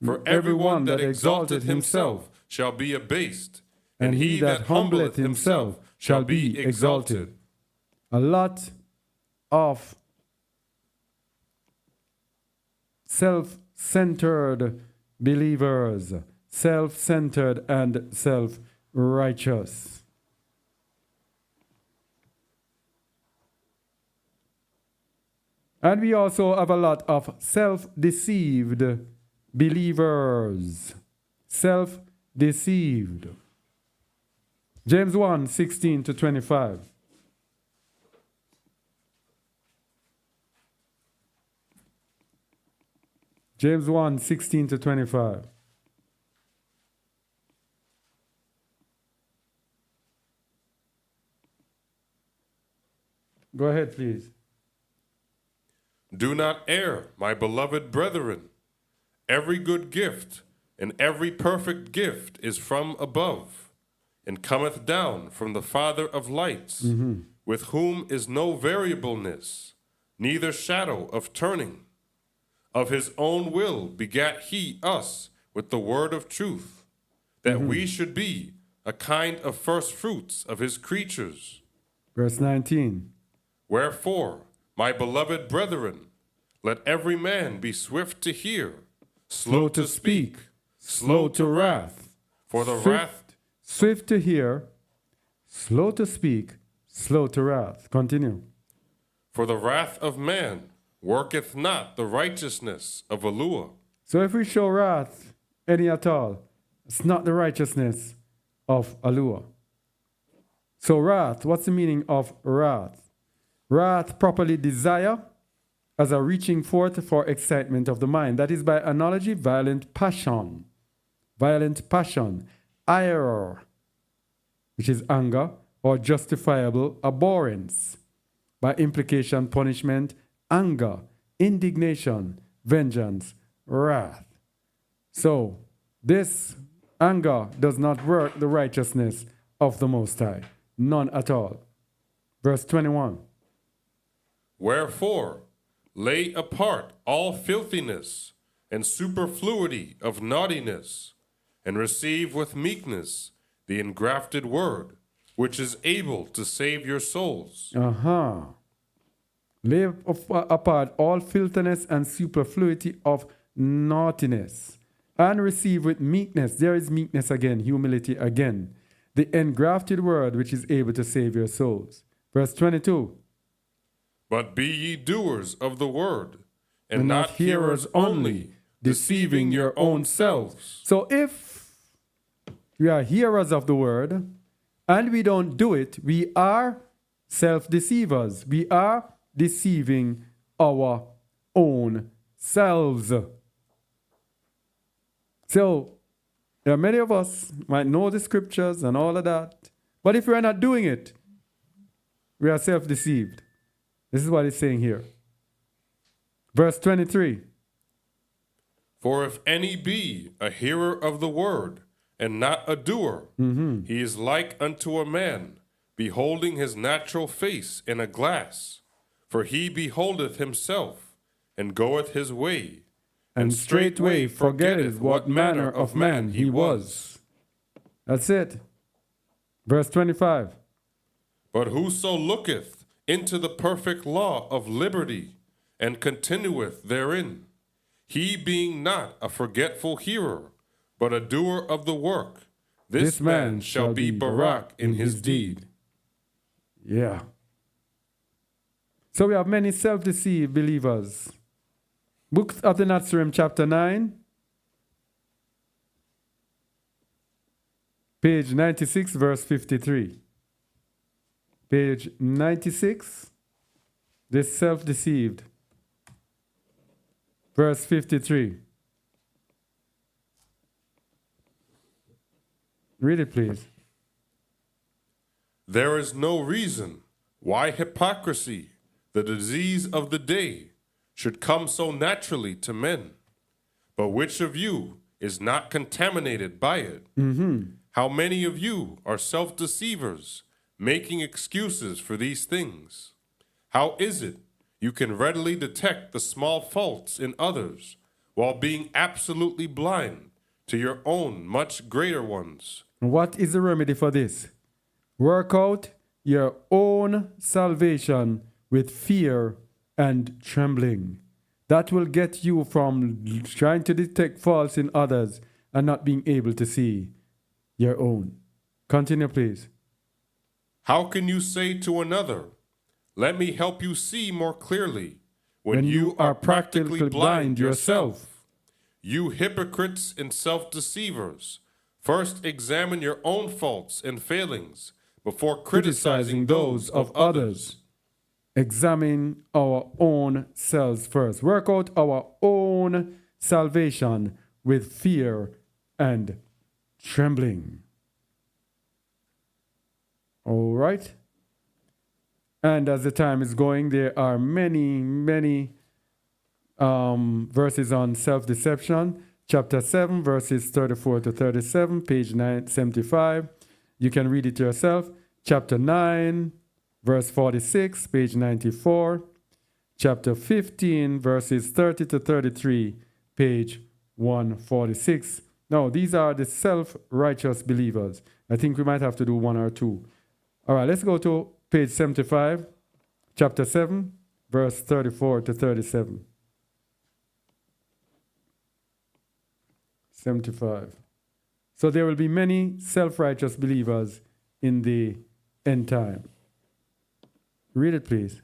For everyone that exalteth himself shall be abased, and he that humbleth himself shall be exalted. A lot of self-centered believers, self-centered and self-righteous. And we also have a lot of self-deceived believers. Self-deceived. James 1, 16 to 25. James 1, 16 to 25. Go ahead, please. Do not err, my beloved brethren. Every good gift and every perfect gift is from above, and cometh down from the Father of lights, with whom is no variableness, neither shadow of turning. Of his own will begat he us with the word of truth, that we should be a kind of first fruits of his creatures. Verse 19. Wherefore, my beloved brethren, let every man be swift to hear, slow to speak, slow to wrath. For the wrath... Swift to hear, slow to speak, slow to wrath. Continue. For the wrath of man worketh not the righteousness of Allure. So if we show wrath any at all, it's not the righteousness of Allure. So wrath, what's the meaning of wrath? Wrath, properly desire, as a reaching forth for excitement of the mind. That is by analogy, violent passion. Violent passion. Ire, which is anger, or justifiable abhorrence. By implication, punishment, anger, indignation, vengeance, wrath. So, this anger does not work the righteousness of the Most High. None at all. Verse 21. Wherefore, lay apart all filthiness and superfluity of naughtiness, and receive with meekness the engrafted word, which is able to save your souls. Lay apart all filthiness and superfluity of naughtiness, and receive with meekness. There is meekness again, humility again. the engrafted word which is able to save your souls. Verse 22. But be ye doers of the word, and And not hearers only, deceiving your own selves. So if we are hearers of the word and we don't do it, we are self-deceivers. We are deceiving our own selves. So there are many of us might know the scriptures and all of that, but if we are not doing it, we are self-deceived. This is what it's saying here. Verse 23. For if any be a hearer of the word, and not a doer, he is like unto a man, beholding his natural face in a glass. For he beholdeth himself, and goeth his way, And straightway forgetteth what manner of man he was. That's it. Verse 25. But whoso looketh into the perfect law of liberty, and continueth therein, he being not a forgetful hearer, but a doer of the work, this man shall be Barak in his deed. Yeah. So we have many self-deceived believers. Book of the Nazarene, chapter 9, page 96, verse 53. Page 96, this self-deceived. Verse 53. Read it, please. There is no reason why hypocrisy, the disease of the day, should come so naturally to men. But which of you is not contaminated by it? How many of you are self-deceivers, making excuses for these things? How is it you can readily detect the small faults in others, while being absolutely blind to your own much greater ones? What is the remedy for this? Work out your own salvation with fear and trembling. That will get you from trying to detect faults in others and not being able to see your own. Continue, please. How can you say to another, let me help you see more clearly, when you are practically blind yourself? You hypocrites and self-deceivers, first examine your own faults and failings before criticizing those of others. Examine our own selves first. Work out our own salvation with fear and trembling. All right. And as the time is going, there are many verses on self-deception. Chapter 7, verses 34 to 37, page 975. You can read it yourself. Chapter 9, verse 46, page 94. Chapter 15, verses 30 to 33, page 146. Now, these are the self-righteous believers. I think we might have to do one or two. All right, let's go to page 75, chapter 7, verse 34 to 37. 75. So there will be many self-righteous believers in the end time. Read it, please.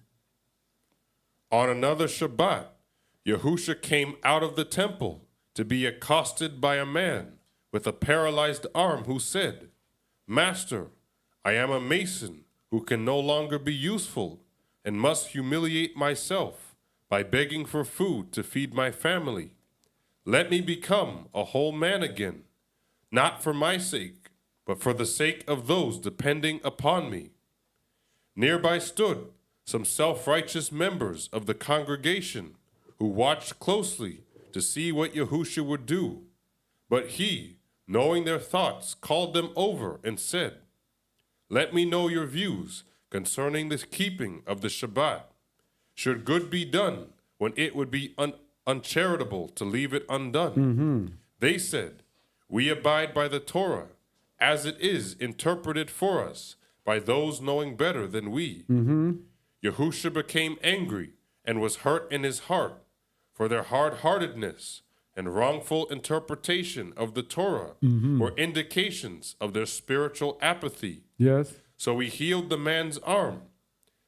On another Shabbat, Yahusha came out of the temple to be accosted by a man with a paralyzed arm who said, Master, I am a mason who can no longer be useful and must humiliate myself by begging for food to feed my family. Let me become a whole man again, not for my sake, but for the sake of those depending upon me. Nearby stood some self-righteous members of the congregation who watched closely to see what Yahusha would do. But he, knowing their thoughts, called them over and said, Let me know your views concerning the keeping of the Shabbat. Should good be done when it would be uncharitable to leave it undone? They said, We abide by the Torah, as it is interpreted for us by those knowing better than we. Yahusha became angry and was hurt in his heart for their hard-heartedness, and wrongful interpretation of the Torah were indications of their spiritual apathy. Yes. So he healed the man's arm.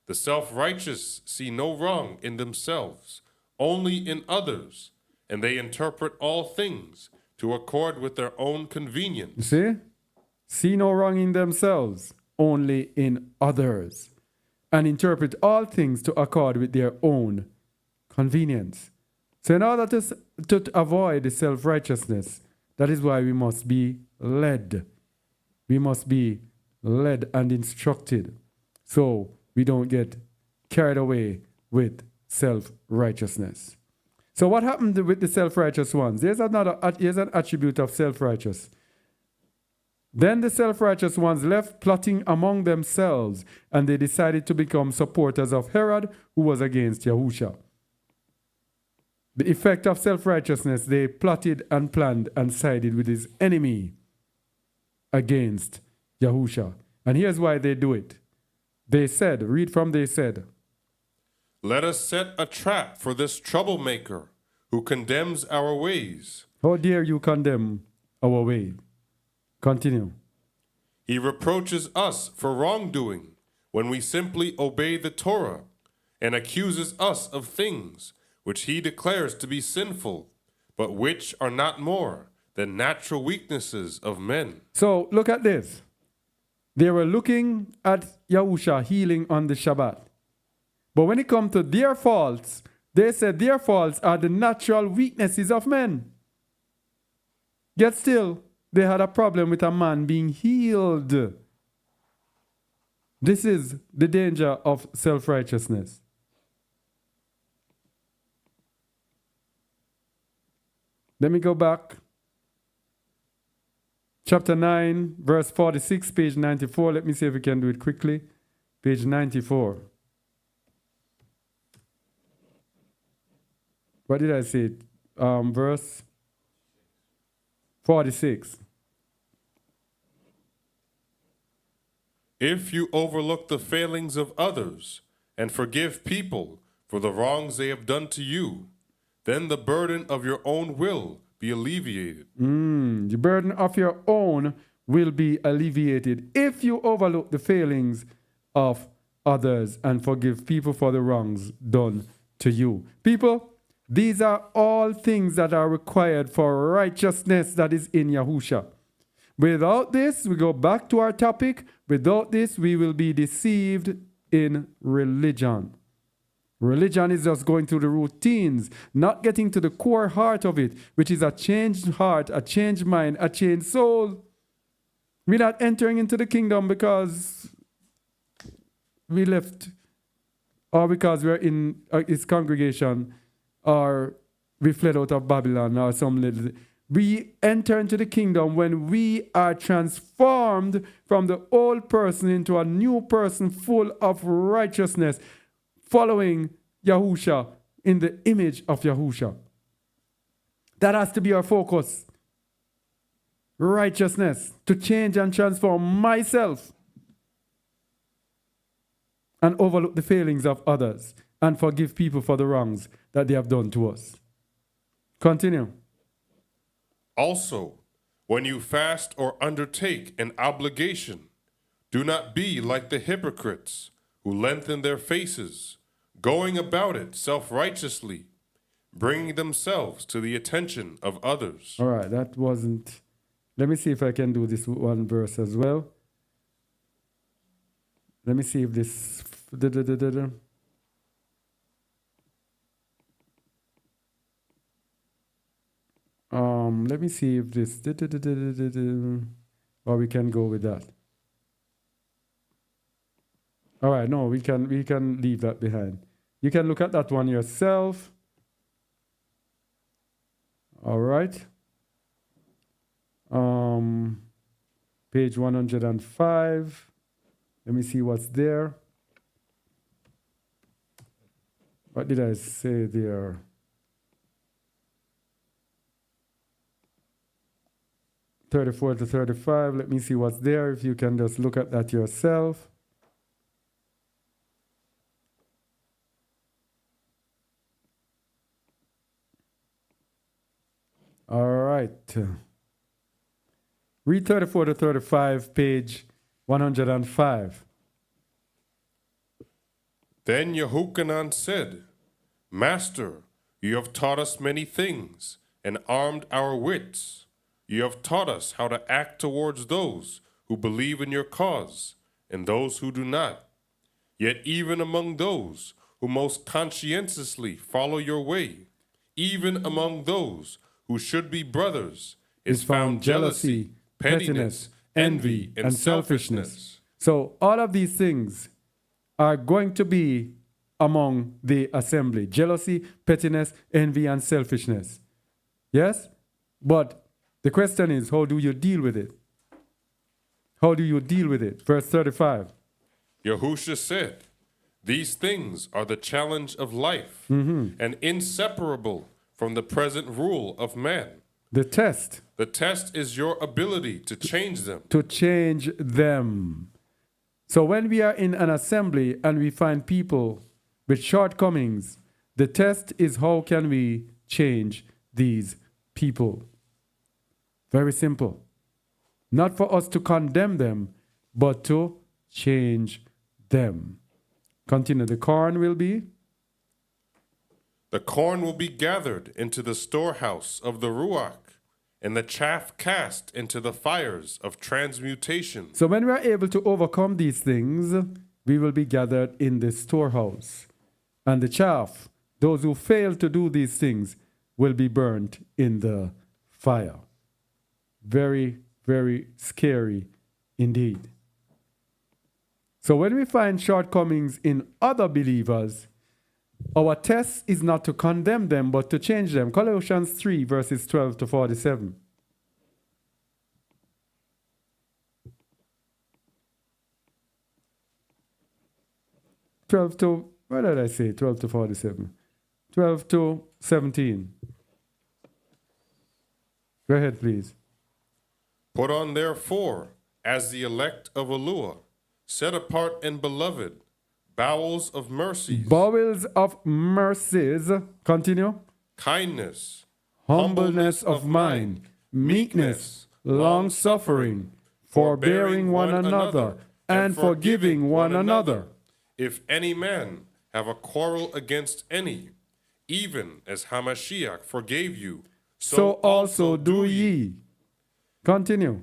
The self-righteous see no wrong in themselves, only in others, and they interpret all things to accord with their own You convenience. see? See no wrong in themselves, only in others, and interpret all things to accord with their own convenience. So in order to avoid the self-righteousness, that is why we must be led. We must be led and instructed so we don't get carried away with self-righteousness. So what happened with the self-righteous ones? Here's an attribute of self-righteous. Then the self-righteous ones left plotting among themselves, and they decided to become supporters of Herod, who was against Yahusha. The effect of self-righteousness, they plotted and planned and sided with his enemy against Yahusha. And here's why they do it. They said, read from they said, Let us set a trap for this troublemaker who condemns our ways. how dare you condemn our way? Continue. He reproaches us for wrongdoing when we simply obey the Torah and accuses us of things which he declares to be sinful, but which are not more than natural weaknesses of men. So look at this. They were looking at Yahusha healing on the Shabbat. But when it comes to their faults, they said their faults are the natural weaknesses of men. Yet still, they had a problem with a man being healed. This is the danger of self-righteousness. Let me go back. Chapter 9, verse 46, page 94. Let me see if we can do it quickly. Page 94. What did I say? Verse 46. If you overlook the failings of others and forgive people for the wrongs they have done to you, then the burden of your own will be alleviated. The burden of your own will be alleviated if you overlook the failings of others and forgive people for the wrongs done to you. People, these are all things that are required for righteousness that is in Yahusha. Without this, we go back to our topic. Without this, we will be deceived in religion. Religion is just going through the routines, not getting to the core heart of it, which is a changed heart, a changed mind, a changed soul. We're not entering into the kingdom because we left or because we're in his congregation or we fled out of Babylon or some little. We enter into the kingdom when we are transformed from the old person into a new person full of righteousness, following Yahusha in the image of Yahusha. That has to be our focus. Righteousness, to change and transform myself and overlook the failings of others and forgive people for the wrongs that they have done to us. Continue. Also, when you fast or undertake an obligation, do not be like the hypocrites who lengthen their faces, going about it self-righteously, bringing themselves to the attention of others. All right, that wasn't... Let me see if I can do this one verse as well. Let me see if this... Let me see if this... Or we can go with that. All right, no, we can leave that behind. You can look at that one yourself. All right. Page 105. Let me see what's there. What did I say there? (34 to 35). Let me see what's there. If you can just look at that yourself. right. Read 34 to 35, page 105. Then Yehochanan said, Master, you have taught us many things, and armed our wits. You have taught us how to act towards those who believe in your cause, and those who do not. Yet even among those who most conscientiously follow your way, even among those who should be brothers, is found jealousy, pettiness, envy, and selfishness. So all of these things are going to be among the assembly. Jealousy, pettiness, envy, and selfishness. Yes? But the question is, how do you deal with it? How do you deal with it? Verse 35. Yahusha said, These things are the challenge of life, and inseparable from the present rule of man. The test. The test is your ability to change them. To change them. So when we are in an assembly and we find people with shortcomings, the test is how can we change these people. Very simple. Not for us to condemn them, but to change them. Continue. The corn will be? The corn will be gathered into the storehouse of the Ruach, and the chaff cast into the fires of transmutation. So when we are able to overcome these things, we will be gathered in the storehouse. And the chaff, those who fail to do these things, will be burnt in the fire. Very, very scary indeed. So when we find shortcomings in other believers, our test is not to condemn them, but to change them. Colossians 3, verses 12 to 47. What did I say? 12 to 47. 12 to 17. Go ahead, please. Put on therefore, as the elect of Elua, set apart and beloved, bowels of mercies. Bowels of mercies. Continue. Kindness. Humbleness of mind. Meekness. Long-suffering. Forbearing one another. And forgiving one another. If any man have a quarrel against any, even as Hamashiach forgave you, so also do ye. Continue.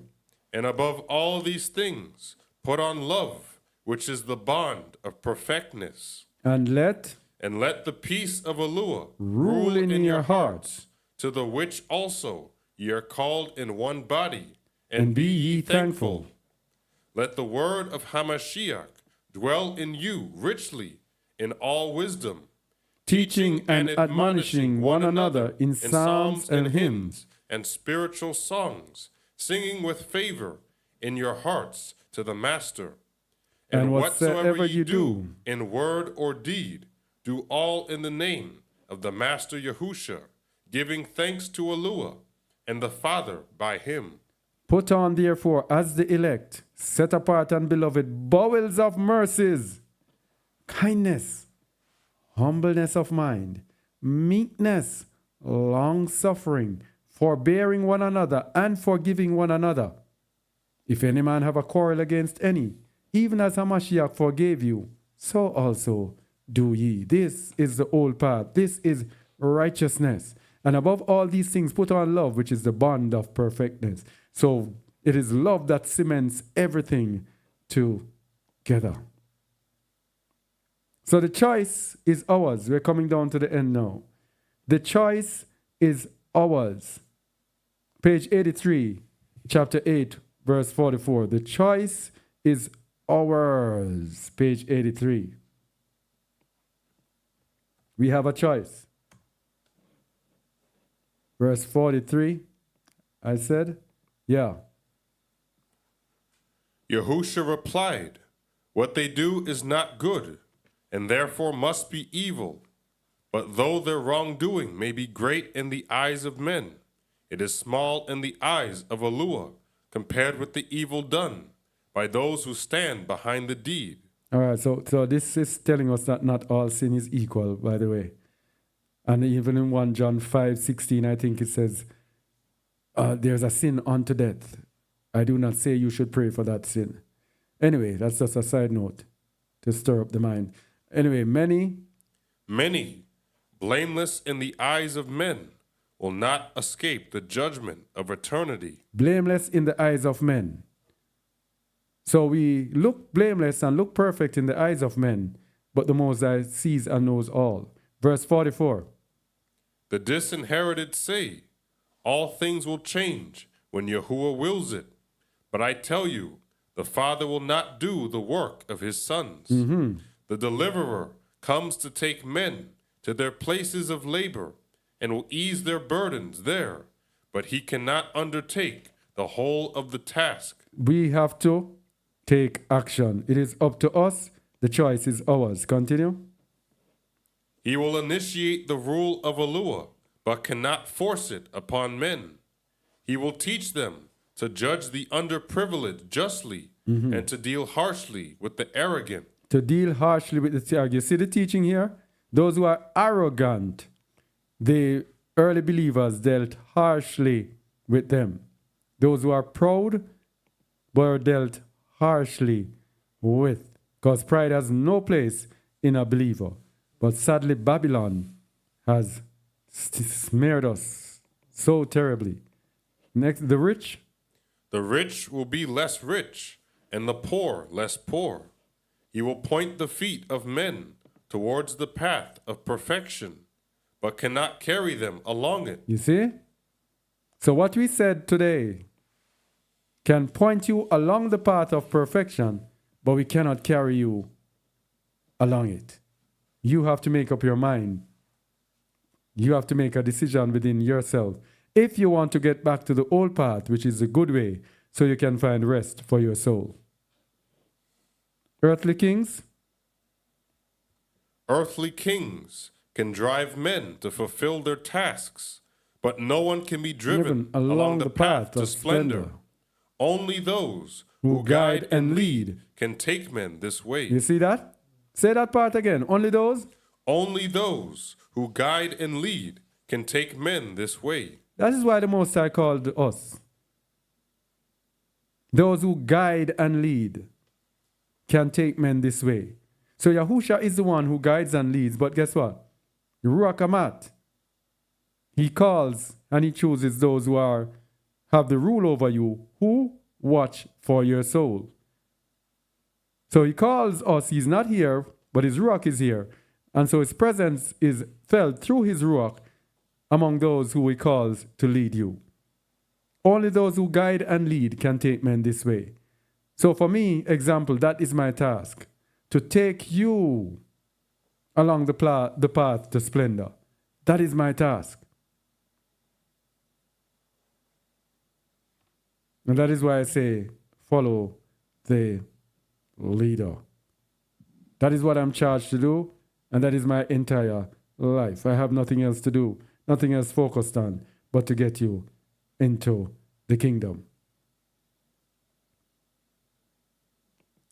And above all these things, put on love, which is the bond of perfectness. And let the peace of Elua rule in your hearts, to the which also ye are called in one body, and be ye thankful. Let the word of Hamashiach dwell in you richly in all wisdom, teaching and admonishing one another in psalms and hymns and spiritual songs, singing with favor in your hearts to the Master. And whatsoever you do, in word or deed, do all in the name of the Master Yahusha, giving thanks to Elua and the Father by him. Put on therefore as the elect, set apart and beloved, bowels of mercies, kindness, humbleness of mind, meekness, long-suffering, forbearing one another, and forgiving one another. If any man have a quarrel against any, even as Hamashiach forgave you, so also do ye. This is the old path. This is righteousness. And above all these things, put on love, which is the bond of perfectness. So it is love that cements everything together. So the choice is ours. We're coming down to the end now. The choice is ours. Page 83, chapter 8, verse 44. The choice is ours. Page 83. We have a choice. Verse 43, I said, yeah. Yahusha replied, What they do is not good, and therefore must be evil. But though their wrongdoing may be great in the eyes of men, it is small in the eyes of Elua, compared with the evil done by those who stand behind the deed. All right, so this is telling us that not all sin is equal, by the way. And even in 1 John 5:16, I think it says, there's a sin unto death. I do not say you should pray for that sin. Anyway, that's just a side note to stir up the mind. Anyway, many, blameless in the eyes of men, will not escape the judgment of eternity. blameless in the eyes of men. So we look blameless and look perfect in the eyes of men, but the Most High sees and knows all. Verse 44. The disinherited say, all things will change when Yahuwah wills it. But I tell you, the Father will not do the work of his sons. The deliverer comes to take men to their places of labor and will ease their burdens there, but he cannot undertake the whole of the task. We have to take action. It is up to us. The choice is ours. Continue. He will initiate the rule of Eluah, but cannot force it upon men. He will teach them to judge the underprivileged justly and to deal harshly with the arrogant. To deal harshly with the arrogant. You see the teaching here? Those who are arrogant, the early believers dealt harshly with them. Those who are proud were dealt harshly with, because pride has no place in a believer. But sadly, Babylon has smeared us so terribly. Next, the rich. The rich will be less rich, and the poor less poor. He will point the feet of men towards the path of perfection, but cannot carry them along it. You see? So what we said today can point you along the path of perfection, but we cannot carry you along it. You have to make up your mind. You have to make a decision within yourself if you want to get back to the old path, which is a good way, so you can find rest for your soul. Earthly kings. Earthly kings can drive men to fulfill their tasks, but no one can be driven along the path to splendor. Only those who guide and lead can take men this way. You see that? Say that part again. Only those? Only those who guide and lead can take men this way. That is why the Most High called us. Those who guide and lead can take men this way. So Yahusha is the one who guides and leads, but guess what? Ruach Amat. He calls and he chooses those who have the rule over you, who watch for your soul. So he calls us, he's not here, but his Ruach is here. And so his presence is felt through his Ruach among those who he calls to lead you. Only those who guide and lead can take men this way. So for me, example, that is my task, to take you along the path to splendor. That is my task. And that is why I say, follow the leader. That is what I'm charged to do, and that is my entire life. I have nothing else to do, nothing else focused on, but to get you into the kingdom.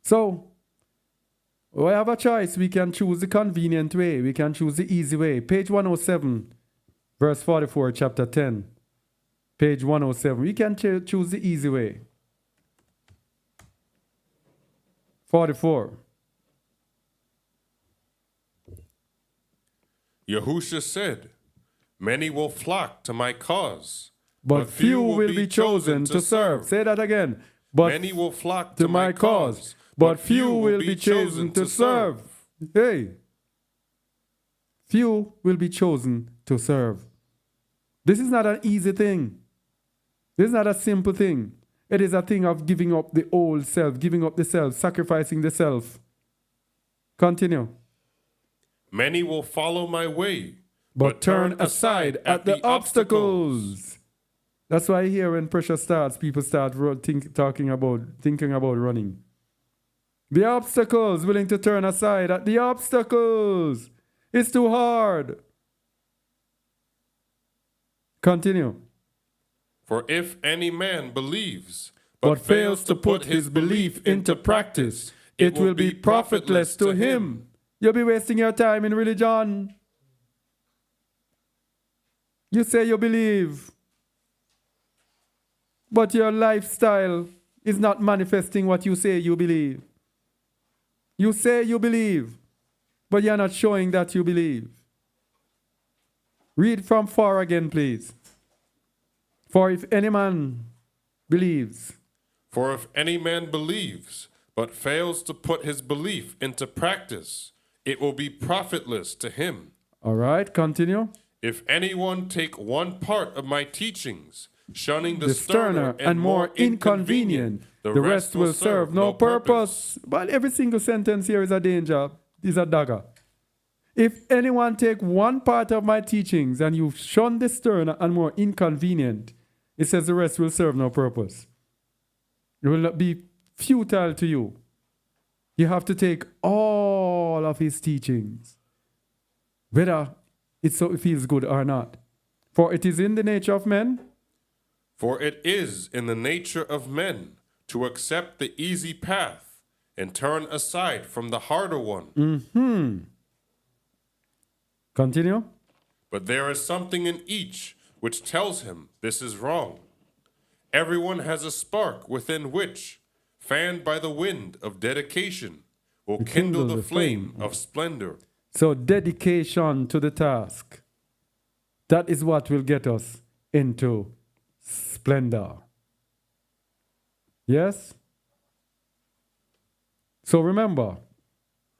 So, we have a choice. We can choose the convenient way. We can choose the easy way. Page 107, verse 44, chapter 10. Page 107. We can choose the easy way. 44. Yahusha said, many will flock to my cause, but few will be chosen to serve. Say that again. But many will flock to my cause, but few will be chosen to serve. Hey. Few will be chosen to serve. This is not an easy thing. This is not a simple thing. It is a thing of giving up the old self, giving up the self, sacrificing the self. Continue. Many will follow my way, but turn aside at the obstacles. That's why here when pressure starts, people start thinking about running. The obstacles, willing to turn aside at the obstacles. It's too hard. Continue. For if any man believes, but fails to put his belief into practice, it will be profitless to him. You'll be wasting your time in religion. You say you believe. but your lifestyle is not manifesting what you say you believe. You say you believe, but you're not showing that you believe. Read from 4 again, please. For if any man believes. For if any man believes, but fails to put his belief into practice, it will be profitless to him. All right, continue. If anyone take one part of my teachings, shunning the sterner and more inconvenient, the rest will serve no purpose. But every single sentence here is a danger, is a dagger. If anyone take one part of my teachings and you shun the sterner and more inconvenient, it says the rest will serve no purpose. It will not be futile to you. You have to take all of his teachings, whether it feels good or not. For it is in the nature of men. For it is in the nature of men to accept the easy path and turn aside from the harder one. Continue. But there is something in each which tells him this is wrong. Everyone has a spark within which, fanned by the wind of dedication, will kindle the flame of splendor. So dedication to the task. That is what will get us into splendor. Yes? So remember,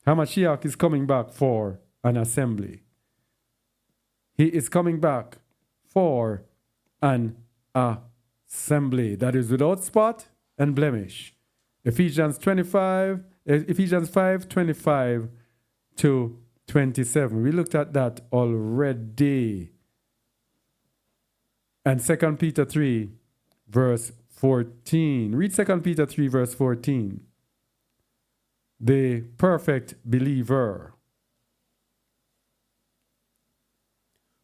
Hamashiach is coming back for an assembly. He is coming back for an assembly that is without spot and blemish. Ephesians 5:25 to 27. We looked at that already. And 2 Peter 3, verse 14. Read 2 Peter 3, verse 14. The perfect believer.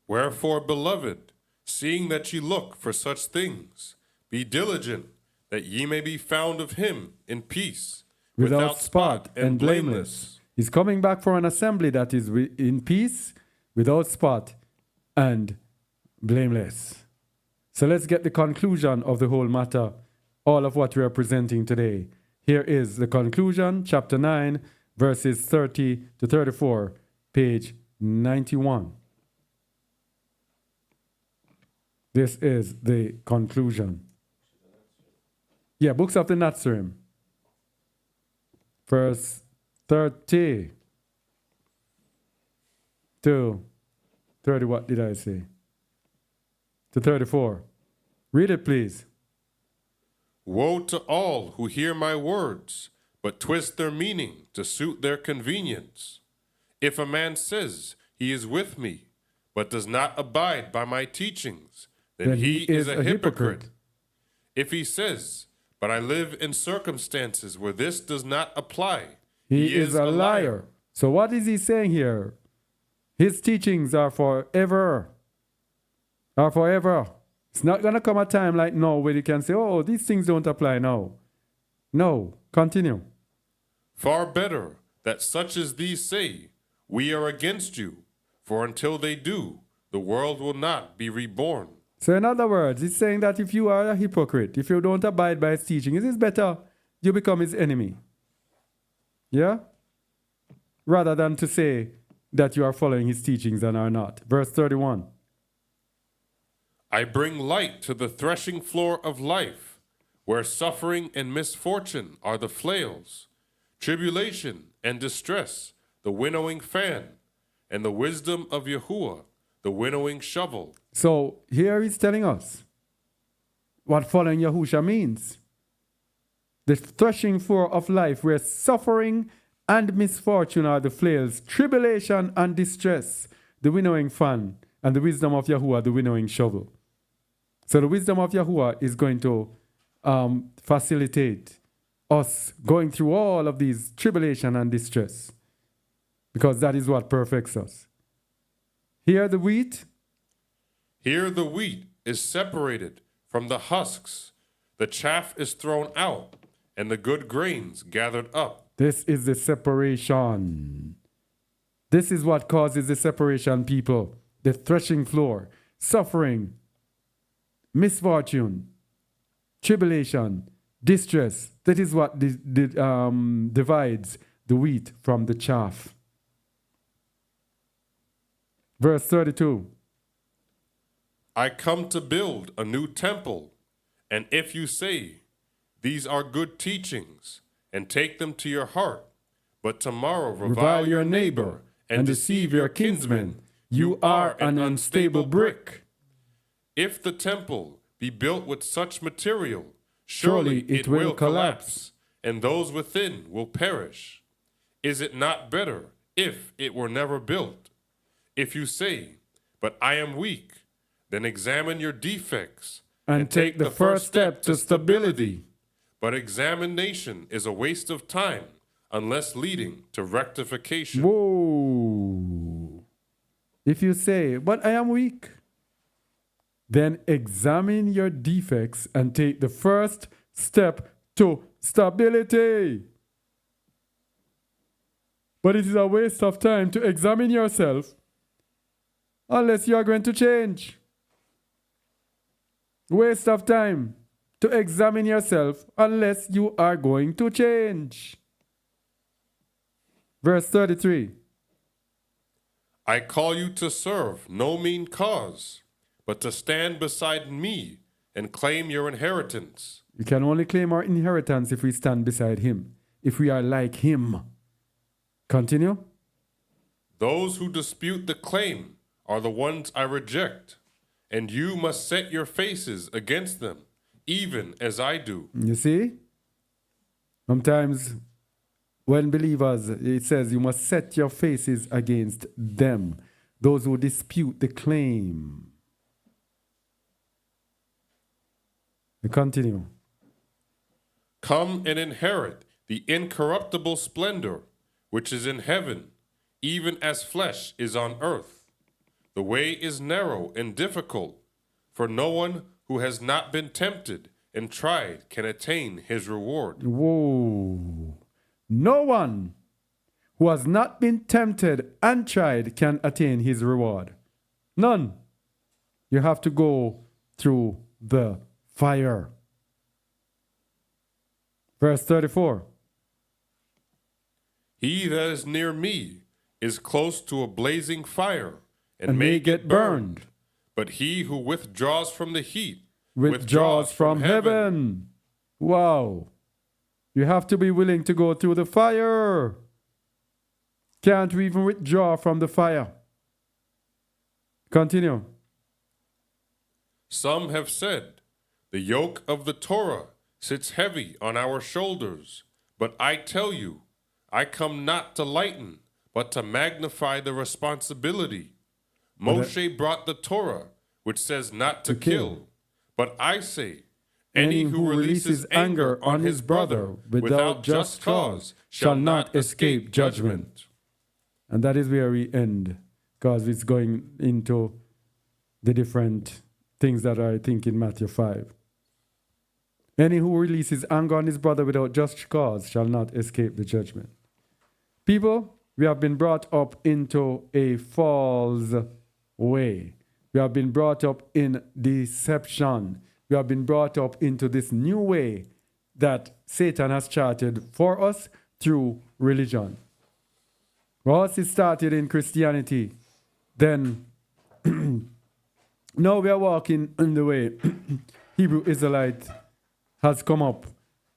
Wherefore, beloved, seeing that ye look for such things, be diligent that ye may be found of him in peace, without spot and blameless. He's coming back for an assembly that is in peace, without spot and blameless. So let's get the conclusion of the whole matter, all of what we are presenting today. Here is the conclusion, chapter 9, verses 30 to 34, page 91. This is the conclusion. Yeah, books of the Nazarene. Verse 30 to 30, what did I say? To 34. Read it, please. Woe to all who hear my words, but twist their meaning to suit their convenience. If a man says he is with me, but does not abide by my teachings, then he is a hypocrite. If he says, but I live in circumstances where this does not apply, he is a liar. So what is he saying here? His teachings are forever. Are forever. It's not going to come a time like now where you can say, oh, these things don't apply now. No. Continue. Far better that such as these say, we are against you, for until they do, the world will not be reborn. So in other words, it's saying that if you are a hypocrite, if you don't abide by his teaching, it is better you become his enemy. Yeah? Rather than to say that you are following his teachings and are not. Verse 31. I bring light to the threshing floor of life, where suffering and misfortune are the flails, tribulation and distress, the winnowing fan, and the wisdom of Yahuwah, the winnowing shovel. So here he's telling us what following Yahusha means. The threshing floor of life, where suffering and misfortune are the flails, tribulation and distress, the winnowing fan, and the wisdom of Yahuwah, the winnowing shovel. So the wisdom of Yahuwah is going to facilitate us going through all of these tribulation and distress, because that is what perfects us. Here the wheat. Here the wheat is separated from the husks. The chaff is thrown out, and the good grains gathered up. This is the separation. This is what causes the separation, people. The threshing floor, suffering, misfortune, tribulation, distress. That is what divides the wheat from the chaff. Verse 32. I come to build a new temple, and if you say, these are good teachings, and take them to your heart, but tomorrow revile your neighbor and deceive your kinsman, you are an unstable brick. If the temple be built with such material, surely it will collapse, and those within will perish. Is it not better if it were never built? If you say, but I am weak, then examine your defects And take the first step to stability. But examination is a waste of time unless leading to rectification. Whoa. If you say, but I am weak, then examine your defects and take the first step to stability. But it is a waste of time to examine yourself unless you are going to change. Waste of time to examine yourself unless you are going to change. Verse 33. I call you to serve no mean cause, but to stand beside me and claim your inheritance. We can only claim our inheritance if we stand beside him, if we are like him. Continue. Those who dispute the claim are the ones I reject, and you must set your faces against them, even as I do. You see? Sometimes when believers, it says you must set your faces against them, those who dispute the claim. We continue. Come and inherit the incorruptible splendor which is in heaven, even as flesh is on earth. The way is narrow and difficult, for no one who has not been tempted and tried can attain his reward. Whoa. No one who has not been tempted and tried can attain his reward. None. You have to go through the fire. Verse 34. He that is near me is close to a blazing fire And may get burned. But he who withdraws from the heat Withdraws from heaven. Wow. You have to be willing to go through the fire. Can't even withdraw from the fire. Continue. Some have said, the yoke of the Torah sits heavy on our shoulders. But I tell you, I come not to lighten, but to magnify the responsibility. Moshe brought the Torah, which says not to kill. But I say, any who releases anger on his brother without just cause shall not escape judgment. And that is where we end, because it's going into the different things that are, I think, in Matthew 5. Any who releases anger on his brother without just cause shall not escape the judgment. People, we have been brought up into a false way. We have been brought up in deception. We have been brought up into this new way that Satan has charted for us through religion. Once it started in Christianity, then now we are walking in the way Hebrew Israelite has come up.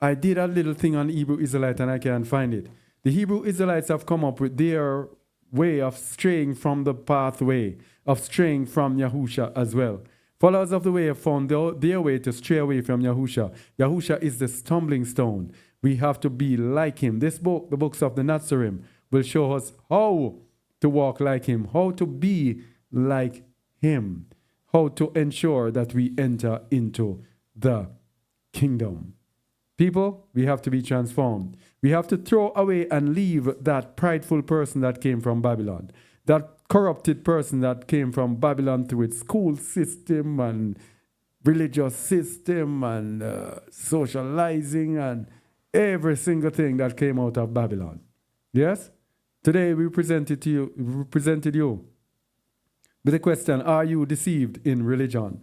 I did a little thing on Hebrew Israelite and I can't find it. The Hebrew Israelites have come up with their way of straying from the pathway, of straying from Yahusha as well. Followers of the way have found their way to stray away from Yahusha. Yahusha is the stumbling stone. We have to be like him. This book, the books of the Nazarene, will show us how to walk like him, how to be like him, how to ensure that we enter into the kingdom. People, we have to be transformed. We have to throw away and leave that prideful person that came from Babylon, that corrupted person that came from Babylon through its school system and religious system and socializing and every single thing that came out of Babylon. Yes? Today we presented you with a question, are you deceived in religion?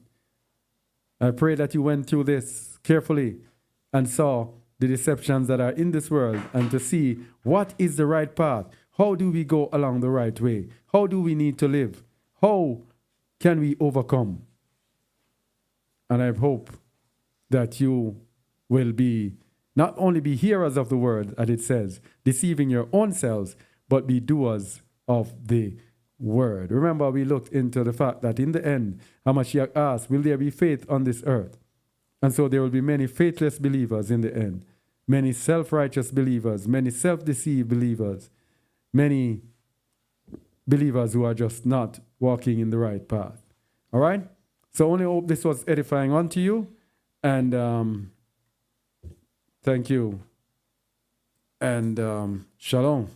I pray that you went through this carefully and saw the deceptions that are in this world and to see what is the right path. How do we go along the right way? How do we need to live? How can we overcome? And I hope that you will be not only be hearers of the word, as it says, deceiving your own selves, but be doers of the word. Remember, we looked into the fact that in the end, Hamashiach asked, will there be faith on this earth? And so there will be many faithless believers in the end, many self-righteous believers, many self-deceived believers, many believers who are just not walking in the right path. All right? So only hope this was edifying unto you. And thank you. And shalom.